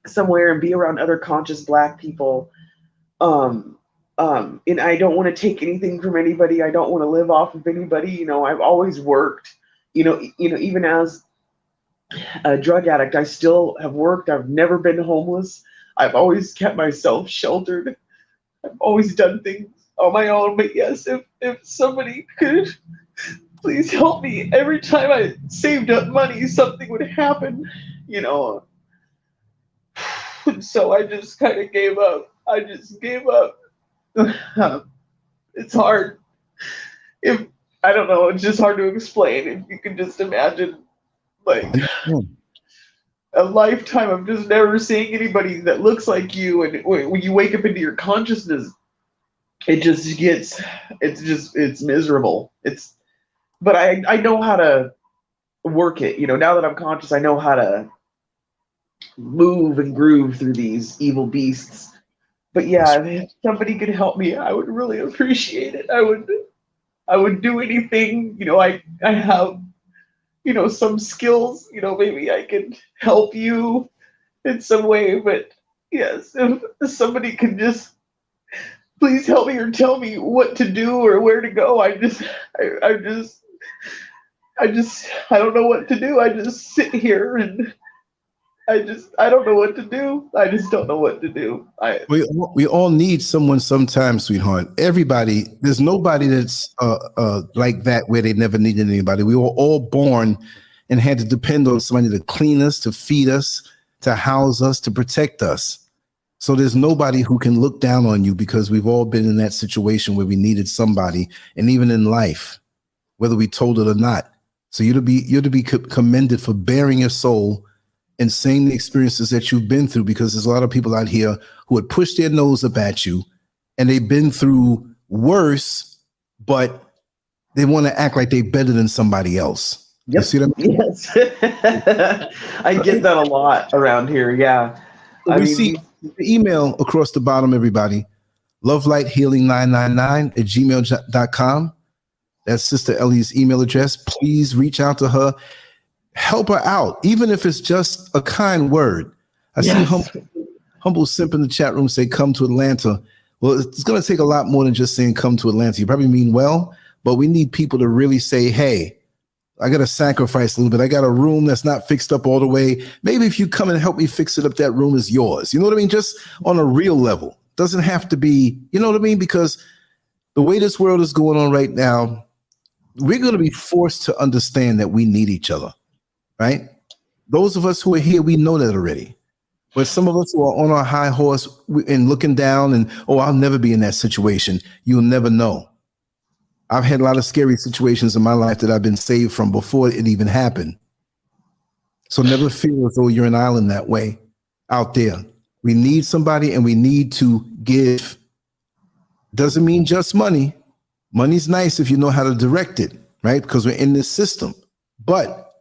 Speaker 2: somewhere and be around other conscious Black people. And I don't want to take anything from anybody. I don't want to live off of anybody. You know, I've always worked, you know, even as a drug addict, I still have worked. I've never been homeless. I've always kept myself sheltered. I've always done things on my own. But yes, if somebody could please help me. Every time I saved up money, something would happen, you know. So I just kind of gave up. I just gave up. It's hard. I don't know, it's just hard to explain. If you can just imagine, like, a lifetime of just never seeing anybody that looks like you, and when you wake up into your consciousness, it just gets, it's miserable. But I know how to work it. You know, now that I'm conscious, I know how to move and groove through these evil beasts. But yeah, if somebody could help me, I would really appreciate it. I would do anything. You know, I have, you know, some skills. You know, maybe I could help you in some way. But yes, if somebody could just please help me or tell me what to do or where to go. I don't know what to do. I just sit here and I don't know what to do. I just don't know what to do.
Speaker 1: We all need someone sometimes, sweetheart. Everybody, there's nobody that's like that where they never needed anybody. We were all born and had to depend on somebody to clean us, to feed us, to house us, to protect us. So there's nobody who can look down on you, because we've all been in that situation where we needed somebody, and even in life, whether we told it or not. So you're to be commended for bearing your soul and saying the experiences that you've been through, because there's a lot of people out here who would push their nose up at you, and they've been through worse, but they want to act like they're better than somebody else.
Speaker 2: Yep.
Speaker 1: You see what I mean?
Speaker 2: Yes. I get that a lot around here. Yeah.
Speaker 1: We see the email across the bottom, everybody. lovelightshealing999@gmail.com. That's Sister Ellie's email address. Please reach out to her. Help her out, even if it's just a kind word. I see Humble Simp in the chat room say, come to Atlanta. Well, it's going to take a lot more than just saying come to Atlanta. You probably mean well, but we need people to really say, hey, I got to sacrifice a little bit. I got a room that's not fixed up all the way. Maybe if you come and help me fix it up, that room is yours. You know what I mean? Just on a real level. Doesn't have to be, you know what I mean? Because the way this world is going on right now, we're going to be forced to understand that we need each other, right? Those of us who are here, we know that already. But some of us who are on our high horse and looking down and, oh, I'll never be in that situation. You'll never know. I've had a lot of scary situations in my life that I've been saved from before it even happened. So never feel as though you're an island that way out there. We need somebody, and we need to give. Doesn't mean just money. Money's nice if you know how to direct it, right? Because we're in this system. But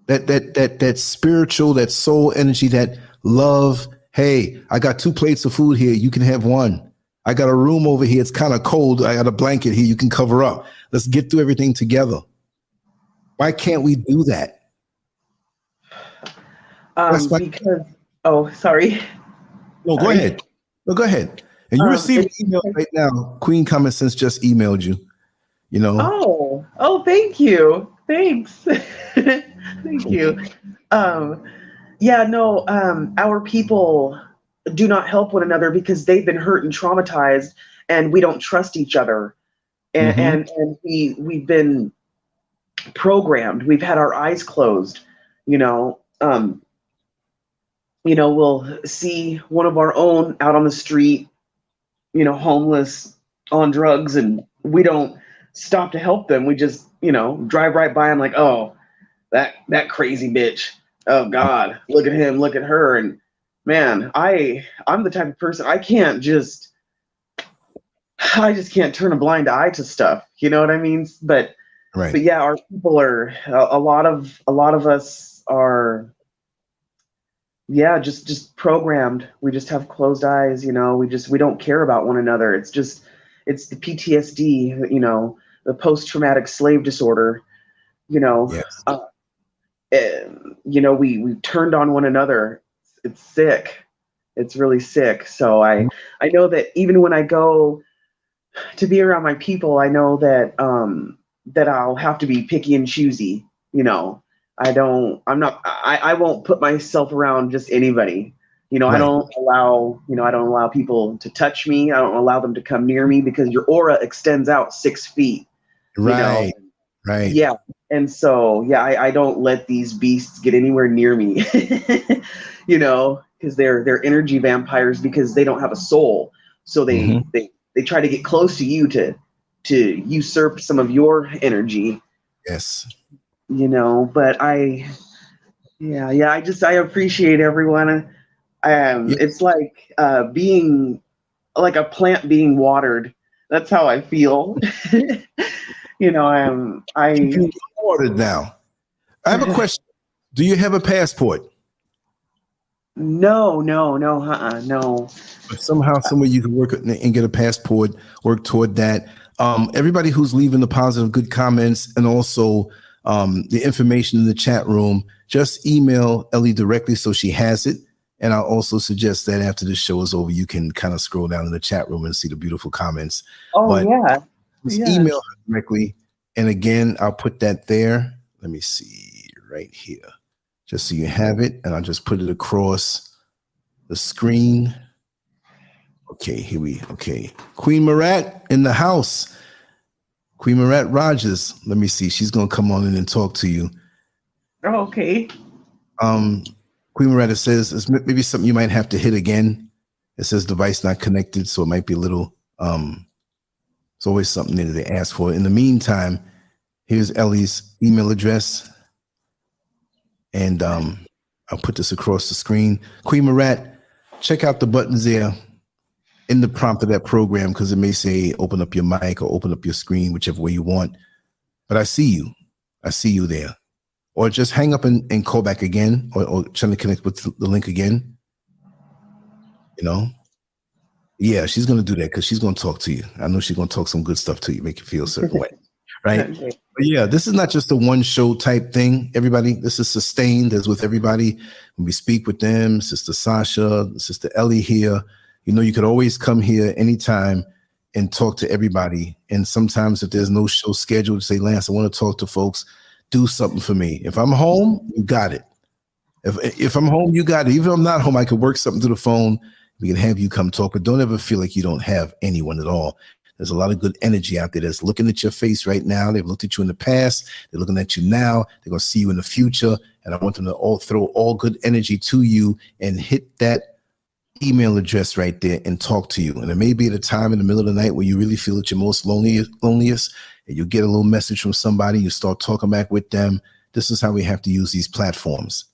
Speaker 1: that spiritual, that soul energy, that love. Hey, I got 2 plates of food here. You can have one. I got a room over here. It's kind of cold. I got a blanket here. You can cover up. Let's get through everything together. Why can't we do that?
Speaker 2: Oh, sorry.
Speaker 1: No, go ahead. No, go ahead. And you receive an email right now. Queen Common Sense just emailed you. You know.
Speaker 2: Oh, thank you. Thanks. Thank you. Our people do not help one another because they've been hurt and traumatized, and we don't trust each other. and we've been programmed. We've had our eyes closed. We'll see one of our own out on the street, homeless, on drugs, and we don't stop to help them. We just, drive right by them like, oh, that crazy bitch. Oh God, look at him, look at her. And man, I'm the type of person, I just can't turn a blind eye to stuff. You know what I mean? But yeah, our people are, a lot of us are, just programmed. We just have closed eyes, we don't care about one another. It's the PTSD, the post-traumatic slave disorder,
Speaker 1: Yes.
Speaker 2: We turned on one another. It's sick. It's really sick. So I know that even when I go to be around my people, I know that, that I'll have to be picky and choosy, I won't put myself around just anybody. I don't allow people to touch me. I don't allow them to come near me, because your aura extends out 6 feet.
Speaker 1: Right.
Speaker 2: Yeah. And so, I don't let these beasts get anywhere near me, because they're energy vampires, because they don't have a soul. So they try to get close to you to usurp some of your energy.
Speaker 1: Yes.
Speaker 2: But I appreciate everyone. It's like being like a plant being watered. That's how I feel. I'm
Speaker 1: watered now. I have a question. Do you have a passport?
Speaker 2: No.
Speaker 1: But somehow, somewhere you can work and get a passport, work toward that. Everybody who's leaving the positive, good comments, and also the information in the chat room, just email Ellie directly so she has it. And I'll also suggest that after the show is over, you can kind of scroll down in the chat room and see the beautiful comments. Just email her directly. And again, I'll put that there. Let me see right here, just so you have it. And I'll just put it across the screen. Okay. Queen Marat in the house. Queen Marat Rogers. Let me see. She's going to come on in and talk to you.
Speaker 2: Oh, okay.
Speaker 1: Queen Marat, it says it's maybe something you might have to hit again. It says device not connected, so it might be a little, it's always something that they ask for. In the meantime, here's Ellie's email address. And I'll put this across the screen. Queen Marat, check out the buttons there in the prompt of that program, because it may say open up your mic or open up your screen, whichever way you want. But I see you. I see you there. Or just hang up and call back again, or trying to connect with the link again. Yeah, she's going to do that, because she's going to talk to you. I know she's going to talk some good stuff to you, make you feel a certain way. Right?
Speaker 2: Okay.
Speaker 1: But yeah, this is not just a one show type thing, everybody. This is sustained, as with everybody. When we speak with them, Sister Sasha, Sister Ellie here, you could always come here anytime and talk to everybody. And sometimes if there's no show scheduled, say, Lance, I want to talk to folks, do something for me. If I'm home, you got it. If I'm home, you got it. Even if I'm not home, I could work something through the phone. We can have you come talk, but don't ever feel like you don't have anyone at all. There's a lot of good energy out there that's looking at your face right now. They've looked at you in the past. They're looking at you now. They're going to see you in the future. And I want them to all throw all good energy to you and hit that email address right there and talk to you. And it may be at a time in the middle of the night where you really feel at your most loneliest, and you get a little message from somebody, you start talking back with them. This is how we have to use these platforms,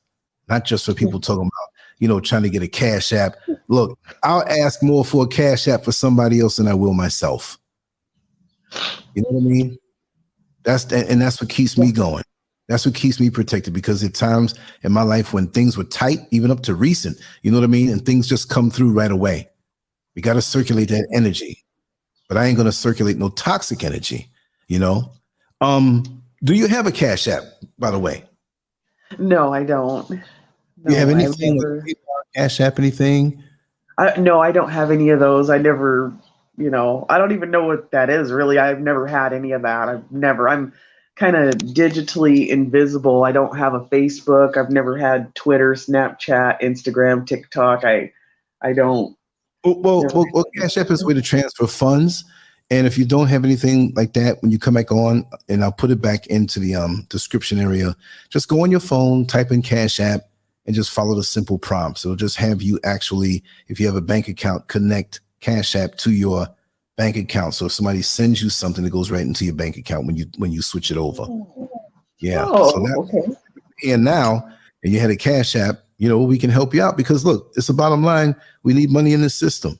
Speaker 1: not just for people talking about, trying to get a Cash App. Look, I'll ask more for a Cash App for somebody else than I will myself. You know what I mean? That's what keeps me going. That's what keeps me protected, because at times in my life when things were tight, even up to recent, you know what I mean? And things just come through right away. We got to circulate that energy, but I ain't going to circulate no toxic energy, Do you have a Cash App, by the way?
Speaker 2: No, I don't. No,
Speaker 1: you have anything? Cash App, anything?
Speaker 2: No, I don't have any of those. I never, I don't even know what that is, really. I've never had any of that. I'm kind of digitally invisible. I don't have a Facebook. I've never had Twitter, Snapchat, Instagram, TikTok. I don't.
Speaker 1: Well, Cash App is a way to transfer funds. And if you don't have anything like that, when you come back on, and I'll put it back into the description area, just go on your phone, type in Cash App, and just follow the simple prompts. It'll just have you actually, if you have a bank account, connect Cash App to your bank account. So if somebody sends you something, it goes right into your bank account when you switch it over. Yeah.
Speaker 2: Oh,
Speaker 1: so that,
Speaker 2: okay.
Speaker 1: and now, and you had a Cash App, we can help you out, because look, it's the bottom line. We need money in the system.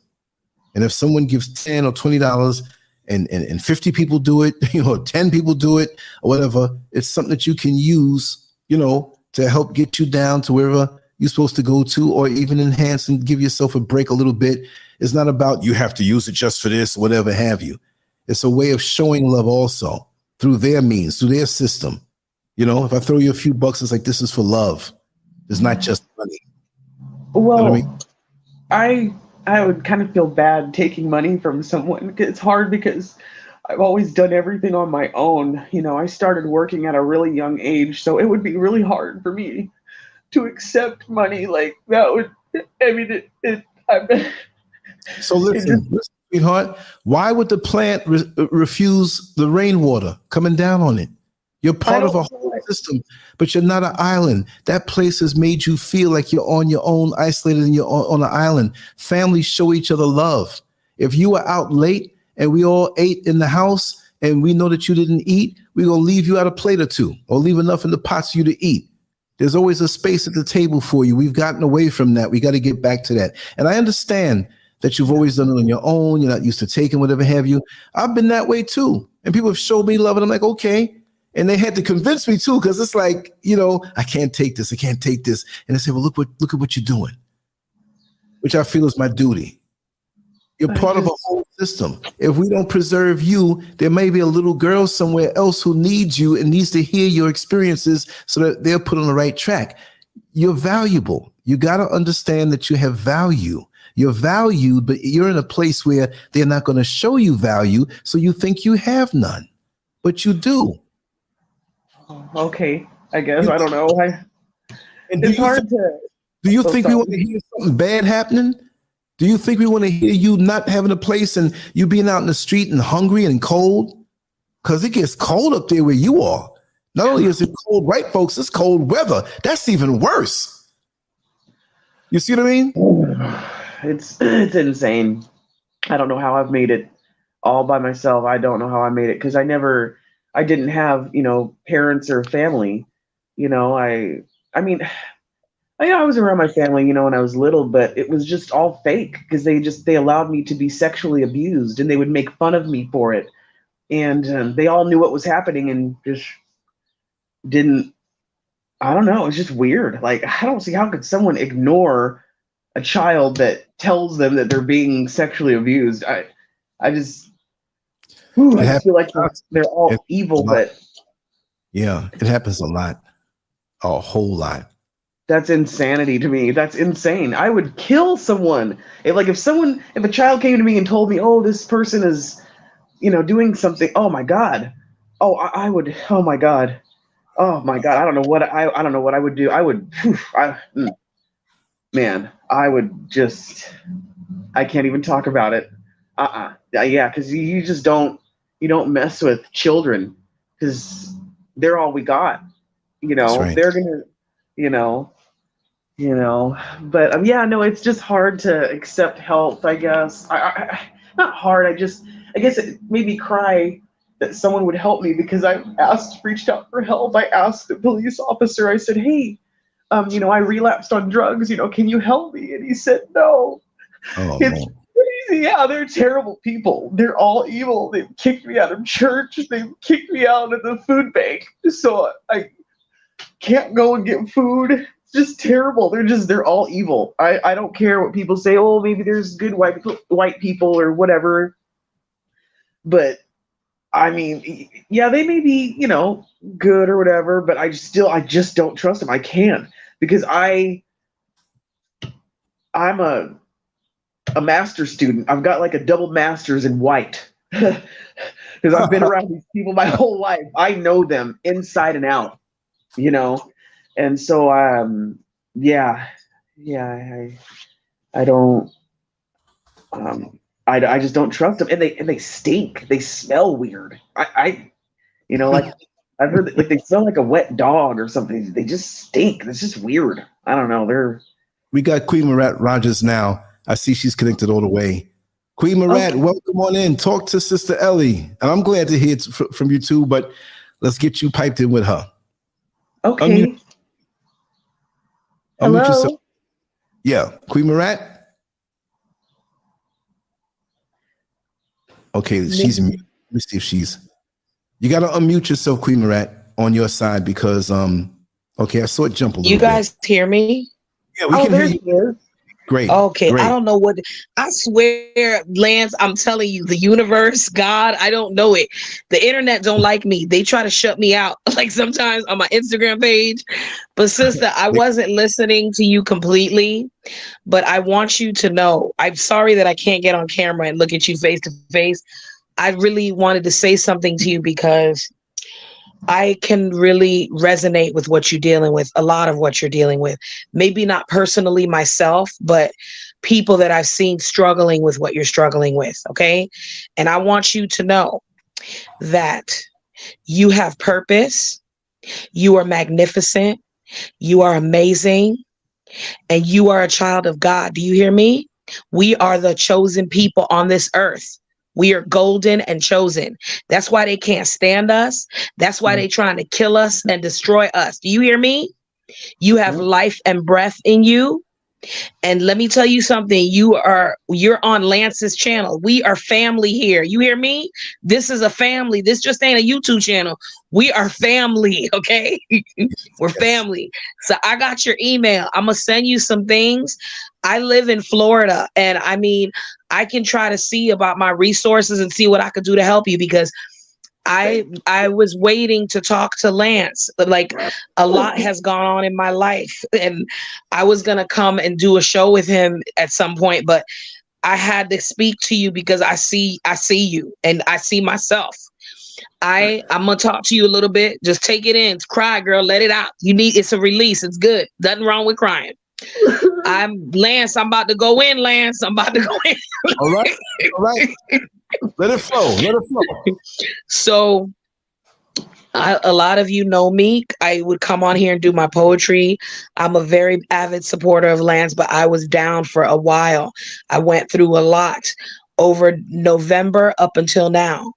Speaker 1: And if someone gives $10 or $20 and 50 people do it, 10 people do it or whatever, it's something that you can use, to help get you down to wherever you're supposed to go to, or even enhance and give yourself a break a little bit. It's not about you have to use it just for this, whatever have you. It's a way of showing love also through their means, through their system. If I throw you a few bucks, it's like, this is for love. It's not just money.
Speaker 2: Well,
Speaker 1: You know what I mean?
Speaker 2: I would kind of feel bad taking money from someone. It's hard because I've always done everything on my own. I started working at a really young age, so it would be really hard for me to accept money like that.
Speaker 1: So listen, sweetheart, why would the plant refuse the rainwater coming down on it? You're part of a whole system, but you're not an island. That place has made you feel like you're on your own, isolated, and you're on an island. Families show each other love. If you were out late and we all ate in the house and we know that you didn't eat, we're going to leave you out a plate or two, or leave enough in the pots for you to eat. There's always a space at the table for you. We've gotten away from that. We got to get back to that. And I understand that you've always done it on your own. You're not used to taking whatever have you. I've been that way too. And people have showed me love, and I'm like, okay. And they had to convince me too, because it's like, I can't take this. I can't take this. And they say, well, look at what you're doing, which I feel is my duty. You're part of a whole system. If we don't preserve you, there may be a little girl somewhere else who needs you and needs to hear your experiences so that they're put on the right track. You're valuable. You got to understand that you have value. You're valued, but you're in a place where they're not going to show you value, so you think you have none, but you do.
Speaker 2: Okay, I guess. I don't know.
Speaker 1: Do you think we want to hear something bad happening? Do you think we want to hear you not having a place and you being out in the street and hungry and cold? Because it gets cold up there where you are. Not only is it cold, right, folks, it's cold weather. That's even worse. You see what I mean?
Speaker 2: It's insane. I don't know how I've made it all by myself. I don't know how I made it, because I didn't have, parents or family. I was around my family, when I was little, but it was just all fake, because they allowed me to be sexually abused, and they would make fun of me for it. And they all knew what was happening and just didn't, I don't know. It's just weird. Like, I don't see how could someone ignore a child that tells them that they're being sexually abused. I just feel like they're all evil, but
Speaker 1: yeah, it happens a lot, a whole lot.
Speaker 2: That's insanity to me. That's insane. I would kill someone if a child came to me and told me, "Oh, this person is, doing something." Oh my God. Oh, I would. Oh my God. Oh my God. I don't know what I would do. I would. Man, I would just. I can't even talk about it. Yeah, because you just don't. You don't mess with children, because they're all we got.
Speaker 1: Right.
Speaker 2: They're gonna. But yeah, no, it's just hard to accept help, I guess. I not hard. I guess it made me cry that someone would help me, because I reached out for help. I asked the police officer. I said, "Hey, I relapsed on drugs. Can you help me?" And he said, "No."
Speaker 1: Oh,
Speaker 2: it's crazy. Yeah, they're terrible people. They're all evil. They've kicked me out of church. They've kicked me out of the food bank, so I can't go and get food. It's just terrible. They're all evil. I don't care what people say. Oh, maybe there's good white people or whatever. But I mean, yeah, they may be, good or whatever, but I just don't trust them. I can't, because I'm a master's student. I've got like a double master's in white, because I've been around these people my whole life. I know them inside and out, and so I don't. I just don't trust them, and they stink. They smell weird. Like I've heard that, like, they smell like a wet dog or something. They just stink. It's just weird. I don't know.
Speaker 1: We got Queen Marat Rogers now. I see she's connected all the way. Queen Marat, welcome on in. Talk to Sister Ellie, and I'm glad to hear from you too. But let's get you piped in with her.
Speaker 2: Okay.
Speaker 1: Unmute
Speaker 2: Hello.
Speaker 1: yourself. Yeah, Queen Marat. Okay, she's mute. Let me see if she's. You got to unmute yourself, Queen Marat, on your side because okay, I saw it jump a little bit.
Speaker 6: You guys hear me?
Speaker 1: Yeah, we can hear you. Great.
Speaker 6: Okay,
Speaker 1: great.
Speaker 6: I don't know what. I swear, Lance, I'm telling you, the universe, God, I don't know it. The internet don't like me. They try to shut me out, like sometimes on my Instagram page. But sister, I wasn't listening to you completely, but I want you to know, I'm sorry that I can't get on camera and look at you face to face. I really wanted to say something to you because I can really resonate with what you're dealing with, a lot of what you're dealing with. Maybe not personally myself, but people that I've seen struggling with what you're struggling with, okay? And I want you to know that you have purpose, you are magnificent, you are amazing, and you are a child of God. Do you hear me? We are the chosen people on this earth. We are golden and chosen. That's why they can't stand us. That's why they're trying to kill us and destroy us. Do you hear me? You have life and breath in you. And let me tell you something. You're on Lance's channel. We are family here. You hear me? This is a family. This just ain't a YouTube channel. We are family, okay? We're family. So I got your email. I'm going to send you some things. I live in Florida, and I mean, I can try to see about my resources and see what I could do to help you, because I was waiting to talk to Lance. Like, a lot has gone on in my life, and I was going to come and do a show with him at some point, but I had to speak to you because I see you and I see myself. I'm going to talk to you a little bit. Just take it in. Cry, girl. Let it out. It's a release. It's good. Nothing wrong with crying. Lance, I'm about to go in, Lance. I'm about to go in.
Speaker 1: All right. All right. Let it flow. Let it flow.
Speaker 6: So a lot of you know me. I would come on here and do my poetry. I'm a very avid supporter of Lance, but I was down for a while. I went through a lot over November up until now.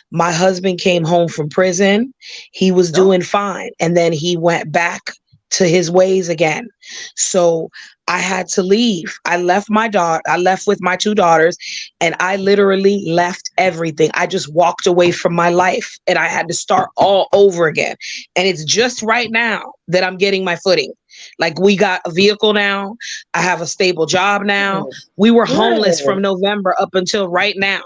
Speaker 6: My husband came home from prison. He was doing fine. And then he went back to his ways again. So I had to leave. I left with my 2 daughters, and I literally left everything. I just walked away from my life, and I had to start all over again. And it's just right now that I'm getting my footing. Like, we got a vehicle now. I have a stable job now. We were homeless from November up until right now.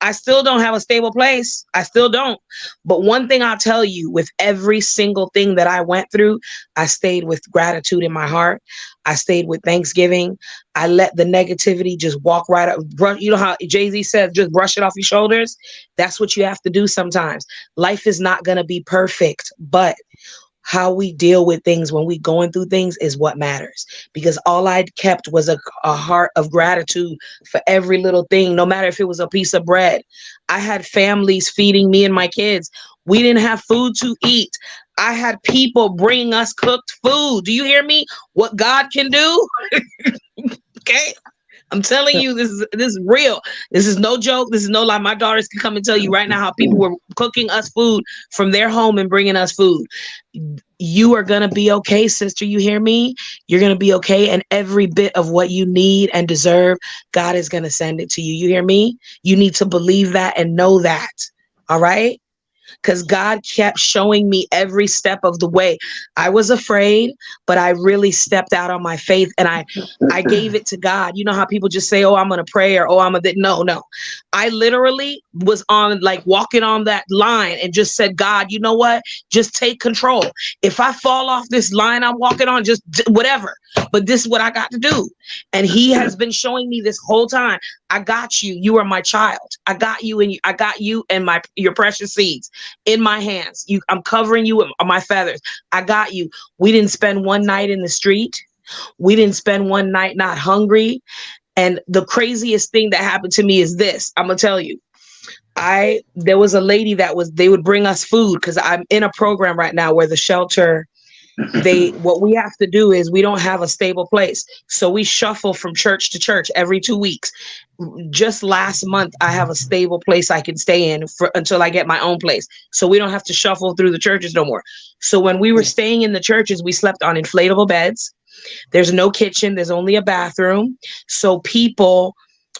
Speaker 6: I still don't have a stable place. I still don't. But one thing I'll tell you, with every single thing that I went through, I stayed with gratitude in my heart. I stayed with Thanksgiving. I let the negativity just walk right up. You know how Jay-Z says, just brush it off your shoulders? That's what you have to do sometimes. Life is not going to be perfect, but how we deal with things when we going through things is what matters, because all I kept was a heart of gratitude for every little thing, no matter if it was a piece of bread. I had families feeding me and my kids. We didn't have food to eat. I had people bring us cooked food. Do you hear me? What God can do? Okay. I'm telling you, this is real. This is no joke. This is no lie. My daughters can come and tell you right now how people were cooking us food from their home and bringing us food. You are going to be okay, sister. You hear me? You're going to be okay. And every bit of what you need and deserve, God is going to send it to you. You hear me? You need to believe that and know that. All right? Because God kept showing me every step of the way. I was afraid, but I really stepped out on my faith, and I gave it to God. You know how people just say, oh, I'm going to pray, or, oh, I'm going to, no. I literally was on, like, walking on that line and just said, God, you know what? Just take control. If I fall off this line I'm walking on, just whatever. But this is what I got to do. And he has been showing me this whole time. I got you. You are my child. I got you, and I got you and your precious seeds in my hands. I'm covering you with my feathers. I got you. We didn't spend one night in the street. We didn't spend one night not hungry. And the craziest thing that happened to me is this. I'm gonna tell you. There was a lady they would bring us food because I'm in a program right now where the shelter, what we have to do is we don't have a stable place. So we shuffle from church to church every 2 weeks. Just last month, I have a stable place I can stay in until I get my own place. So we don't have to shuffle through the churches no more. So when we were staying in the churches, we slept on inflatable beds. There's no kitchen. There's only a bathroom. So people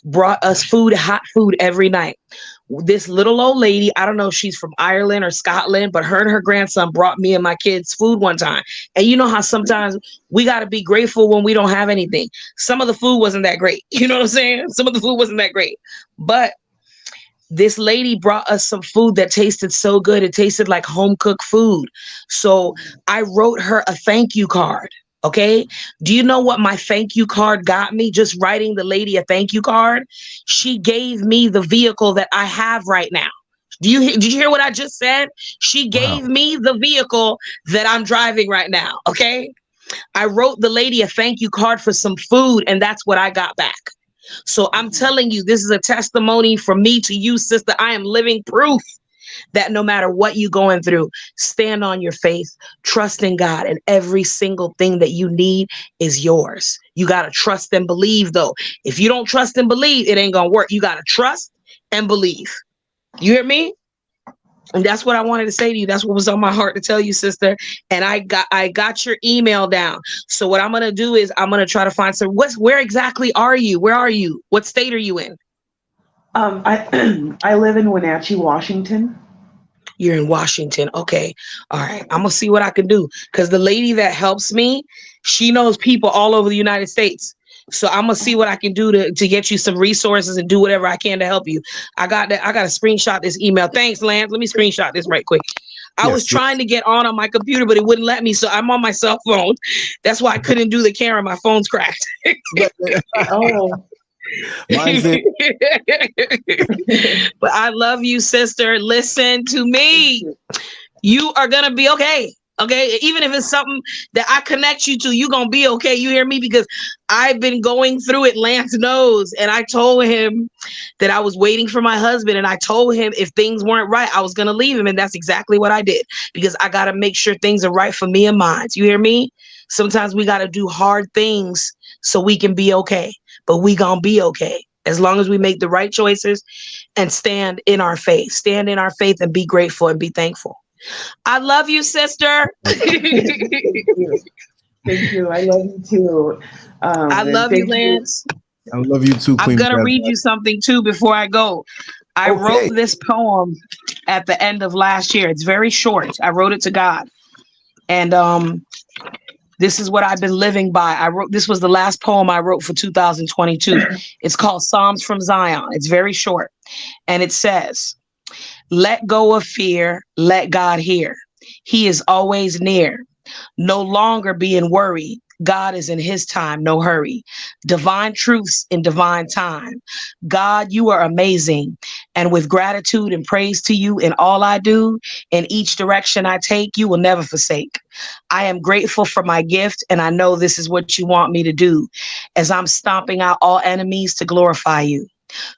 Speaker 6: brought us food, hot food every night. This little old lady, I don't know if she's from Ireland or Scotland, but her and her grandson brought me and my kids food one time. And you know how sometimes we got to be grateful when we don't have anything. Some of the food wasn't that great. You know what I'm saying? Some of the food wasn't that great. But this lady brought us some food that tasted so good. It tasted like home cooked food. So I wrote her a thank you card. Okay. Do you know what my thank you card got me? Just writing the lady a thank you card. She gave me the vehicle that I have right now. Did you hear what I just said? She gave me the vehicle that I'm driving right now. Okay. I wrote the lady a thank you card for some food, and that's what I got back. So I'm telling you, this is a testimony from me to you, sister. I am living proof that no matter what you're going through, stand on your faith, trust in God, and every single thing that you need is yours. You got to trust and believe, though. If you don't trust and believe, it ain't going to work. You got to trust and believe. You hear me? And that's what I wanted to say to you. That's what was on my heart to tell you, sister. And I got your email down. So what I'm going to do is I'm going to try to find where exactly are you? Where are you? What state are you in?
Speaker 2: I live in Wenatchee, Washington.
Speaker 6: You're in Washington. Okay. All right. I'm going to see what I can do. Because the lady that helps me, she knows people all over the United States. So I'm going to see what I can do to get you some resources and do whatever I can to help you. I got to screenshot this email. Thanks, Lance. Let me screenshot this right quick. I was trying to get on my computer, but it wouldn't let me. So I'm on my cell phone. That's why I couldn't do the camera. My phone's cracked.
Speaker 2: Oh.
Speaker 6: But I love you, sister. Listen to me. You are gonna be okay. Okay, even if it's something that I connect you to, you're gonna be okay. You hear me? Because I've been going through it. Lance knows. And I told him that I was waiting for my husband, and I told him if things weren't right, I was gonna leave him. And that's exactly what I did, because I gotta make sure things are right for me and mine. You hear me? Sometimes we gotta do hard things so we can be okay. But we gonna be okay as long as we make the right choices and stand in our faith. Stand in our faith and be grateful and be thankful. I love you, sister.
Speaker 2: Thank you. I love you too.
Speaker 6: I love you, Lance.
Speaker 1: I love you too, Queen.
Speaker 6: I'm gonna read you something too before I go. I wrote this poem at the end of last year. It's very short. I wrote it to God. And this is what I've been living by. This was the last poem I wrote for 2022. It's called Psalms from Zion. It's very short. And it says, let go of fear, let God hear. He is always near. No longer be in worry. God is in his time, no hurry. Divine truths in divine time. God, you are amazing. And with gratitude and praise to you in all I do, in each direction I take, you will never forsake. I am grateful for my gift, and I know this is what you want me to do as I'm stomping out all enemies to glorify you.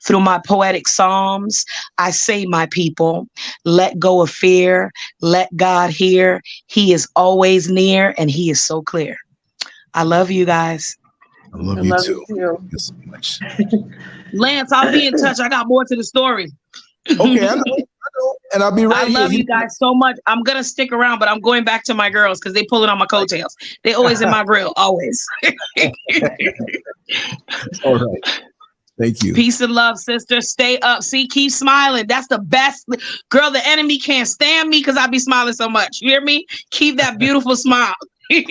Speaker 6: Through my poetic psalms, I say, my people, let go of fear, let God hear. He is always near, and he is so clear. I love you guys.
Speaker 1: I love you too. Thank you so much.
Speaker 6: Lance, I'll be in touch. I got more to the story.
Speaker 1: Okay, I know. And I'll be right here.
Speaker 6: I love you guys so much. I'm going to stick around, but I'm going back to my girls because they pulling on my coattails. They always in my grill, always.
Speaker 1: All right. Thank you.
Speaker 6: Peace and love, sister. Stay up. See, keep smiling. That's the best. Girl, the enemy can't stand me because I be smiling so much. You hear me? Keep that beautiful smile.
Speaker 2: Thank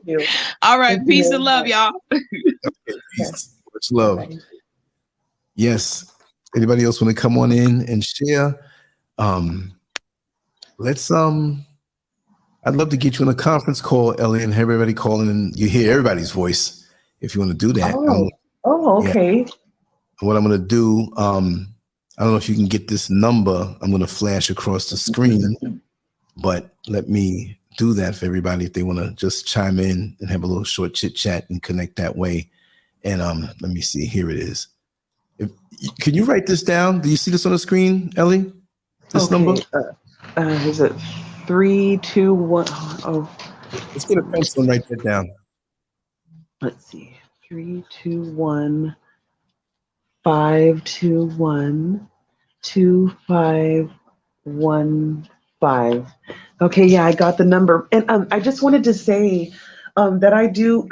Speaker 2: you.
Speaker 6: All right.
Speaker 2: Thank
Speaker 6: peace
Speaker 2: you.
Speaker 6: and love, y'all.
Speaker 1: Okay, peace. Much love. Yes. Anybody else want to come on in and share? Let's I'd love to get you on a conference call, Ellie, and have everybody calling, and you hear everybody's voice if you want to do that.
Speaker 2: Okay.
Speaker 1: Yeah. What I'm going to do, I don't know if you can get this number. I'm going to flash across the screen, but let me do that for everybody if they want to just chime in and have a little short chit chat and connect that way. And let me see. Here it is. Can you write this down? Do you see this on the screen, Ellie? This number?
Speaker 2: Is it 321? Oh,
Speaker 1: let's get a pencil and write that down.
Speaker 2: Let's see. 321 521 2515. Okay, yeah, I got the number. And I just wanted to say that I do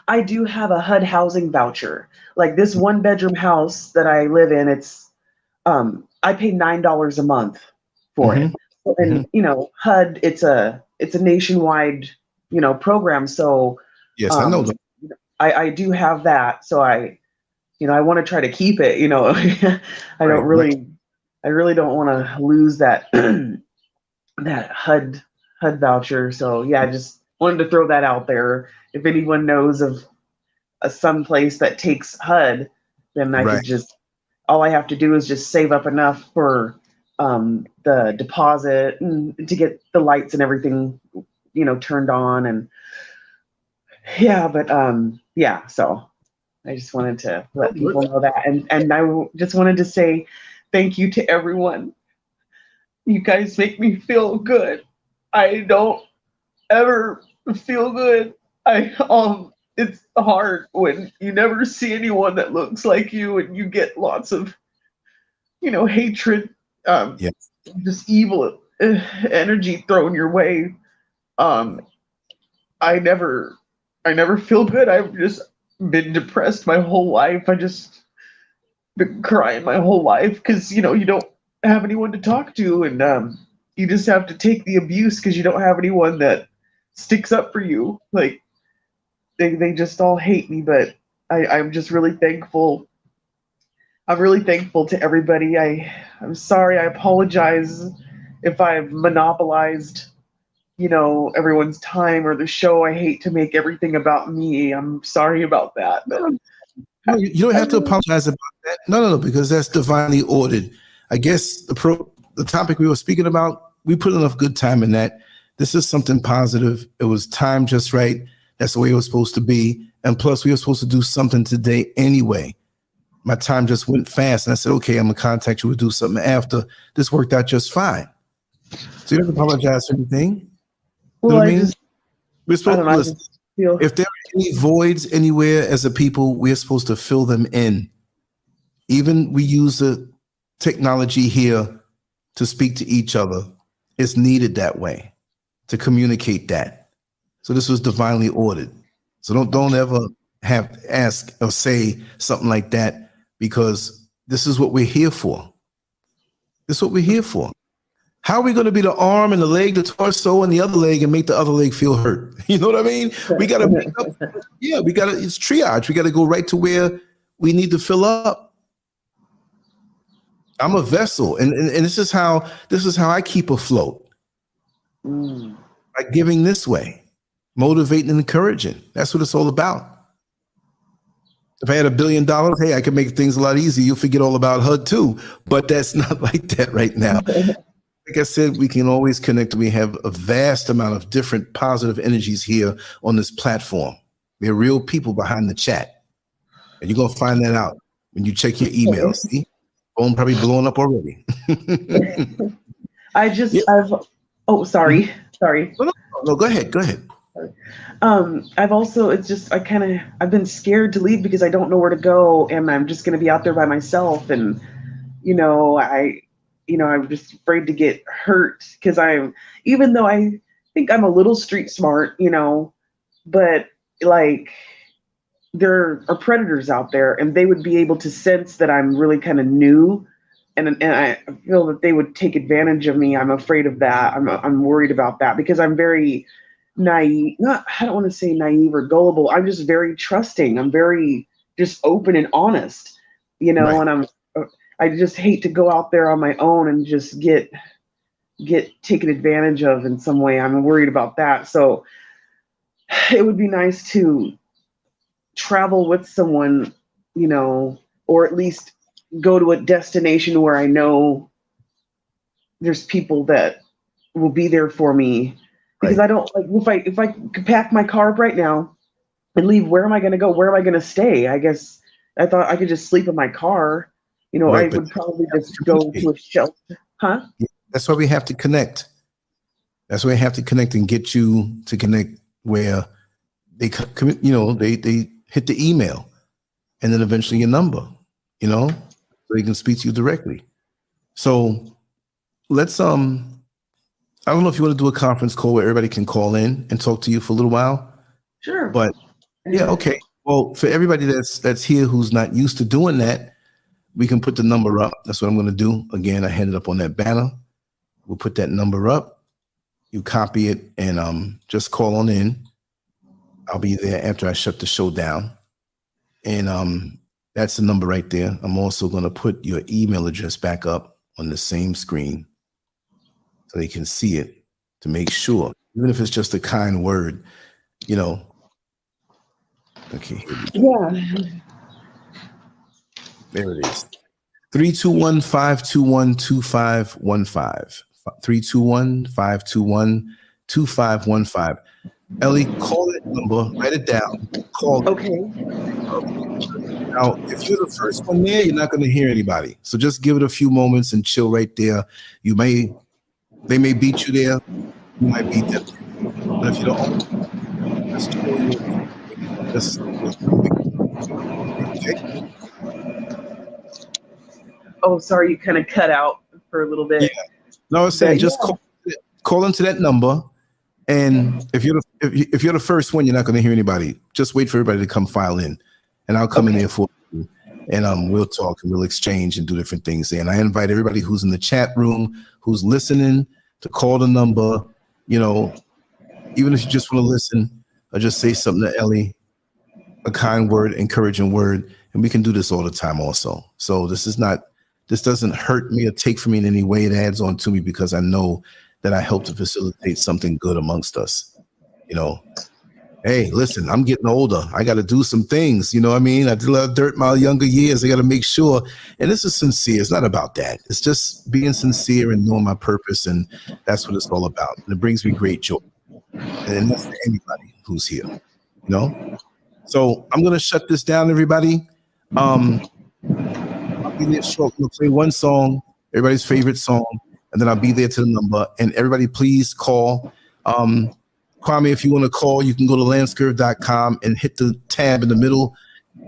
Speaker 2: I do have a HUD housing voucher. Like this 1-bedroom house that I live in, it's I pay $9 a month for it. And you know, HUD, it's a nationwide, you know, program. So
Speaker 1: yes, I know that.
Speaker 2: I do have that. So I want to try to keep it, you know. I really don't want to lose that that HUD voucher. So yeah, I just wanted to throw that out there. If anyone knows of some place that takes HUD, then I could just, all I have to do is just save up enough for the deposit and to get the lights and everything, you know, turned on. And yeah, but yeah, so I just wanted to let people know that. And I just wanted to say thank you to everyone. You guys make me feel good. I don't ever feel good. It's hard when you never see anyone that looks like you and you get lots of, you know, hatred, just evil energy thrown your way. I never feel good. I've just been depressed my whole life. I just been crying my whole life because, you know, you don't have anyone to talk to, and you just have to take the abuse because you don't have anyone that sticks up for you. Like they just all hate me, but I'm just really thankful. I'm really thankful to everybody. I'm sorry. I apologize if I've monopolized, you know, everyone's time or the show. I hate to make everything about me. I'm sorry about that. But
Speaker 1: no, you don't have to apologize about that. No, because that's divinely ordered. I guess the topic we were speaking about, we put enough good time in that. This is something positive. It was time just right. That's the way it was supposed to be. And plus, we were supposed to do something today anyway. My time just went fast, and I said, okay, I'm going to contact you. We'll do something after. This worked out just fine. So you don't have to apologize for anything.
Speaker 2: Well,
Speaker 1: you know what I mean? We're supposed to if there are any voids anywhere as a people, we're supposed to fill them in. Even we use the technology here to speak to each other. It's needed that way to communicate that. So this was divinely ordered. So don't ever have to ask or say something like that, because this is what we're here for. This is what we're here for. How are we going to be the arm and the leg, the torso and the other leg and make the other leg feel hurt? You know what I mean? We got to make up. Yeah, it's triage. We got to go right to where we need to fill up. I'm a vessel. And this is how I keep afloat. By giving this way, motivating and encouraging. That's what it's all about. If I had $1 billion, hey, I could make things a lot easier. You'll forget all about HUD too. But that's not like that right now. Like I said, we can always connect. We have a vast amount of different positive energies here on this platform. There are real people behind the chat. And you're going to find that out when you check your emails. See? Phone probably blowing up already.
Speaker 2: Sorry.
Speaker 1: No, go ahead.
Speaker 2: I've also, I've been scared to leave because I don't know where to go, and I'm just going to be out there by myself. And, I'm just afraid to get hurt because even though I think I'm a little street smart, but like there are predators out there and they would be able to sense that I'm really kind of new. And I feel that they would take advantage of me. I'm afraid of that. I'm worried about that because I'm very naive. I don't want to say naive or gullible. I'm just very trusting. I'm very just open and honest, right. And I just hate to go out there on my own and just get taken advantage of in some way. I'm worried about that. So it would be nice to travel with someone, or at least go to a destination where I know there's people that will be there for me. Because right. I don't if I could pack my car up right now and leave. Where am I going to go? Where am I going to stay? I guess I thought I could just sleep in my car. You know,
Speaker 1: Right,
Speaker 2: I
Speaker 1: but
Speaker 2: would probably just go to a shelter. Huh?
Speaker 1: that's why we have to connect. That's why we have to connect and get you to connect where they, you know, they hit the email, and then eventually your number, you know, so they can speak to you directly. So let's I don't know if you want to do a conference call where everybody can call in and talk to you for a little while.
Speaker 2: Sure.
Speaker 1: But yeah, okay. Well, for everybody that's here who's not used to doing that, we can put the number up. That's what I'm going to do. Again, I hand it up on that banner. We'll put that number up. You copy it and just call on in. I'll be there after I shut the show down. And that's the number right there. I'm also going to put your email address back up on the same screen so they can see it, to make sure, even if it's just a kind word, you know. Okay.
Speaker 2: Yeah.
Speaker 1: There it is. 321-521-2515. 321-521-2515. Ellie, call that number, write it down. Call.
Speaker 2: Okay.
Speaker 1: Now, if you're the first one there, you're not going to hear anybody. So just give it a few moments and chill right there. They may beat you there. You might beat them. But if you don't, okay.
Speaker 2: Oh, sorry, you kind of cut out for a little bit.
Speaker 1: Yeah. No, I was saying just call into that number, and if you're the first one, you're not going to hear anybody. Just wait for everybody to come file in, and I'll come in there for you, and we'll talk and we'll exchange and do different things there. And I invite everybody who's in the chat room, who's listening, to call the number. You know, even if you just want to listen or just say something to Ellie, a kind word, encouraging word, and we can do this all the time also. So this doesn't hurt me or take from me in any way. It adds on to me because I know that I help to facilitate something good amongst us. You know, hey, listen, I'm getting older. I got to do some things. You know what I mean? I did a lot of dirt in my younger years. I got to make sure. And this is sincere. It's not about that. It's just being sincere and knowing my purpose. And that's what it's all about. And it brings me great joy. And that's for anybody who's here, you know? So I'm going to shut this down, everybody. I'll be there short. We'll play one song, everybody's favorite song, and then I'll be there to the number. And everybody, please call. Kwame, if you want to call, you can go to LanceScurv.com and hit the tab in the middle.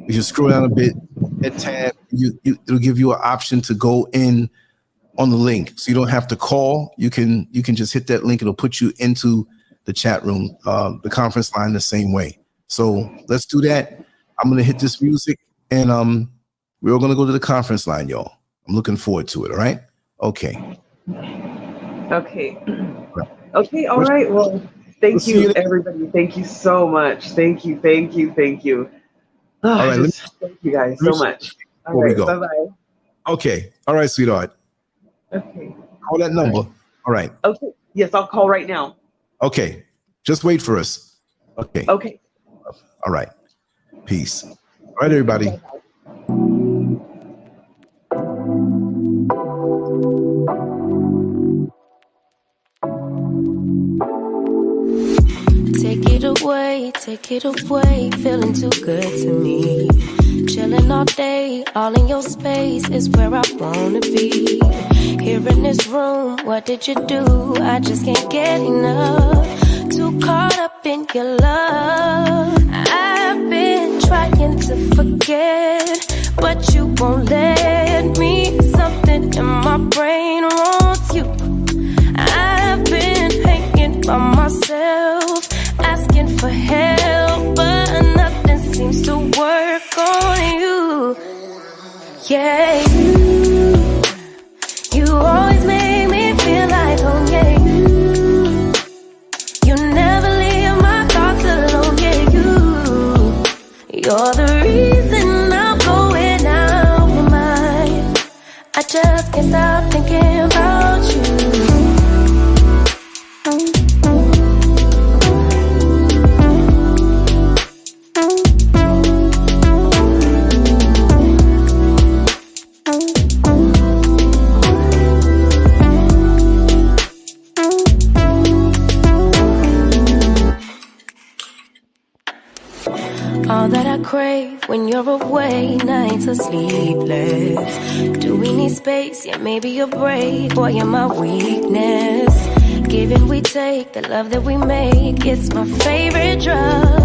Speaker 1: If you scroll down a bit, that tab, it'll give you an option to go in on the link. So you don't have to call. You can just hit that link. It'll put you into the chat room, the conference line the same way. So let's do that. I'm going to hit this music, and we're all going to go to the conference line, y'all. I'm looking forward to it, all right? Okay.
Speaker 2: Okay. Okay, all right. Well, thank you, everybody. Thank you so much. Thank you. Oh,
Speaker 1: all right.
Speaker 2: Thank you guys so much. All right, bye-bye.
Speaker 1: Okay. All right, sweetheart.
Speaker 2: Okay.
Speaker 1: Call that number. All right.
Speaker 2: Okay. Yes, I'll call right now.
Speaker 1: Okay. Just wait for us. Okay.
Speaker 2: Okay.
Speaker 1: All right. Peace. All right, everybody.
Speaker 7: Take it away, feeling too good to me. Chilling all day, all in your space is where I wanna be. Here in this room, what did you do? I just can't get enough. Too caught up in your love. I've been trying to forget, but you won't let me. Something in my brain wants you. I've been hanging by myself, asking for help, but nothing seems to work on you. Yeah, you always make me feel like home. Yeah, you never leave my thoughts alone. Yeah, you're the reason I'm going out my mind. I just can't stop thinking about you. all that I crave when you're away. Nights are sleepless. Do we need space? Yeah, maybe a break. Boy, you're my weakness. Give and we take, the love that we make, it's my favorite drug.